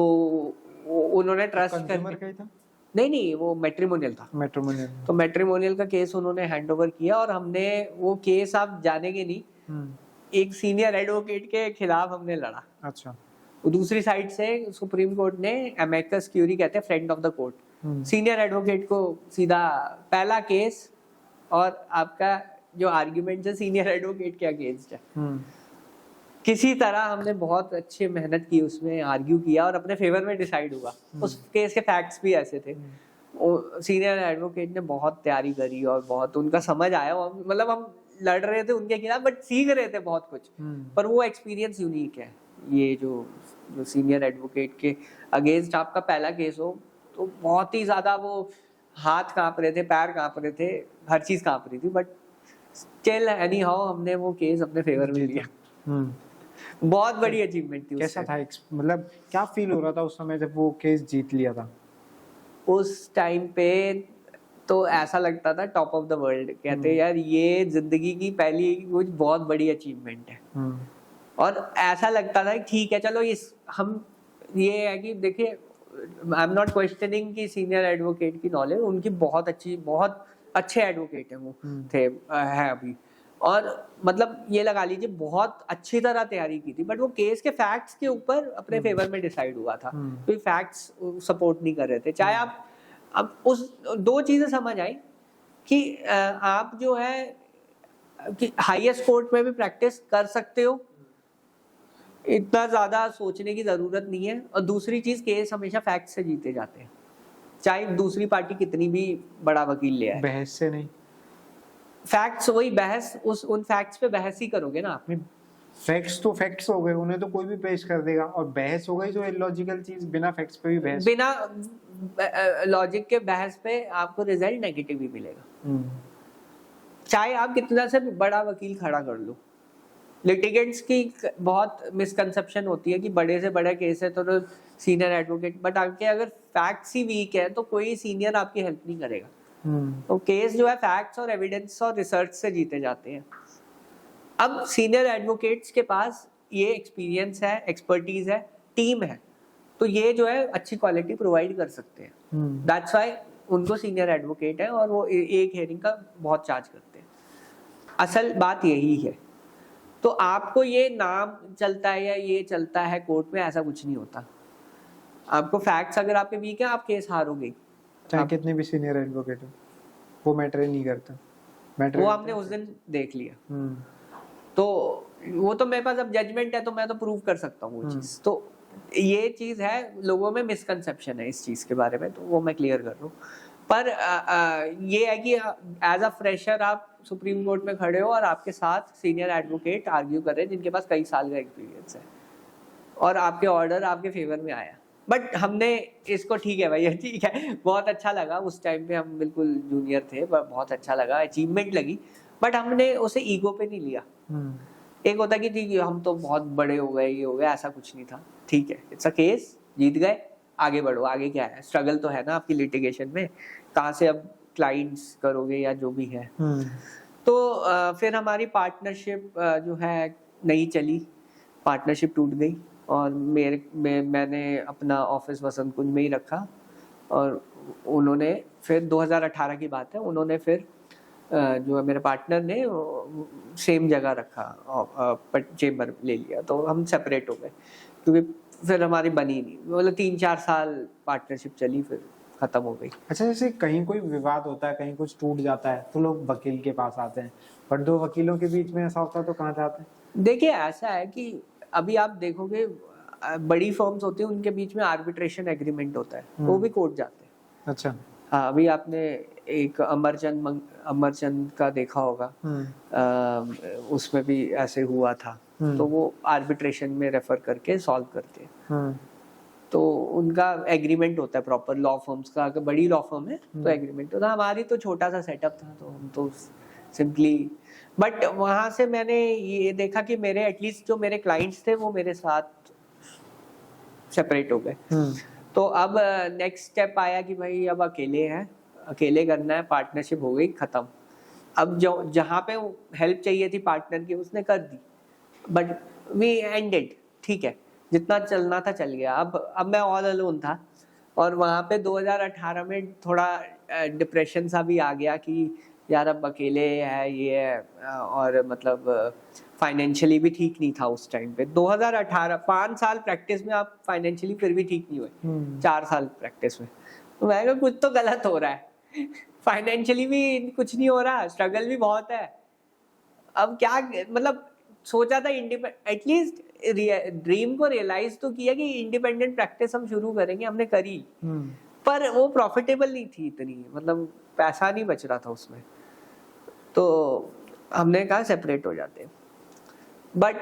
उन्होंने ट्रस्ट करके, नहीं वो मैट्रिमोनियल था। मैट्रिमोनियल। तो मैट्रिमोनियल का केस उन्होंने हैंडओवर किया, और हमने वो केस, आप जानेंगे नहीं, एक सीनियर एडवोकेट के खिलाफ हमने लड़ा। अच्छा। दूसरी साइड से सुप्रीम कोर्ट ने एमेकस क्यूरी, कहते हैं friend of the court, senior advocate को सीधा पहला केस, और आपका जो आर्ग्यूमेंट है सीनियर एडवोकेट के अगेंस्ट है। किसी तरह हमने बहुत अच्छी मेहनत की, उसमें आर्ग्यू किया और अपने फेवर में डिसाइड हुआ। उस केस के फैक्ट्स भी ऐसे थे, सीनियर एडवोकेट ने बहुत तैयारी करी और बहुत उनका समझ आया, मतलब हम लड़ रहे थे उनके खिलाफ बट सीख रहे थे बहुत कुछ। पर वो एक्सपीरियंस यूनिक है, ये जो सीनियर एडवोकेट के अगेंस्ट आपका पहला केस हो तो बहुत ही ज्यादा वो हाथ कांप रहे थे, पैर कांप रहे थे, हर चीज कांप रही थी, बट स्टिल एनी हाउ हमने वो केस अपने फेवर में लिया। बहुत बड़ी अचीवमेंट थी। कैसा था, मतलब क्या फील हो रहा था उस समय जब वो केस जीत लिया था? उस टाइम पे तो ऐसा लगता था टॉप ऑफ द वर्ल्ड, कहते यार ये जिंदगी की पहली कुछ बहुत बड़ी अचीवमेंट है। और ऐसा लगता था ठीक है चलो इस हम ये है कि देखिए आई एम नॉट क्वेश्चनिंग कि सीनियर एडवोकेट की नॉलेज, उनकी बहुत अच्छी, बहुत अच्छे एडवोकेट है वो थे, है अभी, और मतलब ये लगा लीजिए बहुत अच्छी तरह तैयारी की थी, बट वो केस के फैक्ट्स के ऊपर अपने फेवर में डिसाइड हुआ था, कोई फैक्ट्स सपोर्ट नहीं कर रहे थे। चाहे आप अब उस दो चीजें समझ आई कि आप जो है कि हाईएस्ट कोर्ट में भी प्रैक्टिस कर सकते हो, इतना ज्यादा सोचने की जरूरत नहीं है, और दूसरी चीज केस हमेशा फैक्ट से जीते जाते हैं, चाहे दूसरी पार्टी कितनी भी बड़ा वकील ले आए, बहस से नहीं। फैक्ट्स, वही बहस, उन फैक्ट्स पे बहस ही करोगे ना आप। फैक्ट्स तो फैक्ट्स हो गए, उन्हें तो कोई भी पेश कर देगा, और बहस हो गई जो इलॉजिकल चीज, बिना फैक्ट्स पे भी बहस, बिना लॉजिक के बहस पे आपको रिजल्ट नेगेटिव ही मिलेगा, चाहे आप कितना से बड़ा वकील खड़ा कर लो। लिटिगेंट्स की बहुत मिसकंसेप्शन होती है कि बड़े से बड़ा केस है तो सीनियर एडवोकेट, बट आपके अगर फैक्ट्स ही वीक है तो कोई सीनियर आपकी हेल्प नहीं करेगा। तो केस जो है फैक्ट्स और एविडेंस और रिसर्च से जीते जाते हैं। अब सीनियर एडवोकेट्स के पास ये एक्सपीरियंस है, एक्सपर्टीज है, टीम है, तो ये जो है अच्छी क्वालिटी प्रोवाइड कर सकते हैं। दैट्स व्हाई उनको सीनियर एडवोकेट है और वो एक हेयरिंग का बहुत चार्ज करते हैं। असल बात यही है। तो आपको ये नाम चलता है या ये चलता है कोर्ट में, ऐसा कुछ नहीं होता। आपको फैक्ट्स अगर आपके वीक है आप केस हारोगे, चाहे कितने भी सीनियर एडवोकेट हो, वो मैटर नहीं करता। वो हमने उस दिन देख लिया। तो वो तो मेरे पास अब जजमेंट है तो मैं तो प्रूव कर सकता हूँ वो चीज। तो ये चीज है, लोगों में मिसकंसेप्शन है इस चीज के बारे में, तो वो मैं क्लियर कर रहा हूँ। पर ये है कि एज अ फ्रेशर आप सुप्रीम कोर्ट में खड़े हो और आपके साथ सीनियर एडवोकेट आर्ग्यू कर रहे हैं जिनके पास कई साल का एक्सपीरियंस है, और आपके ऑर्डर आपके फेवर में आया, बट हमने इसको ठीक है भैया, ठीक है, बहुत अच्छा लगा। उस टाइम पे हम बिल्कुल जूनियर थे, बहुत अच्छा लगा, अचीवमेंट लगी, बट हमने उसे ईगो पे नहीं लिया। एक होता कि ठीक है हम तो बहुत बड़े हो गए, ये हो गया, ऐसा कुछ नहीं था। ठीक है, इट्स अ केस, जीत गए, आगे बढ़ो, आगे क्या है, स्ट्रगल तो है ना आपकी लिटिगेशन में, कहाँ से अब क्लाइंट्स करोगे या जो भी है। तो फिर हमारी पार्टनरशिप जो है नहीं चली, पार्टनरशिप टूट गई, और मैंने अपना ऑफिस वसंत कुंज में ही रखा, और उन्होंने फिर 2018 की बात है, उन्होंने फिर जो है मेरे पार्टनर ने सेम जगह रखा, चेम्बर ले लिया, तो हम सेपरेट हो गए, क्योंकि फिर हमारी बनी नहीं, मतलब 3-4 साल पार्टनरशिप चली, फिर खत्म हो गई। अच्छा, जैसे कहीं कोई विवाद होता है, कहीं कुछ टूट जाता है, तो लोग वकील के पास आते हैं, पर दो वकीलों के बीच में ऐसा होता है तो कहाँ जाते हैं? देखिए ऐसा है कि अभी आप देखोगे बड़ी फर्म्स होती हैं, उनके बीच में आर्बिट्रेशन एग्रीमेंट होता है, वो भी कोर्ट जाते हैं। अच्छा। हाँ, अभी आपने एक अमरचंद का देखा होगा, उसमें भी ऐसे हुआ था, तो वो आर्बिट्रेशन में रेफर करके सॉल्व करते हैं। तो उनका एग्रीमेंट होता है प्रॉपर, लॉ फर्म्स का, अगर बड़ी लॉ फर्म है तो एग्रीमेंट होता है। हमारी तो छोटा सा सेटअप था, तो हम तो सिंपली, बट वहां से मैंने ये देखा कि मेरे एटलीस्ट जो मेरे क्लाइंट्स थे वो मेरे साथ सेपरेट हो गए। तो अब नेक्स्ट स्टेप आया कि भाई अब अकेले हैं, अकेले करना है, पार्टनरशिप हो गई खत्म। अब जो जहाँ पे हेल्प चाहिए थी पार्टनर की उसने कर दी, बट वी एंडेड, ठीक है, जितना चलना था चल गया। अब मैं ऑल अलोन था, और वहाँ पे 2018 में थोड़ा डिप्रेशन सा भी आ गया कि यार अब अकेले है ये है, और मतलब फाइनेंशियली भी ठीक नहीं था उस टाइम पे। 2018 5 साल प्रैक्टिस में आप फाइनेंशियली फिर भी ठीक नहीं हुए, 4 साल प्रैक्टिस में, तो मैं कहा कुछ तो गलत हो रहा है, फाइनेंशियली भी कुछ नहीं हो रहा, स्ट्रगल भी बहुत है। अब क्या, मतलब सोचा था एटलीस्ट ड्रीम को रियलाइज तो किया कि इंडिपेंडेंट प्रैक्टिस हम शुरू करेंगे, हमने करी, पर वो प्रॉफिटेबल नहीं थी इतनी, मतलब पैसा नहीं बच रहा था उसमें, तो हमने कहा सेपरेट हो जाते। बट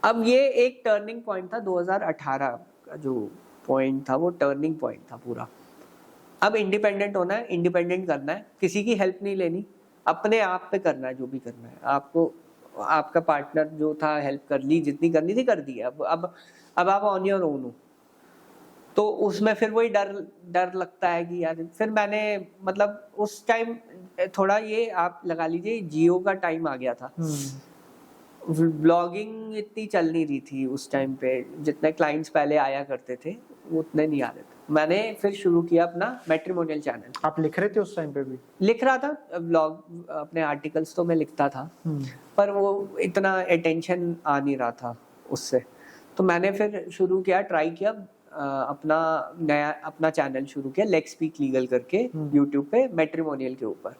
अब ये एक टर्निंग पॉइंट था 2018 का, जो पॉइंट था वो टर्निंग पॉइंट था पूरा। अब इंडिपेंडेंट होना है, इंडिपेंडेंट करना है, किसी की हेल्प नहीं लेनी, अपने आप पे करना है जो भी करना है आपको। आपका पार्टनर जो था हेल्प कर ली, जितनी करनी थी कर दी, अब आप ऑन योर ओन हो। तो उसमें फिर वही डर लगता है कि यार, फिर मैंने मतलब उस टाइम थोड़ा ये आप लगा लीजिए जियो का टाइम आ गया था, ब्लॉगिंग इतनी चल नहीं रही थी उस टाइम पे, जितने क्लाइंट्स पहले आया करते थे वो उतने नहीं आ रहे थे। मैंने फिर शुरू किया अपना मैट्रिमोनियल चैनल। आप लिख रहे थे उस टाइम पे भी? लिख रहा था ब्लॉग, अपने आर्टिकल्स तो मैं लिखता था, पर वो इतना अटेंशन आ नहीं रहा था उससे। तो मैंने फिर शुरू किया, ट्राई किया, अपना चैनल शुरू किया लेट्स स्पीक लीगल करके यूट्यूब पे, मैट्रिमोनियल के ऊपर।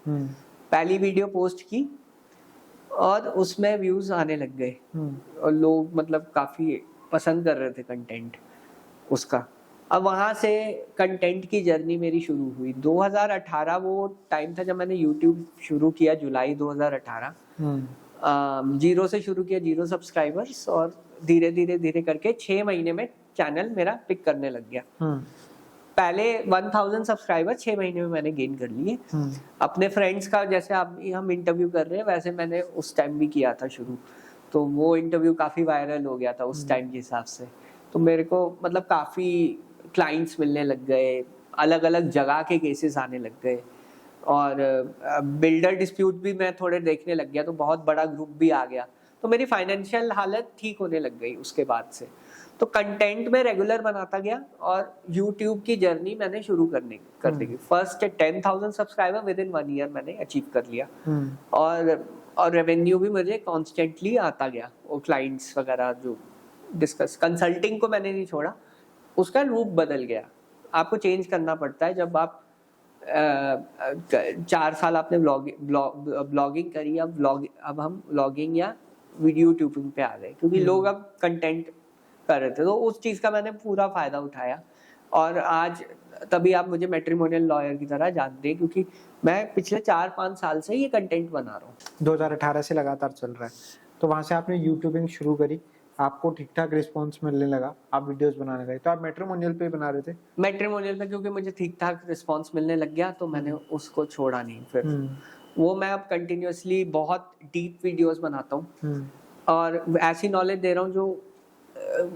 पहली वीडियो पोस्ट की और उसमें व्यूज आने लग गए, और लोग मतलब काफी पसंद कर रहे थे कंटेंट उसका। अब वहां से कंटेंट की जर्नी मेरी शुरू हुई। 2018 वो टाइम था जब मैंने यूट्यूब शुरू किया, जुलाई 2018। जीरो से शुरू किया, 0 सब्सक्राइबर्स, और धीरे धीरे करके 6 महीने में चैनल मेरा पिक करने लग गया। पहले 1000 सब्सक्राइबर 6 महीने में मैंने गेन कर लिए। अपने फ्रेंड्स का जैसे आप हम इंटरव्यू कर रहे हैं वैसे मैंने उस टाइम भी किया था शुरू, तो वो इंटरव्यू काफी वायरल हो गया था उस टाइम के हिसाब से। तो मेरे को मतलब काफी क्लाइंट्स मिलने लग गए, अलग अलग जगह के केसेस आने लग गए, और बिल्डर डिस्प्यूट भी मैं थोड़े देखने लग गया, तो बहुत बड़ा ग्रुप भी आ गया। तो मेरी फाइनेंशियल हालत ठीक होने लग गई उसके बाद से। तो कंटेंट में रेगुलर बनाता गया, और यूट्यूब की जर्नी मैंने शुरू कर दी। First 10,000 subscriber within 1 year मैंने अचीव कर लिया, और रेवेन्यू भी मुझे कॉन्स्टेंटली आता गया। वो क्लाइंट्स वगैरह जो डिस्कस, कंसल्टिंग को मैंने नहीं छोड़ा, उसका रूप बदल गया। आपको चेंज करना पड़ता है जब आप 4 साल आपने ब्लॉगिंग करी, अब हम ब्लॉगिंग या वीडियो यूट्यूबिंग पे आ गए, क्योंकि लोग अब कंटेंट कर रहे थे। तो उस चीज का मैंने पूरा फायदा उठाया, और आज तभी आप मुझे मैट्रिमोनियल लॉयर की तरह जानते हैं, क्योंकि मैं पिछले 4-5 साल से ये कंटेंट बना रहा हूँ। 2018 से लगातार चल रहा है। तो वहां से आपने यूट्यूबिंग शुरू करी, आपको ठीक ठाक रिस्पॉन्स मिलने लगा, आप वीडियोस बनाने लगे। तो आप मैट्रिमोनियल पे बना रहे थे? मैट्रिमोनियल पे क्योंकि मुझे ठीक ठाक रिस्पॉन्स मिलने लग गया, तो मैंने उसको छोड़ा नहीं। फिर वो मैं अब कंटिन्यूअसली बहुत डीप वीडियोस बनाता हूँ, और ऐसी नॉलेज दे रहा हूँ जो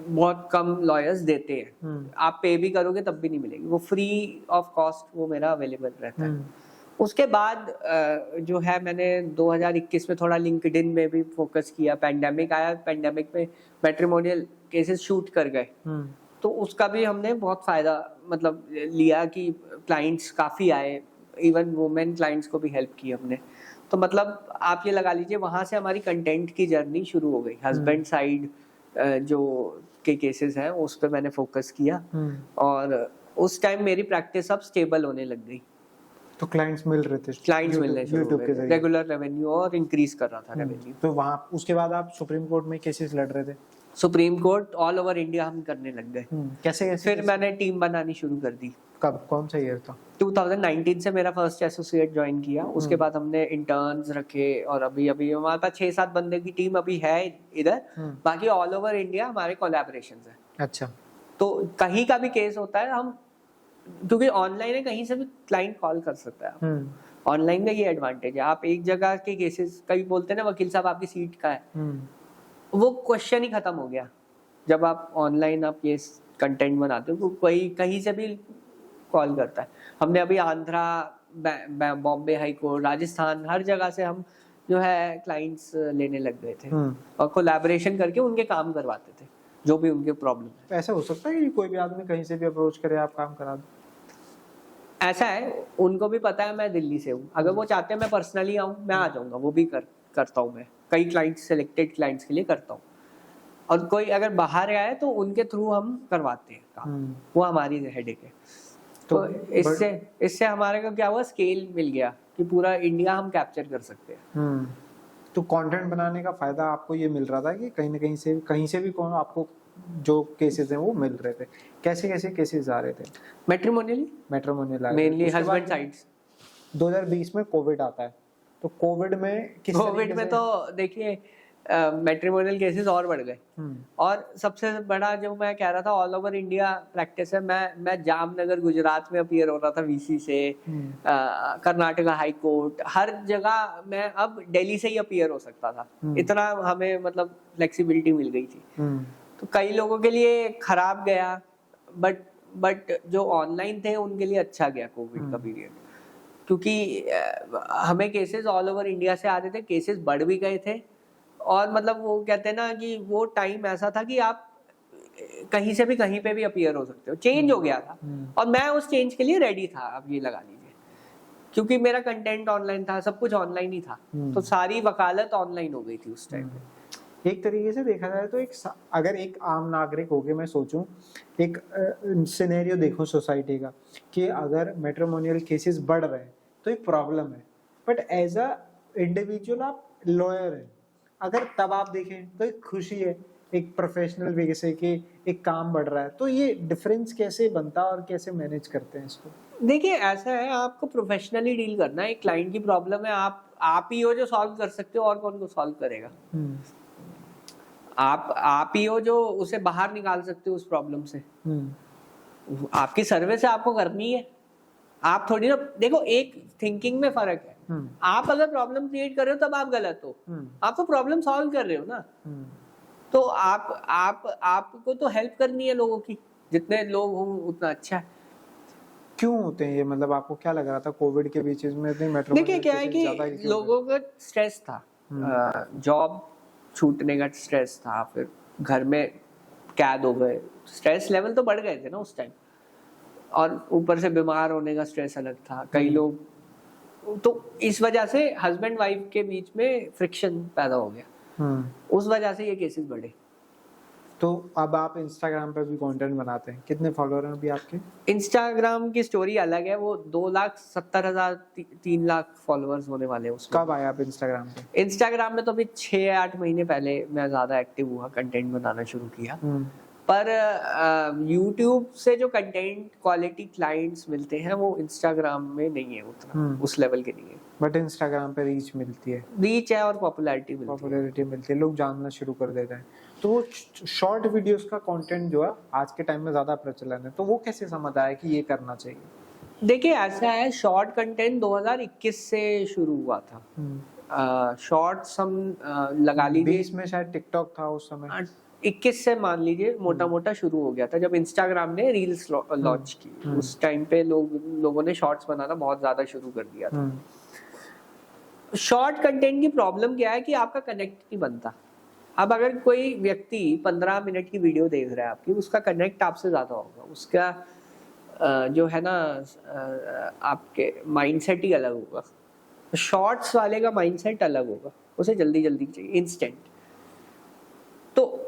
बहुत कम लॉयर्स देते हैं। आप पे भी करोगे तब भी नहीं मिलेगी, वो फ्री ऑफ कॉस्ट वो मेरा अवेलेबल रहता है। उसके बाद जो है मैंने 2021 में थोड़ा लिंक्डइन में भी फोकस किया। पेंडेमिक आया, पेंडेमिक में मैट्रिमोनियल केसेस शूट कर गए, तो उसका भी हमने बहुत फायदा मतलब लिया कि क्लाइंट्स काफी आए, इवन वुमेन क्लाइंट्स को भी हेल्प की हमने। तो मतलब आप ये लगा लीजिए वहां से हमारी कंटेंट की जर्नी शुरू हो गई। हस्बैंड साइड जो के केसेस हैं उस पर मैंने फोकस किया, और उस टाइम मेरी प्रैक्टिस अब स्टेबल होने लग गई। तो क्लाइंट्स मिल रहे थे, क्लाइंट्स मिलने शुरू हो गए, रेगुलर रेवेन्यू और इंक्रीज कर रहा था रेवेन्यू। तो वहां उसके बाद आप सुप्रीम कोर्ट में केसेस लड़ रहे थे? Supreme court all over India हम करने लग गए। कैसे? फिर मैंने टीम बनानी शुरू कर दी। कब, कौन सा ईयर था? 2019 से मेरा फर्स्ट एसोसिएट ज्वाइन किया। उसके बाद हमने इंटर्न्स रखे, और अभी हमारे पास 6-7 बंदे की टीम अभी है इधर। बाकी ऑल ओवर इंडिया हमारे कोलैबोरेशंस है। अच्छा। तो कहीं का भी केस होता है, हम क्योंकि ऑनलाइन है, कहीं से भी क्लाइंट कॉल कर सकता है। ऑनलाइन का ये एडवांटेज है, आप एक जगह के केसेस, कभी बोलते हैं ना वकील साहब आपकी सीट का है, वो क्वेश्चन ही खत्म हो गया। जब आप ऑनलाइन आप केस कंटेंट बनाते हो, कोई कहीं से भी कॉल करता है। हमने अभी आंध्रा, बॉम्बे हाई कोर्ट, राजस्थान, हर जगह से हम जो है क्लाइंट्स लेने लग गए थे, और कोलैबोरेशन करके उनके काम करवाते थे जो भी उनके प्रॉब्लम है। ऐसा हो सकता है कि कोई भी आदमी कहीं से भी अप्रोच करे, आप काम करा दो? ऐसा है, उनको भी पता है मैं दिल्ली से हूँ, अगर वो चाहते हैं मैं पर्सनली आऊँ, मैं आ जाऊंगा, वो भी करता हूँ मैं। कई क्लाइंट्स, सिलेक्टेड क्लाइंट्स के लिए करता हूँ। और कोई अगर बाहर आए तो उनके थ्रू हम करवाते हैं काम, वो हमारी हेडेक है। तो इससे हमारे को क्या हुआ, स्केल मिल गया कि पूरा इंडिया हम कैप्चर कर सकते हैं। तो कंटेंट बनाने का फायदा आपको ये मिल रहा था कि कहीं ना कहीं से भी कौन आपको जो केसेस हैं वो मिल रहे थे? कैसे कैसे केसेस आ रहे थे? Matrimonial mainly husband sides. 2020 में कोविड आता है, तो कोविड में किस कोविड तरीके में से? तो देखिए मैट्रिमोनियल केसेस और बढ़ गए। और सबसे बड़ा जो मैं कह रहा था ऑल ओवर इंडिया प्रैक्टिस है। मैं जामनगर गुजरात में अपीयर हो रहा था वीसी से, कर्नाटका हाई कोर्ट, हर जगह मैं अब दिल्ली से ही अपीयर हो सकता था। इतना हमें मतलब फ्लेक्सिबिलिटी मिल गई थी। तो कई लोगों के लिए खराब गया, बट जो ऑनलाइन थे उनके लिए अच्छा गया कोविड का पीरियड, क्योंकि हमें केसेस ऑल ओवर इंडिया से आते थे, केसेस बढ़ भी गए थे। और मतलब वो कहते हैं ना कि वो टाइम ऐसा था कि आप कहीं से भी कहीं पे भी अपीयर हो सकते हो, चेंज हो गया था। और मैं उस चेंज के लिए रेडी था, अब ये लगा लीजिए, क्योंकि मेरा कंटेंट ऑनलाइन था, सब कुछ ऑनलाइन ही था। तो सारी वकालत ऑनलाइन हो गई थी उस टाइम पे। एक तरीके से देखा जाए तो अगर एक आम नागरिक होके मैं सोचूं, एक सिनेरियो देखो सोसाइटी का कि अगर मैट्रिमोनियल केसेस बढ़ रहे हैं तो एक प्रॉब्लम है, बट एज अ इंडिविजुअल आप लॉयर हैं, अगर तब आप देखें तो एक खुशी है एक प्रोफेशनल वे से कि एक काम बढ़ रहा है। तो ये डिफरेंस कैसे बनता है और कैसे मैनेज करते हैं इसको? देखिए ऐसा है, आपको प्रोफेशनली डील करना है। एक क्लाइंट की प्रॉब्लम है, आप ही हो जो सॉल्व कर सकते हो, और कौन को सॉल्व करेगा? आप ही हो जो उसे बाहर निकाल सकते हो उस प्रॉब्लम से। आपकी सर्विस आपको करनी है। आप थोड़ी ना, देखो एक थिंकिंग में फर्क है। आप अगर प्रॉब्लम क्रिएट कर रहे हो तब आप गलत हो, आप तो प्रॉब्लम सॉल्व कर रहे हो ना। तो आपको तो हेल्प करनी है लोगों की, जितने लोग हों उतना अच्छा है। क्यों होते हैं ये, मतलब आपको क्या लग रहा था कोविड के बीच में इतनी देखिए क्या है कि लोगों का स्ट्रेस था, जॉब छूटने का स्ट्रेस था, फिर घर में कैद हो गए, स्ट्रेस लेवल तो बढ़ गए थे ना उस टाइम। और ऊपर से बीमार होने का स्ट्रेस अलग था। कई लोग, तो इस वजह से हस्बैंड वाइफ के बीच में फ्रिक्शन पैदा हो गया, उस वजह से ये केसेस बढ़े। तो अब आप इंस्टाग्राम पे भी कंटेंट बनाते हैं, कितने फॉलोअर हैं अभी आपके? इंस्टाग्राम की स्टोरी अलग है, वो 2,70,000 3 लाख फॉलोअर्स होने वाले हैं उसमें। कब आए आप इंस्टाग्राम पे? इंस्टाग्राम में तो अभी 6-8 महीने पहले मैं ज्यादा एक्टिव हुआ, कंटेंट बनाना शुरू किया। पर यूट्यूब से जो कंटेंट क्वालिटी क्लाइंट्स मिलते हैं वो इंस्टाग्राम में नहीं है उतना, उस लेवल के नहीं है। बट इंस्टाग्राम पे रीच मिलती है, रीच है और पॉपुलैरिटी मिलती है, लोग जानना शुरू कर देते हैं। तो वो शॉर्ट वीडियोस का कंटेंट जो है आज के टाइम में ज्यादा प्रचलन है, तो वो कैसे समझ आया कि ये करना चाहिए? देखिए ऐसा है, शॉर्ट कंटेंट 2021 से शुरू हुआ था। शॉर्ट्स हम लगा लीजिए 20 में शायद टिकटॉक था उस समय, 21 से मान लीजिए मोटा मोटा शुरू हो गया था, जब इंस्टाग्राम ने रील्स लॉन्च की। उस टाइम पे लोगों ने शॉर्ट्स बनाना बहुत ज्यादा शुरू कर दिया था। शॉर्ट कंटेंट की प्रॉब्लम क्या है कि आपका कनेक्ट नहीं बनता। अब अगर कोई व्यक्ति 15 मिनट की वीडियो देख रहा है आपकी, उसका कनेक्ट आपसे ज्यादा होगा, उसका जो है ना आपके माइंडसेट ही अलग होगा। शॉर्ट्स वाले का माइंडसेट अलग होगा, उसे जल्दी जल्दी चाहिए, इंस्टेंट। तो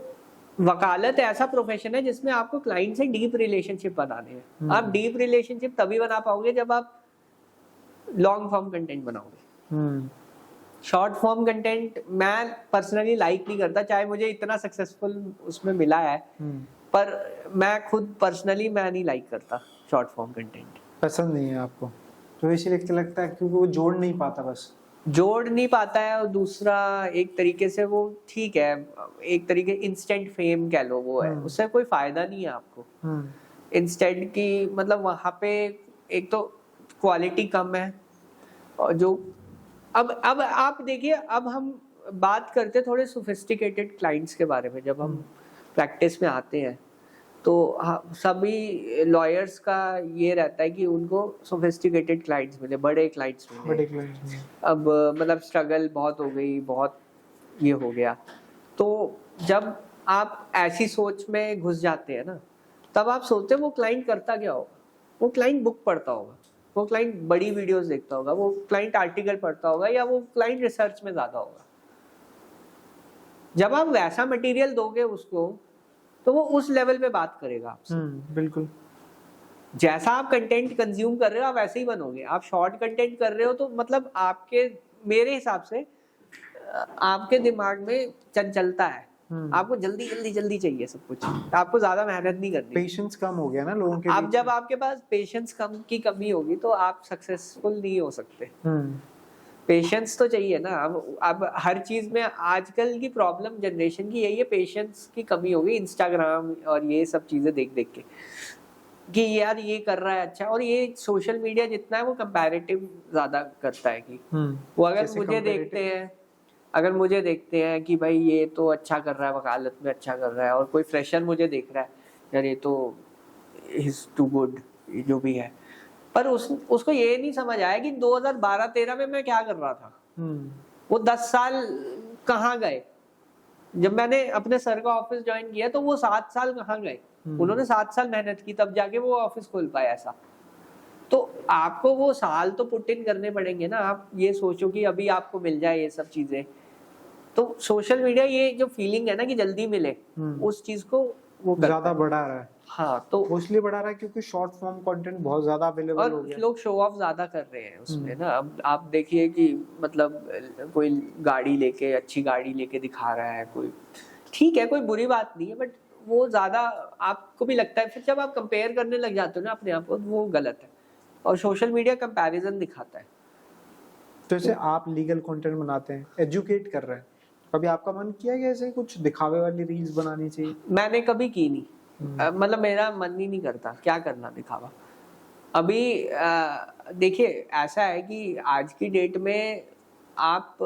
वकालत ऐसा प्रोफेशन है जिसमें आपको क्लाइंट से डीप रिलेशनशिप बनाने हैं। आप डीप रिलेशनशिप तभी बना पाओगे जब आप लॉन्ग फॉर्म कंटेंट बनाओगे। शॉर्ट फॉर्म कंटेंट मैं पर्सनली लाइक नहीं करता, चाहे मुझे इतना सक्सेसफुल उसमें मिला है, पर मैं खुद पर्सनली मैं नहीं लाइक करता शॉर्ट फॉर्म कंटेंट। पसंद नहीं है आपको? तो इसीलिए लगता है क्योंकि वो जोड़ नहीं पाता, बस जोड़ नहीं पाता है। और दूसरा एक तरीके से वो ठीक है, एक तरीके इंस्टेंट फेम कह लो वो है, उससे कोई फायदा नहीं है आपको। इंस्टेंट की मतलब वहाँ पे एक तो क्वालिटी कम है, और जो अब आप देखिए, अब हम बात करते थोड़े सोफिस्टिकेटेड क्लाइंट्स के बारे में। जब हम प्रैक्टिस में आते हैं तो सभी लॉयर्स का ये रहता है कि उनको सोफिस्टिकेटेड क्लाइंट्स मिले, बड़े क्लाइंट्स मिले। अब मतलब स्ट्रगल बहुत हो गई, बहुत ये हो गया। तो जब आप ऐसी सोच में घुस जाते हैं ना, तब आप सोचते हैं वो क्लाइंट करता क्या होगा। वो क्लाइंट बुक पढ़ता होगा, वो क्लाइंट बड़ी वीडियोस देखता होगा, वो क्लाइंट आर्टिकल पढ़ता होगा, या वो क्लाइंट रिसर्च में ज्यादा होगा। जब आप वैसा मटेरियल दोगे उसको, तो वो उस लेवल पे बात करेगा आपसे। बिल्कुल। जैसा आप कंटेंट कंज्यूम कर रहे हो आप वैसे ही बनोगे। आप शॉर्ट कंटेंट कर रहे हो तो मतलब आपके, मेरे हिसाब से आपके दिमाग में चंचलता है, आपको जल्दी जल्दी जल्दी चाहिए सब कुछ, आपको ज्यादा मेहनत नहीं करनी। पेशेंस कम हो गया ना लोगों के अब बीच जब में। आपके पास पेशेंस कम की कमी होगी तो आप सक्सेसफुल नहीं हो सकते। हम्म, पेशेंस तो चाहिए ना। अब हर चीज में आजकल की प्रॉब्लम जनरेशन की यही है, पेशेंस की कमी हो गई इंस्टाग्राम और ये सब चीजें देख देख के, कि यार ये कर रहा है अच्छा। और ये सोशल मीडिया जितना है वो कंपैरेटिव ज्यादा करता है कि वो अगर जैसे मुझे comparative? देखते हैं, अगर मुझे देखते हैं कि भाई ये तो अच्छा कर रहा है, वकालत में अच्छा कर रहा है, और कोई फ्रेशर मुझे देख रहा है, यार ये तो इज टू गुड, जो भी है। पर उसको ये नहीं समझ आया कि 2012-13 में मैं क्या कर रहा था। वो 10 साल कहाँ गए। जब मैंने अपने सर का ऑफिस ज्वाइन किया तो वो 7 साल कहाँ गए। उन्होंने 7 साल मेहनत की तब जाके वो ऑफिस खोल पाया ऐसा। तो आपको वो साल तो पुट इन करने पड़ेंगे ना। आप ये सोचो कि अभी आपको मिल जाए ये सब चीजें, तो सोशल मीडिया ये जो फीलिंग है ना कि जल्दी मिले, उस चीज को वो ज्यादा बढ़ा रहा है। हाँ, तो वो इसलिए बढ़ा रहा है क्योंकि शॉर्ट फॉर्म कंटेंट बहुत ज्यादा अवेलेबल हो और गया। लोग शो ऑफ ज्यादा कर रहे हैं उसमें ना। अब आप देखिए कि मतलब कोई गाड़ी लेके, अच्छी गाड़ी लेके दिखा रहा है, कोई ठीक है, कोई बुरी बात नहीं है, बट वो ज्यादा आपको भी लगता है। फिर जब आप कंपेयर करने लग जाते हो ना अपने आप को, वो गलत है। और सोशल मीडिया कंपैरिजन दिखाता है। तो जैसे आप लीगल कंटेंट बनाते हैं, एजुकेट कर रहे हैं, कभी आपका मन किया कि ऐसे कुछ दिखावे वाली रील्स बनानी चाहिए? मैंने कभी की नहीं। मतलब मेरा मन ही नहीं करता, क्या करना दिखावा। अभी देखिए ऐसा है कि आज की डेट में आप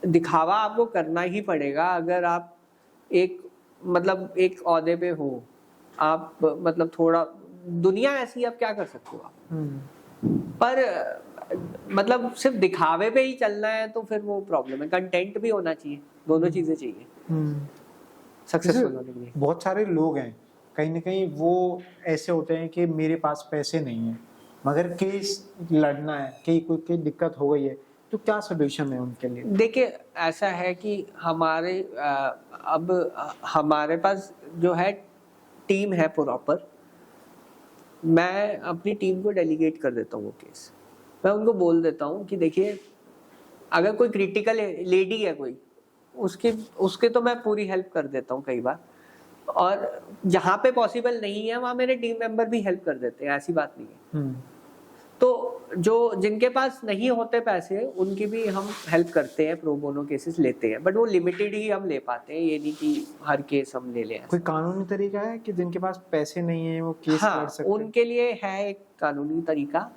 दिखावा आपको करना ही पड़ेगा। अगर आप एक मतलब एक ओहदे पे हो, आप मतलब थोड़ा, दुनिया ऐसी है, आप क्या कर सकते हो आप। पर मतलब सिर्फ दिखावे पे ही चलना है तो फिर वो प्रॉब्लम है। कंटेंट भी होना चाहिए, दोनों चीजें चाहिए सक्सेसफुल होने के लिए। बहुत सारे लोग हैं, कहीं ना कहीं वो ऐसे होते हैं कि मेरे पास पैसे नहीं है मगर केस लड़ना है कि कोई दिक्कत हो गई है, तो क्या सोल्यूशन है उनके लिए? देखिए ऐसा है कि हमारे अब हमारे पास जो है टीम है प्रॉपर। मैं अपनी टीम को डेलीगेट कर देता हूँ वो केस। मैं उनको बोल देता हूँ कि देखिए अगर कोई क्रिटिकल लेडी है कोई, उसके तो मैं पूरी हेल्प कर देता हूँ कई बार। और जहाँ पे पॉसिबल नहीं है वहाँ मेरे टीम मेंबर भी हेल्प कर देते हैं, ऐसी बात नहीं है। तो जो जिनके पास नहीं होते पैसे, उनकी भी हम हेल्प करते हैं, प्रो बोनो केसेस लेते हैं, बट वो लिमिटेड ही हम ले पाते हैं। ये नहीं कि हर केस हम ले लें। कोई कानूनी तरीका है कि जिनके पास पैसे नहीं है वो केस हाँ, लड़ सकते हैं? उनके लिए है एक कानूनी तरीका।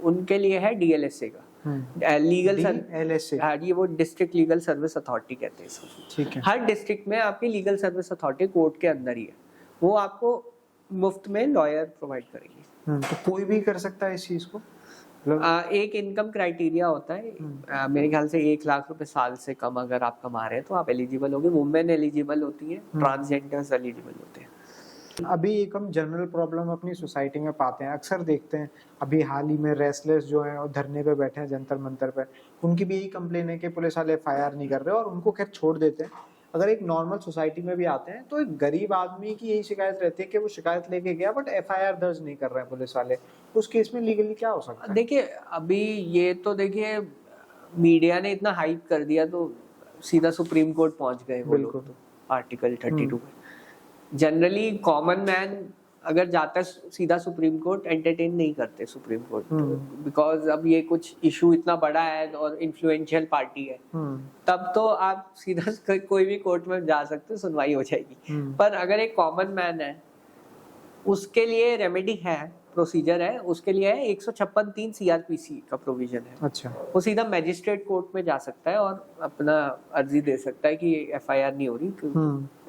उनके लिए है DLSA का, लीगल DLSA। हाँ, ये वो डिस्ट्रिक्ट लीगल सर्विस अथॉरिटी कहते हैं इसको। ठीक है। हर डिस्ट्रिक्ट में आपकी लीगल सर्विस अथॉरिटी कोर्ट के अंदर ही है, वो आपको मुफ्त में लॉयर प्रोवाइड करेगी। तो कोई भी कर सकता है इस चीज को? एक इनकम क्राइटेरिया होता है, मेरे ख्याल से 1 लाख रुपए साल से कम अगर आप कमा रहे हैं तो आप एलिजिबल होंगे। वुमेन एलिजिबल होती है, ट्रांसजेंडर्स एलिजिबल होते हैं। अभी एक हम जनरल प्रॉब्लम अपनी सोसाइटी में पाते हैं, अक्सर देखते हैं। अभी हाल ही में रेस्टलेस जो हैं और धरने पे बैठे हैं जंतर मंतर पे, उनकी भी यही कंप्लेन है कि पुलिस वाले FIR नहीं कर रहे और उनको खैर छोड़ देते हैं। अगर एक नॉर्मल सोसाइटी में भी आते हैं तो एक गरीब आदमी की यही शिकायत रहती है कि वो शिकायत लेके गया बट FIR दर्ज नहीं कर रहे हैं पुलिस वाले। उस केस में लीगली क्या हो सकता है? देखिए अभी ये तो देखिए मीडिया ने इतना हाइप कर दिया तो सीधा सुप्रीम कोर्ट पहुंच गए वो लोग। तो आर्टिकल 32 में जनरली कॉमन मैन अगर जाता है सीधा सुप्रीम कोर्ट, एंटरटेन नहीं करते सुप्रीम कोर्ट, बिकॉज अब ये कुछ इशू इतना बड़ा है और इन्फ्लुएंशियल पार्टी है, तब तो आप सीधा कोई भी कोर्ट में जा सकते हो, सुनवाई हो जाएगी। पर अगर एक कॉमन मैन है, उसके लिए रेमेडी है, प्रोसीजर है, उसके लिए है 156(3) CRPC का प्रोविजन है। अच्छा। वो सीधा मैजिस्ट्रेट कोर्ट में जा सकता है और अपना अर्जी दे सकता है कि FIR नहीं हो रही,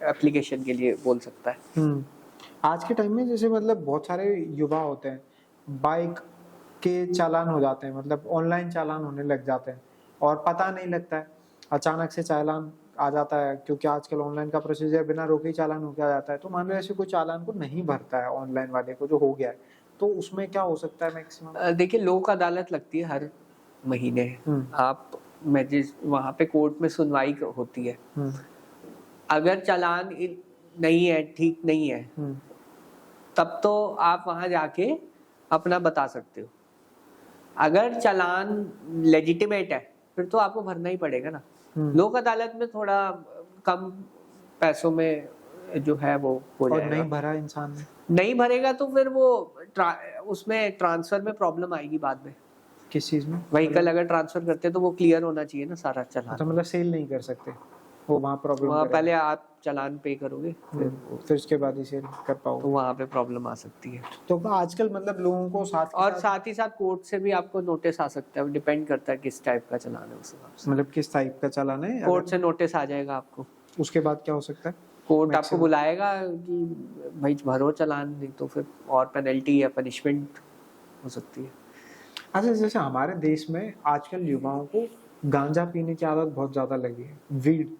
एप्लीकेशन के लिए बोल सकता है। आज के टाइम में जैसे मतलब बहुत सारे युवा होते हैं, बाइक के चालान हो जाते हैं, मतलब ऑनलाइन चालान होने लग जाते हैं और पता नहीं लगता है, अचानक से चालान आ जाता है क्योंकि आजकल ऑनलाइन का प्रोसीजर बिना रोके ही चालान हो गया जाता है। तो मान लो ऐसे कोई चालान को नहीं भरता है ऑनलाइन वाले को, जो हो गया है, तो उसमें क्या हो सकता है मैक्सिमम? देखिए लोक अदालत लगती है हर महीने, आप वहाँ पे कोर्ट में सुनवाई होती है। अगर चालान नहीं है, ठीक नहीं है, तब तो आप वहां जाके अपना बता सकते हो। अगर चालान लेजिटिमेट है फिर तो आपको भरना ही पड़ेगा ना। लोक अदालत में थोड़ा कम पैसों में जो है वो हो और जाएगा। नहीं भरा इंसान ने, नहीं भरेगा तो फिर वो उसमें ट्रांसफर में प्रॉब्लम आएगी बाद में। किस चीज में? व्हीकल अगर ट्रांसफर करते हैं तो वो क्लियर होना चाहिए ना सारा चालान। तो मतलब सेल नहीं कर सकते, वो वहाँ प्रॉब्लम वहाँ पहले आप चालान पे करोगे फिर उसके बाद ही सेल कर तो पाओगे। वहाँ पे प्रॉब्लम आ सकती है। तो आजकल मतलब लोगों को साथ ही साथ कोर्ट से भी आपको नोटिस आ सकता है, डिपेंड करता है किस टाइप का चालान है उस हिसाब से। मतलब किस टाइप का चालान है? कोर्ट से नोटिस आ जाएगा आपको, उसके बाद क्या हो सकता है? कोर्ट आपको बुलाएगा कि भाई भरो चालान, नहीं तो फिर और पेनल्टी या पनिशमेंट हो सकती है। अच्छा, जैसे हमारे देश में आजकल युवाओं को गांजा पीने की आदत बहुत ज्यादा लगी है, वीड,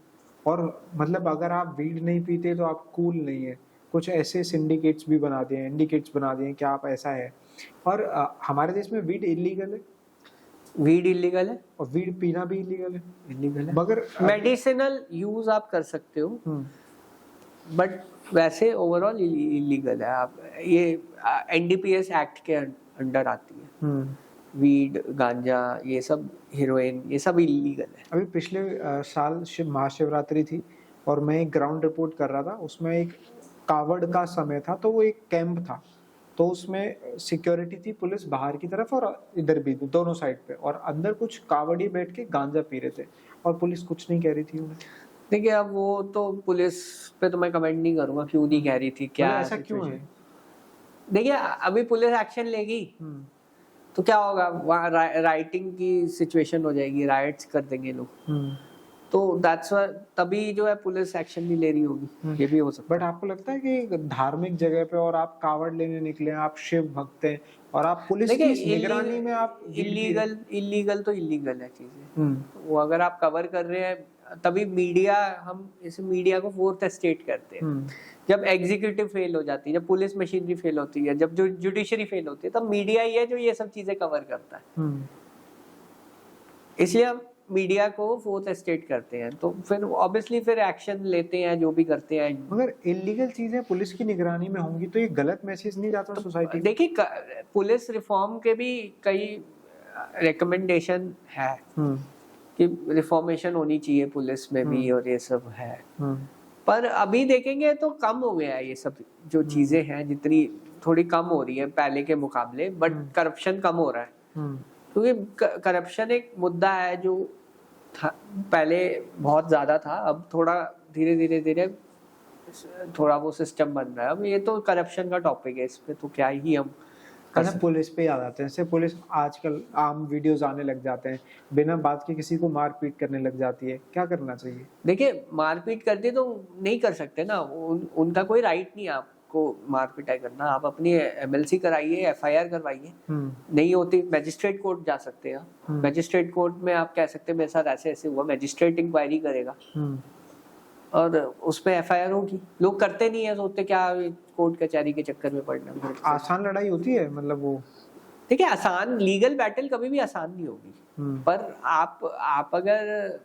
और मतलब अगर आप वीड नहीं पीते तो आप कूल नहीं है। कुछ ऐसे सिंडिकेट्स भी बना दिए हैं, इंडिकेट्स बना दिए हैं कि आप ऐसा है। और हमारे देश में वीड इलीगल है, वीड इलीगल है और वीड पीना भी इलीगल है। है मगर मेडिसिनल यूज आप कर सकते हो, बट वैसे ओवरऑल इलीगल है। आप ये एनडीपीएस एक्ट के अंडर आती है। वीड, गांजा, ये सब, हेरोइन, ये सब इलीगल है। अभी पिछले साल महाशिवरात्रि थी और मैं एक ग्राउंड रिपोर्ट कर रहा था, उसमें एक कावड़ का समय था, तो वो एक कैंप था, तो उसमें सिक्योरिटी थी, पुलिस बाहर की तरफ और इधर भी दोनों साइड पे, और अंदर कुछ कावड़ी बैठ के गांजा पी रहे थे और पुलिस कुछ नहीं कह रही थी उन्हें। देखिए अब वो तो पुलिस पे तो मैं कमेंट नहीं करूंगा क्यों नहीं कह रही थी, क्या ऐसा क्यों है? देखिए अभी पुलिस एक्शन लेगी तो क्या होगा, वहाँ राइटिंग की सिचुएशन हो जाएगी, राइट्स कर देंगे लोग, तो दैट्स तभी जो है पुलिस एक्शन नहीं ले रही होगी, ये भी हो सकता है। बट आपको लगता है कि धार्मिक जगह पे और आप कावड़ लेने निकले, आप शिव भक्त हैं और आप पुलिस की निगरानी में आप इलीगल तो इलीगल है चीजें, वो अगर आप कवर कर रहे हैं तभी मीडिया, हम इस मीडिया को फोर्थ एस्टेट करते हैं। जब एग्जीक्यूटिव फेल हो जाती है, जब पुलिस मशीनरी फेल होती है, जब जो जुडिशरी फेल होती है, तब मीडिया ही है जो ये सब चीजें कवर करता है। इसलिए हम मीडिया को फोर्थ एस्टेट करते हैं, तो फिर ऑब्वियसली फिर एक्शन लेते हैं, जो भी करते हैं। अगर इलीगल चीजें पुलिस की निगरानी में होंगी तो ये गलत मैसेज नहीं जाता सोसाइटी? देखिए पुलिस रिफॉर्म के भी कई रिकमेंडेशन है कि रिफॉर्मेशन होनी चाहिए पुलिस में भी, और ये सब है, पर अभी देखेंगे तो कम हो गया है ये सब जो चीजें हैं, जितनी थोड़ी कम हो रही है पहले के मुकाबले, बट करप्शन कम हो रहा है, क्योंकि करप्शन एक मुद्दा है जो पहले बहुत ज्यादा था, अब थोड़ा धीरे धीरे थोड़ा वो सिस्टम बन रहा है। अब ये तो करप्शन का टॉपिक है, इस पे तो क्या ही हम अच्छा, पुलिस पे याद आते हैं, जैसे पुलिस आजकल आम वीडियोस आने लग जाते हैं, बिना बात के किसी को मारपीट करने लग जाती है, क्या करना चाहिए? देखिए मारपीट करते तो नहीं कर सकते ना, उनका कोई राइट नहीं है आपको मारपीटाई करना। आप अपनी एमएलसी कराइए, एफआईआर करवाइए, नहीं होती मैजिस्ट्रेट कोर्ट जा सकते हैं। मैजिस्ट्रेट कोर्ट में आप कह सकते हैं मेरे साथ ऐसे ऐसे हुआ, मैजिस्ट्रेट इंक्वायरी करेगा और उस पे एफआईआर होगी। लोग करते नहीं है, सोचते क्या कोर्ट कचहरी के चक्कर में पड़ना। आसान लड़ाई होती है, मतलब वो देखिए आसान लीगल बैटल कभी भी आसान नहीं होगी, पर आप अगर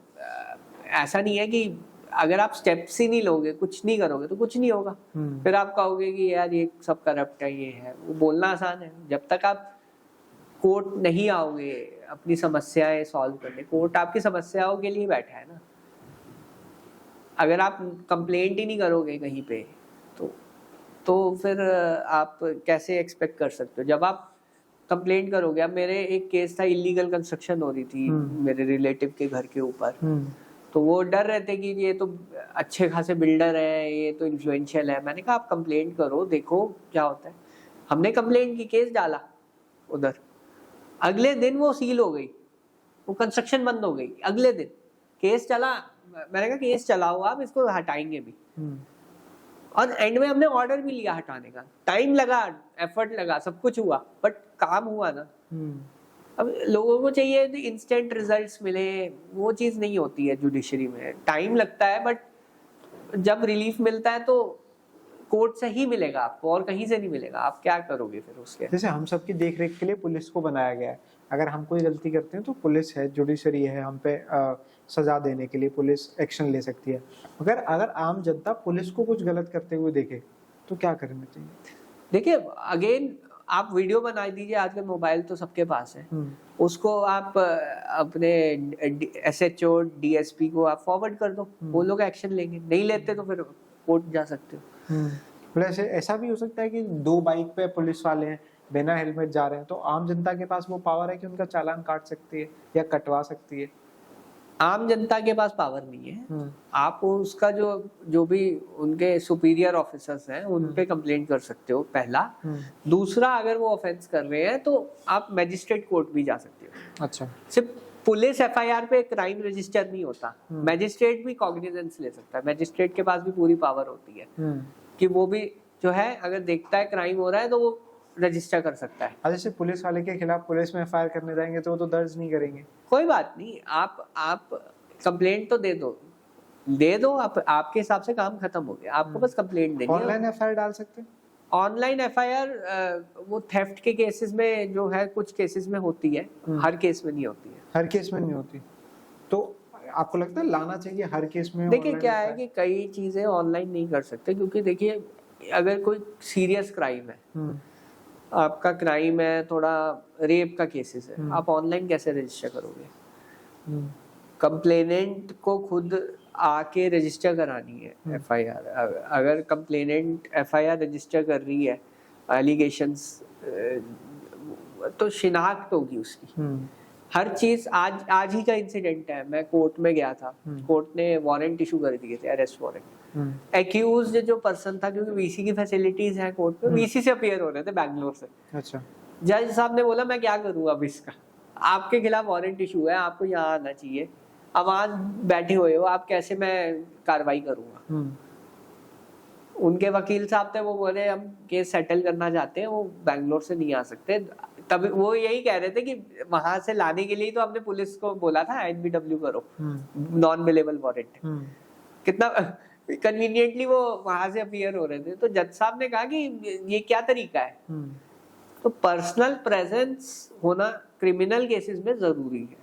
ऐसा नहीं है कि अगर आप स्टेप्स ही नहीं लोगे, कुछ नहीं करोगे तो कुछ नहीं होगा। फिर आप कहोगे कि यार ये सब करप्ट है, ये है, वो बोलना आसान है। जब तक आप कोर्ट नहीं आओगे अपनी समस्याएं सॉल्व करने, कोर्ट आपकी समस्याओं के लिए बैठा है ना। अगर आप कंप्लेंट ही नहीं करोगे कहीं पे तो फिर आप कैसे एक्सपेक्ट कर सकते हो? जब आप कंप्लेंट करोगे, अब मेरे एक केस था, इलीगल कंस्ट्रक्शन हो रही थी मेरे रिलेटिव के घर के ऊपर, तो वो डर रहे थे कि ये तो अच्छे खासे बिल्डर है, ये तो इन्फ्लुएंशियल है। मैंने कहा आप कंप्लेंट करो, देखो क्या होता है। हमने कंप्लेंट की, केस डाला उधर, अगले दिन वो सील हो गई, वो कंस्ट्रक्शन बंद हो गई। अगले दिन केस चला, मैंने कहा केस चलाओ आप, इसको हटाएंगे भी, और एंड में हमने ऑर्डर भी लिया हटाने का। टाइम लगा, एफर्ट लगा, सब कुछ हुआ, बट काम हुआ ना। अब लोगों को चाहिए इंस्टेंट रिजल्ट्स मिले, वो चीज नहीं होती है जुडिशरी में, टाइम लगता है, बट जब रिलीफ मिलता है तो कोर्ट से ही मिलेगा आपको, और कहीं से नहीं मिलेगा। आप क्या करोगे फिर उसके? जैसे हम सबकी देख रेख के लिए पुलिस को बनाया गया है, अगर हम कोई गलती करते हैं तो पुलिस है, जुडिशरी है, हम पे सजा देने के लिए पुलिस एक्शन ले सकती है। अगर आम जनता पुलिस को कुछ गलत करते हुए देखे तो क्या करना चाहिए? देखिए अगेन आप वीडियो बना दीजिए, आजकल मोबाइल तो सबके पास है, उसको आप अपने SHO DSP को आप फॉरवर्ड कर दो, वो लोग एक्शन लेंगे, नहीं लेते तो फिर कोर्ट जा सकते हो। प्लस ऐसा भी हो सकता है कि 2 बाइक पे पुलिस वाले हैं, बिना हेलमेट जा रहे हैं, तो आम जनता के पास वो पावर है कि उनका चालान काट सकती है या कटवा सकती है। आम जनता के पास पावर नहीं है। आप उसका जो भी उनके सुपीरियर ऑफिसर्स हैं उन पे कंप्लेंट कर सकते हो, पहला। दूसरा, अगर वो ऑफेंस कर रहे हैं तो आप मैजिस्ट्रेट कोर्ट भी जा सकते हो। अच्छा, सिर्फ पुलिस FIR पे क्राइम रजिस्टर नहीं होता, मैजिस्ट्रेट भी कॉग्निजेंस ले सकता है। मैजिस्ट्रेट के पास भी पूरी पावर होती है कि वो भी जो है अगर देखता है क्राइम हो रहा है तो वो रजिस्टर कर सकता है। जैसे पुलिस वाले के खिलाफ पुलिस में FIR करने जाएंगे तो वो तो दर्ज नहीं करेंगे। कोई बात नहीं, आप कंप्लेंट तो दे दो, आपके हिसाब से काम खत्म हो गया, आपको बस कंप्लेंट देनी है। ऑनलाइन FIR डाल सकते हैं? ऑनलाइन FIR वो थेफ्ट के केसेस में जो है, कुछ केसेस में होती है, हर केस में नहीं होती है। हर केस में नहीं होती, तो आपको लगता है लाना चाहिए हर केस में? देखिए क्या है कि कई चीजें ऑनलाइन नहीं कर सकते, क्योंकि देखिए अगर कोई सीरियस क्राइम है, आपका क्राइम है, थोड़ा रेप का केसेस है, आप ऑनलाइन कैसे रजिस्टर करोगे? कंप्लेनेंट को खुद आके रजिस्टर करानी है FIR। अगर कंप्लेनेंट FIR रजिस्टर कर रही है, एलिगेशंस, तो शिनाख्त होगी उसकी। हर चीज आज ही का इंसिडेंट है, मैं कोर्ट में गया था, कोर्ट ने वारंट इशू कर दिए थे, अरेस्ट वारंट। एक्यूज्ड जो पर्सन था, क्योंकि VC की फैसिलिटीज हैं कोर्ट में, VC से अपीयर हो रहे थे बैंगलोर से। अच्छा, जज साहब ने बोला मैं क्या करूँ अब इसका, आपके खिलाफ वारंट इशू है, आपको यहाँ आना चाहिए, अब आज बैठे हुए हो आप, कैसे मैं कार्रवाई करूंगा? उनके वकील साहब थे, वो बोले हम केस सेटल करना चाहते हैं, वो बैंगलोर से नहीं आ सकते। तब वो यही कह रहे थे कि वहां से लाने के लिए तो हमने पुलिस को बोला था NBW करो, नॉन अवेलेबल वारंट। कितना कन्वीनियंटली वो वहां से अपीयर हो रहे थे। तो जज साहब ने कहा कि ये क्या तरीका है? तो पर्सनल प्रेजेंस होना क्रिमिनल केसेस में जरूरी है।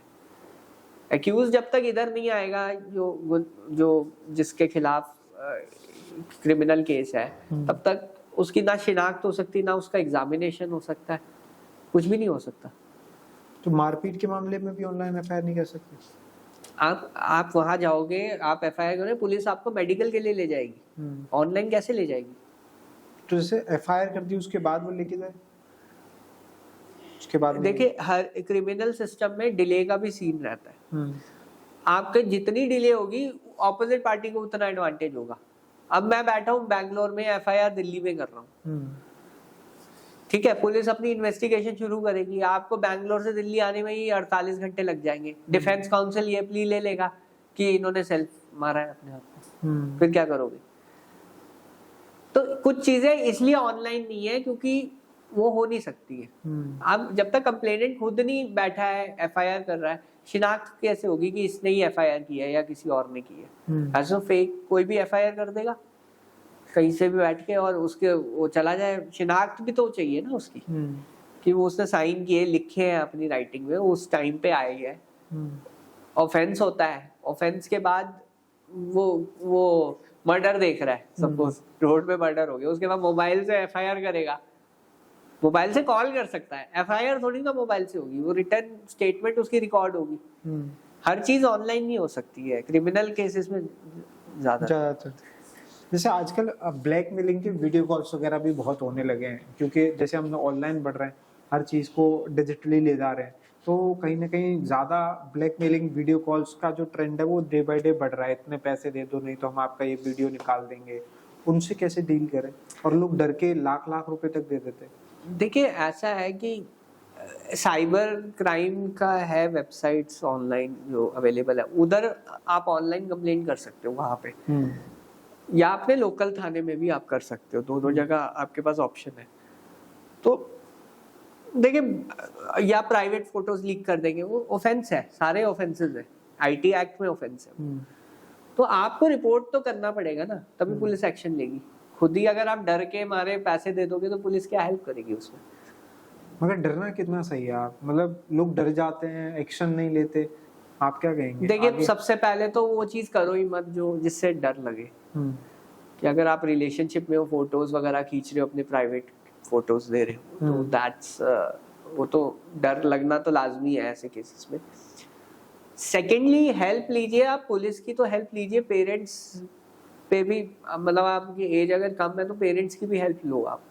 एक्यूज जब तक इधर नहीं आएगा, जो जिसके खिलाफ क्रिमिनल केस है, तब तक उसकी ना शिनाख्त हो सकती, ना उसका एग्जामिनेशन हो सकता है, कुछ भी नहीं हो सकता। तो मारपीट के मामले में भी ऑनलाइन FIR नहीं कर सकते? आप वहां जाओगे, आप FIR करोगे, पुलिस आपको मेडिकल के लिए ले जाएगी, ऑनलाइन कैसे ले जाएगी? तो जैसे FIR कर दी उसके बाद वो लेके जाए, उसके बाद देखिए हर क्रिमिनल सिस्टम में डिले का भी सीन रहता है। आपके जितनी डिले होगी, ऑपोजिट पार्टी को उतना एडवांटेज होगा। अब मैं बैठा हूँ बैंगलोर में, FIR दिल्ली में कर रहा हूँ, ठीक है, पुलिस अपनी इन्वेस्टिगेशन शुरू करेगी, आपको बैंगलोर से दिल्ली आने में ही 48 घंटे लग जाएंगे। डिफेंस काउंसिल ये प्ली ले लेगा कि इन्होंने सेल्फ मारा है अपने आप को, फिर क्या करोगे? तो कुछ चीजें इसलिए ऑनलाइन नहीं है क्योंकि वो हो नहीं सकती है। अब जब तक कंप्लेनेंट खुद नहीं बैठा है, FIR कर रहा है, शिनाख्त कैसे होगी कि इसने ही FIR की है या किसी और ने की है? ऐसा फेक कोई भी FIR कर देगा कहीं से भी बैठ के, और उसके वो चला जाए। शिनाख्त भी तो चाहिए ना उसकी, कि वो उसने साइन किए, लिखे हैं अपनी राइटिंग में, उस टाइम पे आए है। ऑफेंस होता है, ऑफेंस के बाद वो मर्डर देख रहा है, सपोज रोड पे मर्डर हो गया, उसके बाद मोबाइल से FIR करेगा, मोबाइल से कॉल कर सकता है, FIR थोड़ी ना मोबाइल से होगी, वो रिटर्न स्टेटमेंट उसकी रिकॉर्ड होगी। हर चीज ऑनलाइन नहीं हो सकती है, क्रिमिनल केसेस में ज्यादातर। जैसे आजकल ब्लैकमेलिंग के वीडियो कॉल्स वगैरह भी बहुत होने लगे हैं, क्योंकि जैसे हम ऑनलाइन बढ़ रहे हैं, हर चीज़ को डिजिटली ले जा रहे हैं, तो कहीं ना कहीं ज़्यादा ब्लैकमेलिंग वीडियो कॉल्स का जो ट्रेंड है वो डे बाय डे बढ़ रहा है। इतने पैसे दे दो नहीं तो हम आपका ये वीडियो निकाल देंगे। उनसे कैसे डील करें? और लोग डर के लाख लाख रुपए तक दे देते हैं। देखिए ऐसा है कि साइबर क्राइम का है, वेबसाइट्स ऑनलाइन जो अवेलेबल है, उधर आप ऑनलाइन कंप्लेंट कर सकते हो वहाँ पे, या अपने लोकल थाने में भी आप कर सकते हो, दोनों जगह आपके पास ऑप्शन है। तो देखिए, या प्राइवेट फोटोज लीक कर देंगे, वो ऑफेंस है, सारे ऑफेंसेस है, IT एक्ट में ऑफेंस है। तो आपको रिपोर्ट तो करना पड़ेगा ना, तभी पुलिस एक्शन लेगी। खुद ही अगर आप डर के मारे पैसे दे दोगे तो पुलिस क्या हेल्प करेगी उसमें? मगर डरना कितना सही है? आप मतलब लोग डर जाते हैं, एक्शन नहीं लेते, आप क्या कहेंगे? देखिए सबसे पहले तो वो चीज करो ही मत जो जिससे डर लगे। कि अगर आप रिलेशनशिप में हो, फोटोज वगैरह खींच रहे हो अपने प्राइवेट, फोटोज दे रहे हो, तो दैट्स वो तो डर लगना तो लाजमी है ऐसे केसेस में। सेकेंडली हेल्प लीजिए आप, पुलिस की तो हेल्प लीजिए, पेरेंट्स पे भी, मतलब आपकी एज अगर कम है तो पेरेंट्स की भी हेल्प लो आप।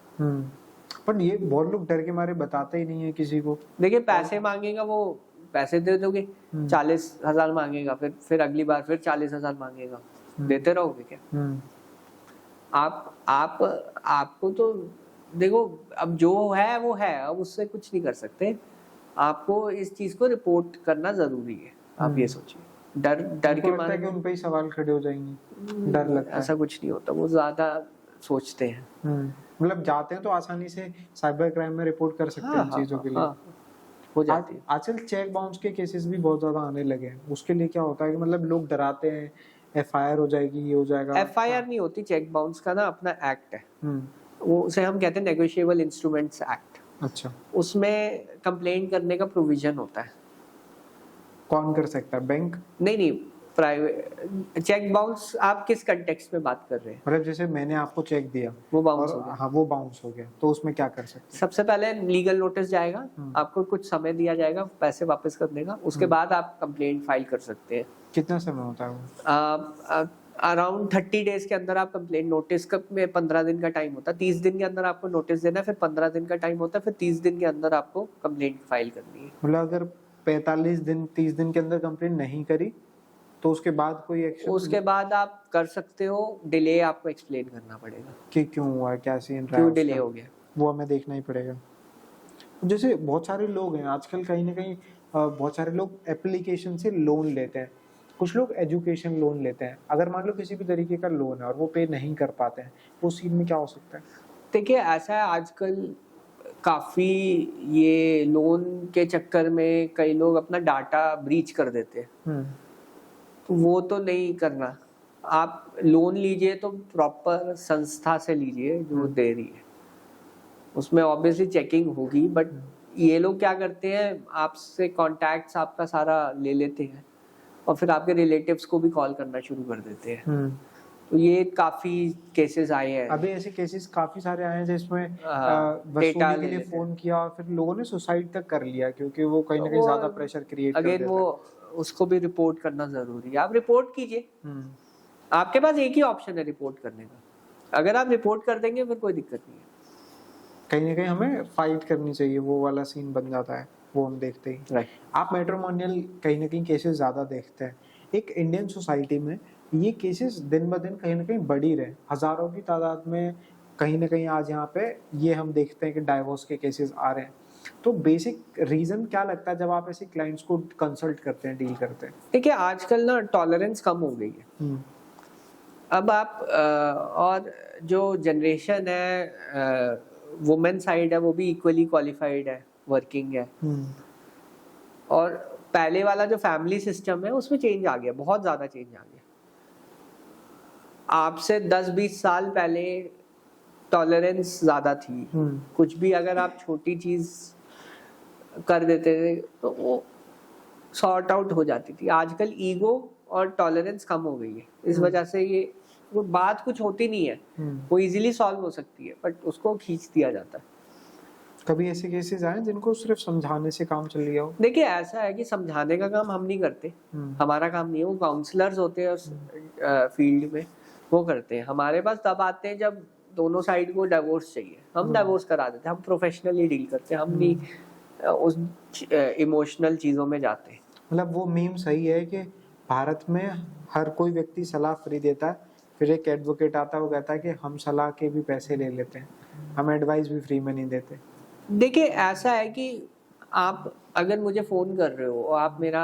पर ये बहुत लोग डर के मारे बताते ही नहीं है किसी को। देखिए पैसे मांगेगा वो पैसे दे दोगे, 40,000 मांगेगा, फिर अगली बार फिर 40,000 मांगेगा, देते रहोगे क्या? आपको तो देखो अब जो है वो है, अब उससे कुछ नहीं कर सकते। आपको इस चीज को रिपोर्ट करना जरूरी है, आप ये सोचिए। डर के मारे कि उन पे ही सवाल खड़े हो जाएंगे, डर लगता है। ऐसा कुछ नहीं होता, वो ज्यादा सोचते हैं। मतलब जाते हैं तो आसानी से साइबर क्राइम में रिपोर्ट कर सकते हैं चीजों के लिए। हो जाती है। आजकल चेक बाउंस के केसेस भी बहुत ज्यादा आने लगे हैं। उसके लिए क्या होता है कि मतलब लोग डराते हैं एफआईआर हो जाएगी, ये हो जाएगा। एफआईआर नहीं होती, चेक बाउंस का ना अपना एक्ट है, वो उसे हम कहते हैं नेगोशिएबल इंस्ट्रूमेंट्स एक्ट। अच्छा, उसमें कंप्लेंट करने का प्रोविजन होता है। कौन कर सकता है? बैंक? नहीं, प्राइवेट चेक बाउंस आप किस कंटेक्स्ट में बात कर रहे हैं? मतलब जैसे मैंने आपको चेक दिया, वो बाउंस हो गया। हाँ, वो बाउंस हो गया, तो उसमें क्या कर सकते हैं? सबसे पहले लीगल नोटिस जाएगा, आपको कुछ समय दिया जाएगा पैसे वापस करने का, उसके बाद आप कंप्लेंट फाइल कर सकते हैं। कितना समय होता है वो? अराउंड 30 डेज के अंदर आप कंप्लेंट, नोटिस में 15 दिन का टाइम होता है, 30 दिन के अंदर आपको नोटिस देना है, फिर 15 दिन का टाइम होता है, फिर 30 दिन के अंदर आपको कंप्लेंट फाइल करनी है। मतलब अगर 45 दिन 30 दिन के अंदर कंप्लेंट नहीं करी तो उसके बाद कोई एक्शन? उसके बाद आप कर सकते हो, डिले आपको एक्सप्लेन करना पड़ेगा कि क्यों हुआ, क्या सीन रहा, क्यों डिले हो गया, वो हमें देखना ही पड़ेगा। जैसे बहुत सारे लोग हैं आजकल, कहीं ना कहीं बहुत सारे लोग एप्लीकेशन से लोन लेते हैं, कुछ लोग एजुकेशन लोन लेते हैं। अगर मान लो किसी भी तरीके का लोन है और वो पे नहीं कर पाते हैं, उस सीन में क्या हो सकता है? देखिए ऐसा है आजकल काफी, ये लोन के चक्कर में कई लोग अपना डाटा ब्रीच कर देते हैं, तो वो तो नहीं करना। आप लोन लीजिए तो प्रॉपर संस्था से लीजिए जो दे रही है, उसमें ऑब्वियसली चेकिंग होगी, बट ये लोग क्या करते हैं, आपसे कॉन्टैक्ट्स आपका सारा ले लेते हैं और फिर आपके रिलेटिव्स को भी कॉल करना शुरू कर देते हैं। तो ये काफी केसेस आए हैं, अभी ऐसे केसेस काफी सारे आए हैं जिसमें डेटा वसूली के लिए फोन किया और फिर लोगों ने सुसाइड तक कर लिया, क्योंकि वो कहीं ना कहीं ज्यादा प्रेशर क्रिएट कर देता है। वो उसको भी रिपोर्ट करना जरूरी है, आप रिपोर्ट कीजिए। आपके पास एक ही ऑप्शन है रिपोर्ट करने का, अगर आप रिपोर्ट कर देंगे फिर कोई दिक्कत नहीं है। कहीं ना कहीं हमें फाइट करनी चाहिए, वो वाला सीन बन जाता है, वो हम देखते ही। राइट। आप मैट्रिमोनियल कहीं ना कहीं केसेस ज्यादा देखते हैं। एक इंडियन सोसाइटी में ये केसेस दिन ब दिन कहीं ना कहीं बढ़ ही रहे, हजारों की तादाद में कहीं ना कहीं आज यहाँ पे ये हम देखते हैं कि डाइवोर्स के केसेस आ रहे हैं। तो बेसिक रीजन क्या लगता है जब आप ऐसे क्लाइंट्स को कंसल्ट करते हैं, डील करते हैं? देखिए आजकल ना टॉलरेंस कम हो गई है। अब आप और जो जनरेशन है, वुमेन साइड है, वो भी इक्वली क्वालिफाइड है, वर्किंग है, और पहले वाला जो फैमिली सिस्टम है उसमें चेंज आ गया, बहुत ज्यादा चेंज आ गया। आपसे 10-20 साल पहले टॉलरेंस ज्यादा थी, कुछ भी अगर आप छोटी चीज कर देते थे तो वो सॉर्ट आउट हो जाती थी। आजकल ईगो और टॉलरेंस कम हो गई है, इस वजह से ये वो बात कुछ होती नहीं है, वो इजीली सॉल्व हो सकती है, बट उसको खींच दिया जाता है। कभी ऐसे केसेस आए जिनको सिर्फ समझाने से काम चल गया हो? देखिए ऐसा है कि समझाने का काम हम नहीं करते, हमारा काम नहीं है, वो काउंसलर्स होते हैं उस फील्ड में, वो करते हैं। हमारे पास तब आते हैं जब दोनों साइड को डिवोर्स चाहिए, हम डिवोर्स करा देते हैं, हम प्रोफेशनली डील करते हैं, हम नहीं उस इमोशनल चीजों में जाते हैं। मतलब वो मीम सही है कि भारत में हर कोई व्यक्ति सलाह फ्री देता है, फिर एक एडवोकेट आता है, वो कहता है कि हम सलाह के भी पैसे ले लेते हैं, हम एडवाइस भी फ्री में नहीं देते। देखिए ऐसा है कि आप अगर मुझे फोन कर रहे हो और आप मेरा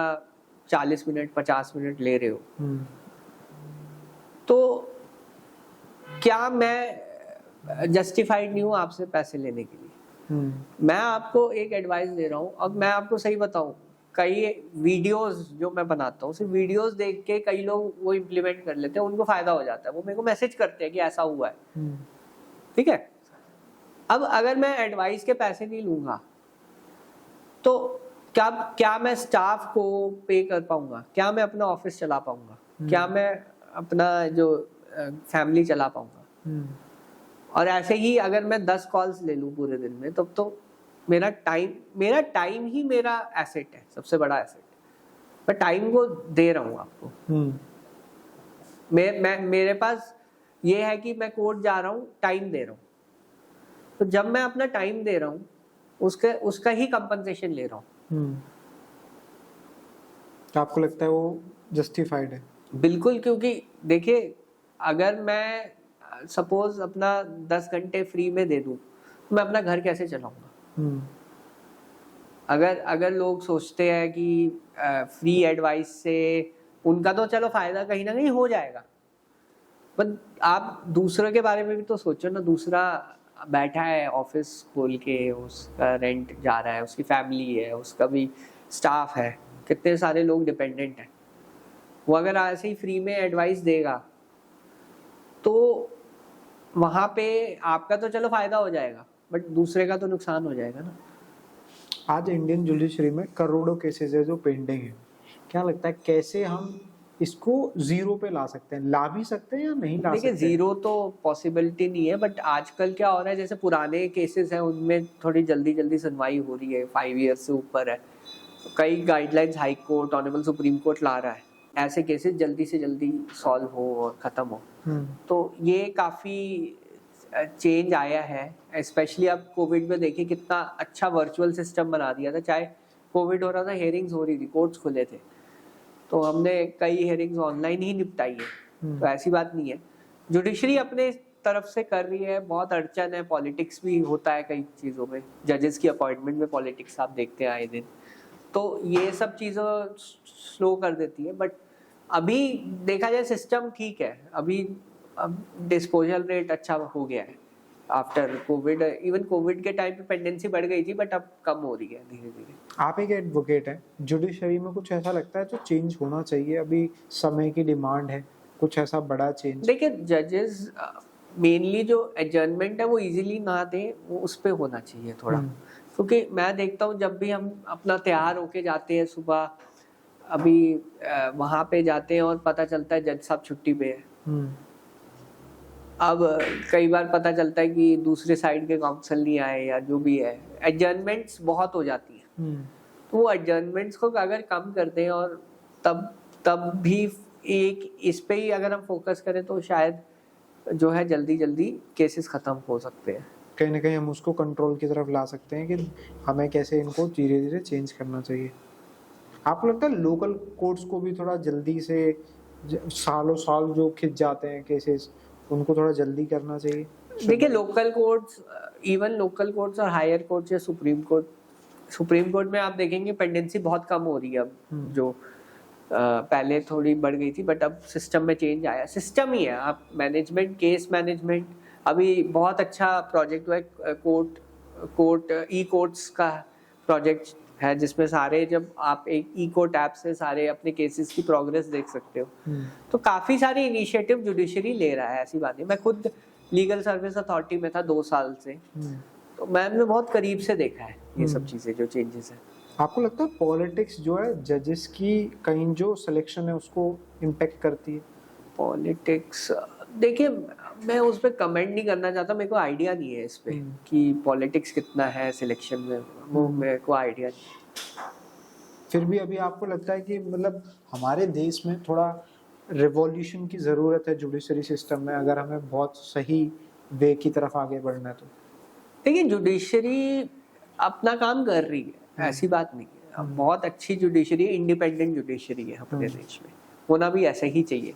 40 मिनट 50 मिनट ले रहे हो, तो क्या मैं जस्टिफाइड नहीं हूँ आपसे पैसे लेने के लिए? मैं आपको एक एडवाइस दे रहा हूँ। अब मैं आपको सही बताऊँ, कई वीडियोस जो मैं बनाता हूँ, सिर्फ वीडियोस देख के कई लोग वो इम्प्लीमेंट कर लेते हैं, उनको फायदा हो जाता है, वो मेरे को मैसेज करते हैं कि ऐसा हुआ है। ठीक है, अब अगर मैं एडवाइस के पैसे नहीं लूंगा तो क्या मैं स्टाफ को पे कर पाऊंगा? क्या मैं अपना ऑफिस चला पाऊंगा? क्या मैं अपना जो फैमिली चला पाऊंगा? और ऐसे ही अगर मैं 10 कॉल्स ले लूँ पूरे दिन में, तब तो मेरा टाइम ही मेरा एसेट है, सबसे बड़ा एसेट। मैं टाइम को दे रहा हूँ आपको। मैं मेरे पास ये है कि मैं कोर्ट जा रहा हूँ, टाइम दे रहा हूँ, तो जब मैं अपना टाइम दे रहा हूँ उसका ही कंपनसेशन ले रहा हूँ। आपको लगता है वो जस्टिफाइड है? बिल्कुल, क्योंकि देखिए अगर मैं सपोज अपना 10 घंटे फ्री में दे दूं तो मैं अपना घर कैसे चलाऊंगा? अगर लोग सोचते हैं कि फ्री एडवाइस से उनका तो चलो फायदा कहीं ना कहीं हो जाएगा, पर आप दूसरों के बारे में भी तो सोचो ना। दूसरा बैठा है ऑफिस खोल के, उसका रेंट जा रहा है, उसकी फैमिली है, उसका भी स्टाफ है, कितने सारे लोग डिपेंडेंट हैं। वो अगर ऐसे ही फ्री में एडवाइस देगा तो वहां पे आपका तो चलो फायदा हो जाएगा, बट दूसरे का तो नुकसान हो जाएगा ना। आज इंडियन जुडिशरी में करोड़ों केसेस है जो पेंडिंग है। क्या लगता है कैसे हम इसको जीरो पे ला सकते हैं? ला भी सकते हैं या नहीं ला सकते? देखिए जीरो तो पॉसिबिलिटी नहीं है, बट आजकल क्या हो रहा है, जैसे पुराने केसेस हैं उनमें थोड़ी जल्दी जल्दी सुनवाई हो रही है, 5 ईयर से ऊपर है, कई guidelines high court, honourable supreme court ला रहा है, ऐसे केसेस जल्दी से जल्दी सॉल्व हो और खत्म हो। तो ये काफी चेंज आया है। स्पेशली अब कोविड में देखिए कितना अच्छा वर्चुअल सिस्टम बना दिया था। चाहे कोविड हो रहा था, हेयरिंग्स हो रही थी, कोर्ट्स खुले थे, तो हमने कई हेयरिंग्स ऑनलाइन ही निपटाई है। तो ऐसी बात नहीं है, जुडिशरी अपने तरफ से कर रही है। बहुत अड़चन है, पॉलिटिक्स भी होता है कई चीज़ों में, जजेस की अपॉइंटमेंट में पॉलिटिक्स आप देखते हैं आए दिन, तो ये सब चीज़ों स्लो कर देती है। बट अभी देखा जाए सिस्टम ठीक है, अभी अब डिस्पोजल रेट अच्छा हो गया है आफ्टर कोविड। इवन कोविड के टाइम पे पेंडेंसी बढ़ गई थी, बट अब कम हो रही है धीरे धीरे। आप एक एडवोकेट हैं, जुडिशरी में कुछ ऐसा लगता है जो चेंज होना चाहिए? अभी समय की डिमांड है, कुछ ऐसा बड़ा चेंज? देखिए जजेस मेनली जो एडजर्नमेंट है वो इजीली ना दे, वो उस पे होना चाहिए थोड़ा। क्योंकि मैं देखता हूँ जब भी हम अपना तैयार होके जाते हैं सुबह, अभी वहां पे जाते हैं और पता चलता है जज साहब छुट्टी पे है। अब कई बार पता चलता है कि दूसरे साइड के काउंसिल नहीं आए या जो भी है, एडजर्नमेंट्स बहुत हो जाती है। तो वो एडजर्नमेंट्स को अगर कम कर दें और तब भी एक इस पे ही अगर हम फोकस करें तो शायद जो है जल्दी जल्दी केसेस खत्म हो सकते हैं। कहीं ना कहीं हम उसको कंट्रोल की तरफ ला सकते हैं कि हमें कैसे इनको धीरे धीरे चेंज करना चाहिए। आपको लगता है लोकल कोर्ट्स को भी थोड़ा जल्दी से, सालों साल जो खिंच जाते हैं केसेस, उनको थोड़ा जल्दी करना चाहिए? देखिए local courts, even local courts और हायर कोर्ट्स या सुप्रीम कोर्ट में आप देखेंगे पेंडेंसी बहुत कम हो रही है अब। जो पहले थोड़ी बढ़ गई थी, बट अब सिस्टम में चेंज आया। सिस्टम ही है, आप मैनेजमेंट, केस मैनेजमेंट, अभी बहुत अच्छा प्रोजेक्ट हुआ है कोर्ट ई कोर्ट्स का प्रोजेक्ट है, जिसमें सारे, जब आप एक ई कोर्ट ऐप से सारे अपने केसेस की प्रोग्रेस देख सकते हो। तो काफी सारी इनिशिएटिव जुडिशरी ले रहा है, ऐसी बात नहीं। मैं खुद लीगल सर्विस अथॉरिटी में था 2 साल से, तो मैंने बहुत करीब से देखा है ये सब चीजें, जो चेंजेस है। आपको लगता है पॉलिटिक्स जो है जजेस की कहीं जो सिलेक्शन है उसको इम्पेक्ट करती है? पॉलिटिक्स, देखिए मैं उस पर कमेंट नहीं करना चाहता, मेरे को आइडिया नहीं है इस पे कि पॉलिटिक्स कितना है सिलेक्शन में, वो मेरे को आइडिया नहीं। फिर भी अभी आपको लगता है कि मतलब हमारे देश में थोड़ा रिवॉल्यूशन की ज़रूरत है जुडिशरी सिस्टम में, अगर हमें बहुत सही वे की तरफ आगे बढ़ना है तो? देखिए जुडिशरी अपना काम कर रही है, ऐसी बात नहीं है। अब बहुत अच्छी जुडिशरी, इंडिपेंडेंट जुडिशरी है अपने देश में, होना भी ऐसा ही चाहिए।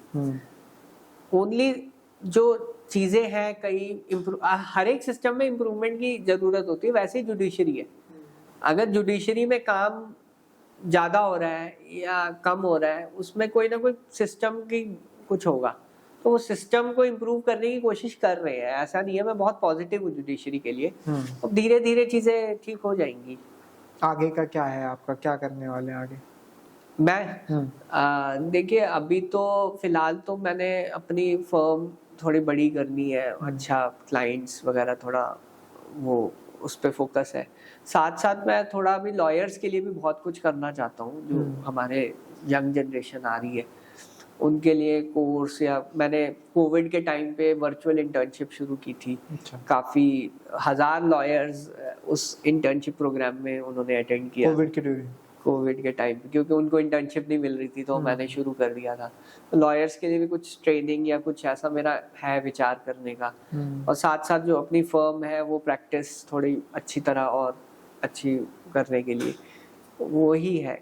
ओनली जो चीजें हैं कई हर एक सिस्टम में इम्प्रूवमेंट की जरूरत होती है, वैसे ही जुडिशरी है। अगर जुडिशरी में काम ज्यादा हो रहा है या कम हो रहा है, उसमें कोई ना कोई सिस्टम की कुछ होगा, तो वो सिस्टम को इम्प्रूव करने की कोशिश कर रहे हैं। ऐसा नहीं है, मैं बहुत पॉजिटिव हूँ जुडिशरी के लिए। अब धीरे धीरे चीजें ठीक हो जाएंगी। आगे का क्या है आपका, क्या करने वाले हैं आगे? मैं देखिए अभी तो फिलहाल तो मैंने अपनी फर्म थोड़ी बड़ी करनी है, अच्छा क्लाइंट्स वगैरह, थोड़ा वो उस पे फोकस है। साथ साथ मैं थोड़ा अभी लॉयर्स के लिए भी बहुत कुछ करना चाहता हूँ, जो हमारे यंग जनरेशन आ रही है, उनके लिए कोर्स, या मैंने कोविड के टाइम पे वर्चुअल इंटर्नशिप शुरू की थी। अच्छा। काफ़ी 1000 लॉयर्स उस इंटर्नशिप प्रोग्राम में उन्होंने अटेंड किया कोविड के टाइम पे, क्योंकि उनको इंटर्नशिप नहीं मिल रही थी, तो मैंने शुरू कर दिया था। तो लॉयर्स के लिए भी कुछ ट्रेनिंग या कुछ ऐसा मेरा है विचार करने का। और साथ साथ जो अपनी फर्म है वो प्रैक्टिस थोड़ी अच्छी तरह और अच्छी करने के लिए, वो ही है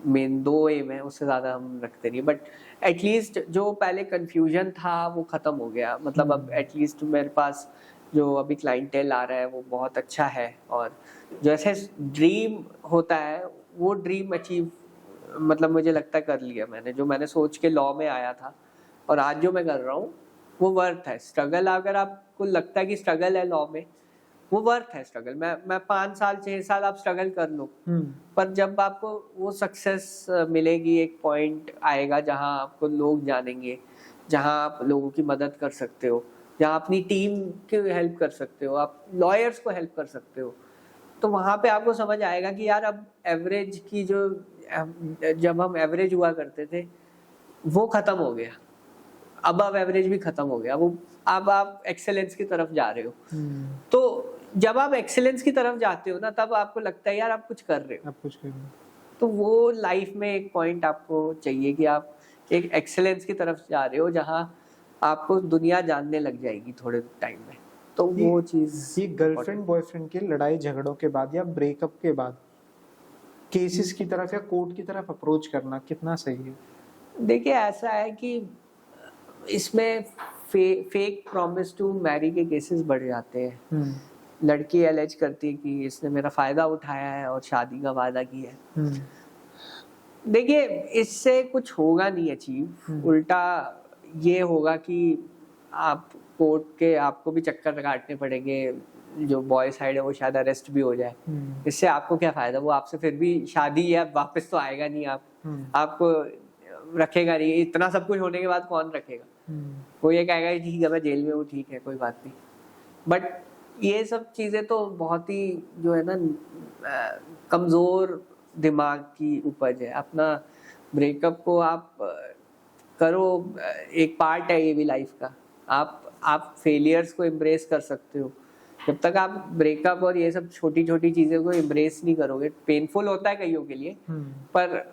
मेन 2 एम है, उससे ज़्यादा हम रखते नहीं। बट एटलीस्ट जो पहले कन्फ्यूजन था वो ख़त्म हो गया। मतलब अब एटलीस्ट मेरे पास जो अभी क्लाइंटेल आ रहा है वो बहुत अच्छा है, और जैसे ड्रीम होता है वो ड्रीम अचीव, मतलब मुझे लगता है कर लिया मैंने। जो मैंने सोच के लॉ में आया था और आज जो मैं कर रहा हूँ वो वर्थ है। स्ट्रगल, अगर आपको लगता है कि स्ट्रगल है लॉ में, वो वर्थ है स्ट्रगल। मैं 5 साल 6 साल आप स्ट्रगल कर लो, पर जब आपको वो सक्सेस मिलेगी, एक पॉइंट आएगा जहां आपको लोग जानेंगे, जहां आप लोगों की मदद कर सकते हो, जहां अपनी टीम की हेल्प कर सकते हो, आप लॉयर्स को हेल्प कर सकते हो, तो वहां पे आपको समझ आएगा कि यार अब एवरेज की जो, जब हम एवरेज हुआ करते थे वो खत्म हो गया, अब एवरेज भी खत्म हो गया, वो अब आप एक्सेलेंस की तरफ जा रहे हो। तो जब आप एक्सेलेंस की तरफ जाते हो ना, तब आपको लगता है यार आप कुछ कर रहे हो। तो वो लाइफ में एक पॉइंट आपको चाहिए कि आप एक एक्सेलेंस की तरफ जा रहे हो, जहां आपको दुनिया जानने लग जाएगी थोड़े टाइम में। तो वो चीज, ये गर्लफ्रेंड बॉयफ्रेंड के लड़ाई झगड़ों के बाद या ब्रेकअप के बाद केसेस की तरफ या कोर्ट की तरफ अप्रोच करना कितना सही है? देखिए ऐसा है कि इसमें फेक प्रॉमिस टू मैरी के केसेस बढ़ जाते हैं। लड़की एलेज करती है कि इसने मेरा फायदा उठाया है और शादी का वादा किया है। देखिए इससे कुछ होगा नहीं अचीव, उल्टा ये होगा कि आप कोर्ट के, आपको भी चक्कर काटने पड़ेंगे, जो बॉय साइड है वो शायद अरेस्ट भी हो जाए। इससे आपको क्या फायदा? वो आपसे फिर भी शादी है, वापस तो आएगा नहीं, आपको रखेगा नहीं। इतना सब कुछ होने के बाद कौन रखेगा? वो ये कहेगा ठीक है मैं जेल में हूँ, ठीक है कोई बात नहीं। बट ये सब चीजें तो बहुत ही जो है ना कमजोर दिमाग की उपज है। अपना ब्रेकअप को आप करो, एक पार्ट है ये भी लाइफ का। आप फेलियर्स को एम्ब्रेस कर सकते हो। जब तक आप ब्रेकअप और ये सब छोटी छोटी चीजें को एम्ब्रेस नहीं करोगे, पेनफुल होता है कईयों के लिए, पर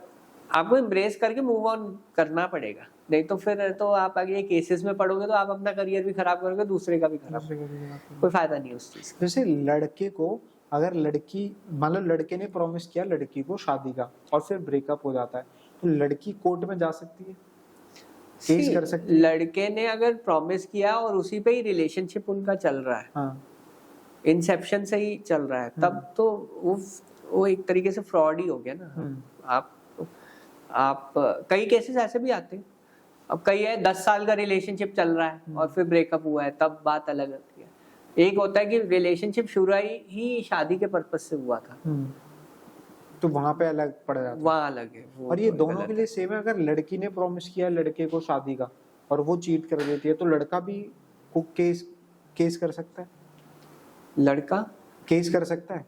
आपको एम्ब्रेस करके मूव ऑन करना पड़ेगा। नहीं तो फिर तो आप आगे केसेस में पड़ोगे तो आप अपना करियर भी खराब करोगे, दूसरे का भी खराब, कोई फायदा नहीं उस चीज। जैसे लड़के को, अगर लड़की, मान लो लड़के ने प्रॉमिस किया लड़की को शादी का और फिर ब्रेकअप हो जाता है, तो लड़की कोर्ट में जा सकती है, केस कर सकती है? लड़के ने अगर प्रॉमिस किया और उसी पे ही रिलेशनशिप उनका चल रहा है, हाँ, इंसेप्शन से ही चल रहा है, तब तो वो एक तरीके से फ्रॉड ही हो गया ना। आप कई केसेस ऐसे भी आते हैं। अब कई है 10 साल का रिलेशनशिप चल रहा है और फिर ब्रेकअप हुआ है, तब बात अलग होती है। एक होता है कि रिलेशनशिप शुरू ही शादी के पर्पज से हुआ था, तो वहां पे अलग पड़ जाता है, वहाँ अलग है। और ये दोनों के लिए सेम है। अगर लड़की ने प्रॉमिस किया लड़के को शादी का और वो चीट कर देती है, तो लड़का भी केस कर सकता है? लड़का केस कर सकता है?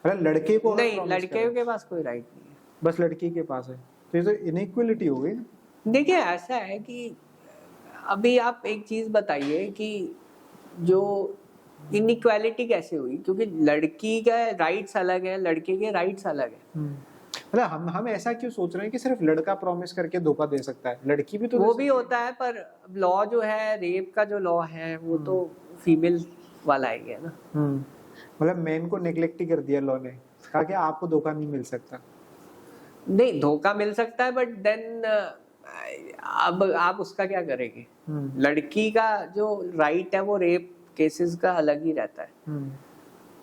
मतलब लड़के को नहीं, लड़के के पास कोई राइट नहीं है, बस लड़की के पास है। तो ये तो इनइक्वालिटी हो गई ना। देखिए ऐसा है कि अभी आप एक चीज बताइए कि जो इनइक्वालिटी कैसे हुई? क्योंकि लड़की का राइट्स अलग है, लड़के के राइट्स अलग है। मतलब हम ऐसा क्यों सोच रहे हैं कि सिर्फ लड़का प्रॉमिस करके धोखा दे सकता है? लड़की भी तो वो भी होता है, पर लॉ जो है, रेप का जो लॉ है वो तो फीमेल वाला ही है ना। मतलब मैन को नेग्लेक्ट ही कर दिया लॉ ने, कहा कि आपको धोखा नहीं मिल सकता। नहीं, धोखा मिल सकता है, बट देन अब आप उसका क्या करेंगे? लड़की का जो राइट है वो रेप केसेस का अलग ही रहता है।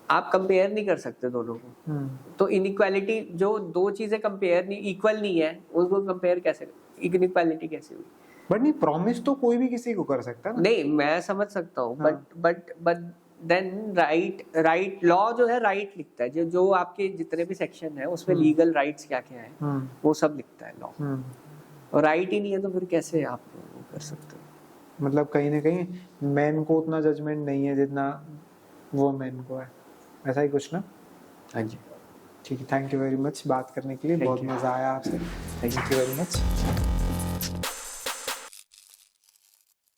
आप कंपेयर नहीं कर सकते दोनों को। तो इनइक्वालिटी, जो दो चीजें कंपेयर नहीं, इक्वल नहीं है, उसको कंपेयर कैसे, इनइक्वालिटी कैसे हुई? बट नहीं, प्रॉमिस तो कोई भी किसी को कर सकता है ना। नहीं, मैं समझ सकता हूँ, बट देन राइट लॉ जो है राइट लिखता है, जो आपके जितने भी सेक्शन है उसमें लीगल राइट्स क्या क्या है वो सब लिखता है लॉ। और राइट ही नहीं है तो फिर कैसे आप वो कर सकते हो? मतलब कहीं ना कहीं मैन को उतना जजमेंट नहीं है जितना वो मैन को है, ऐसा ही कुछ ना? हाँ जी, ठीक है। थैंक यू वेरी मच बात करने के लिए, बहुत मजा आया आपसे। Thank you very much.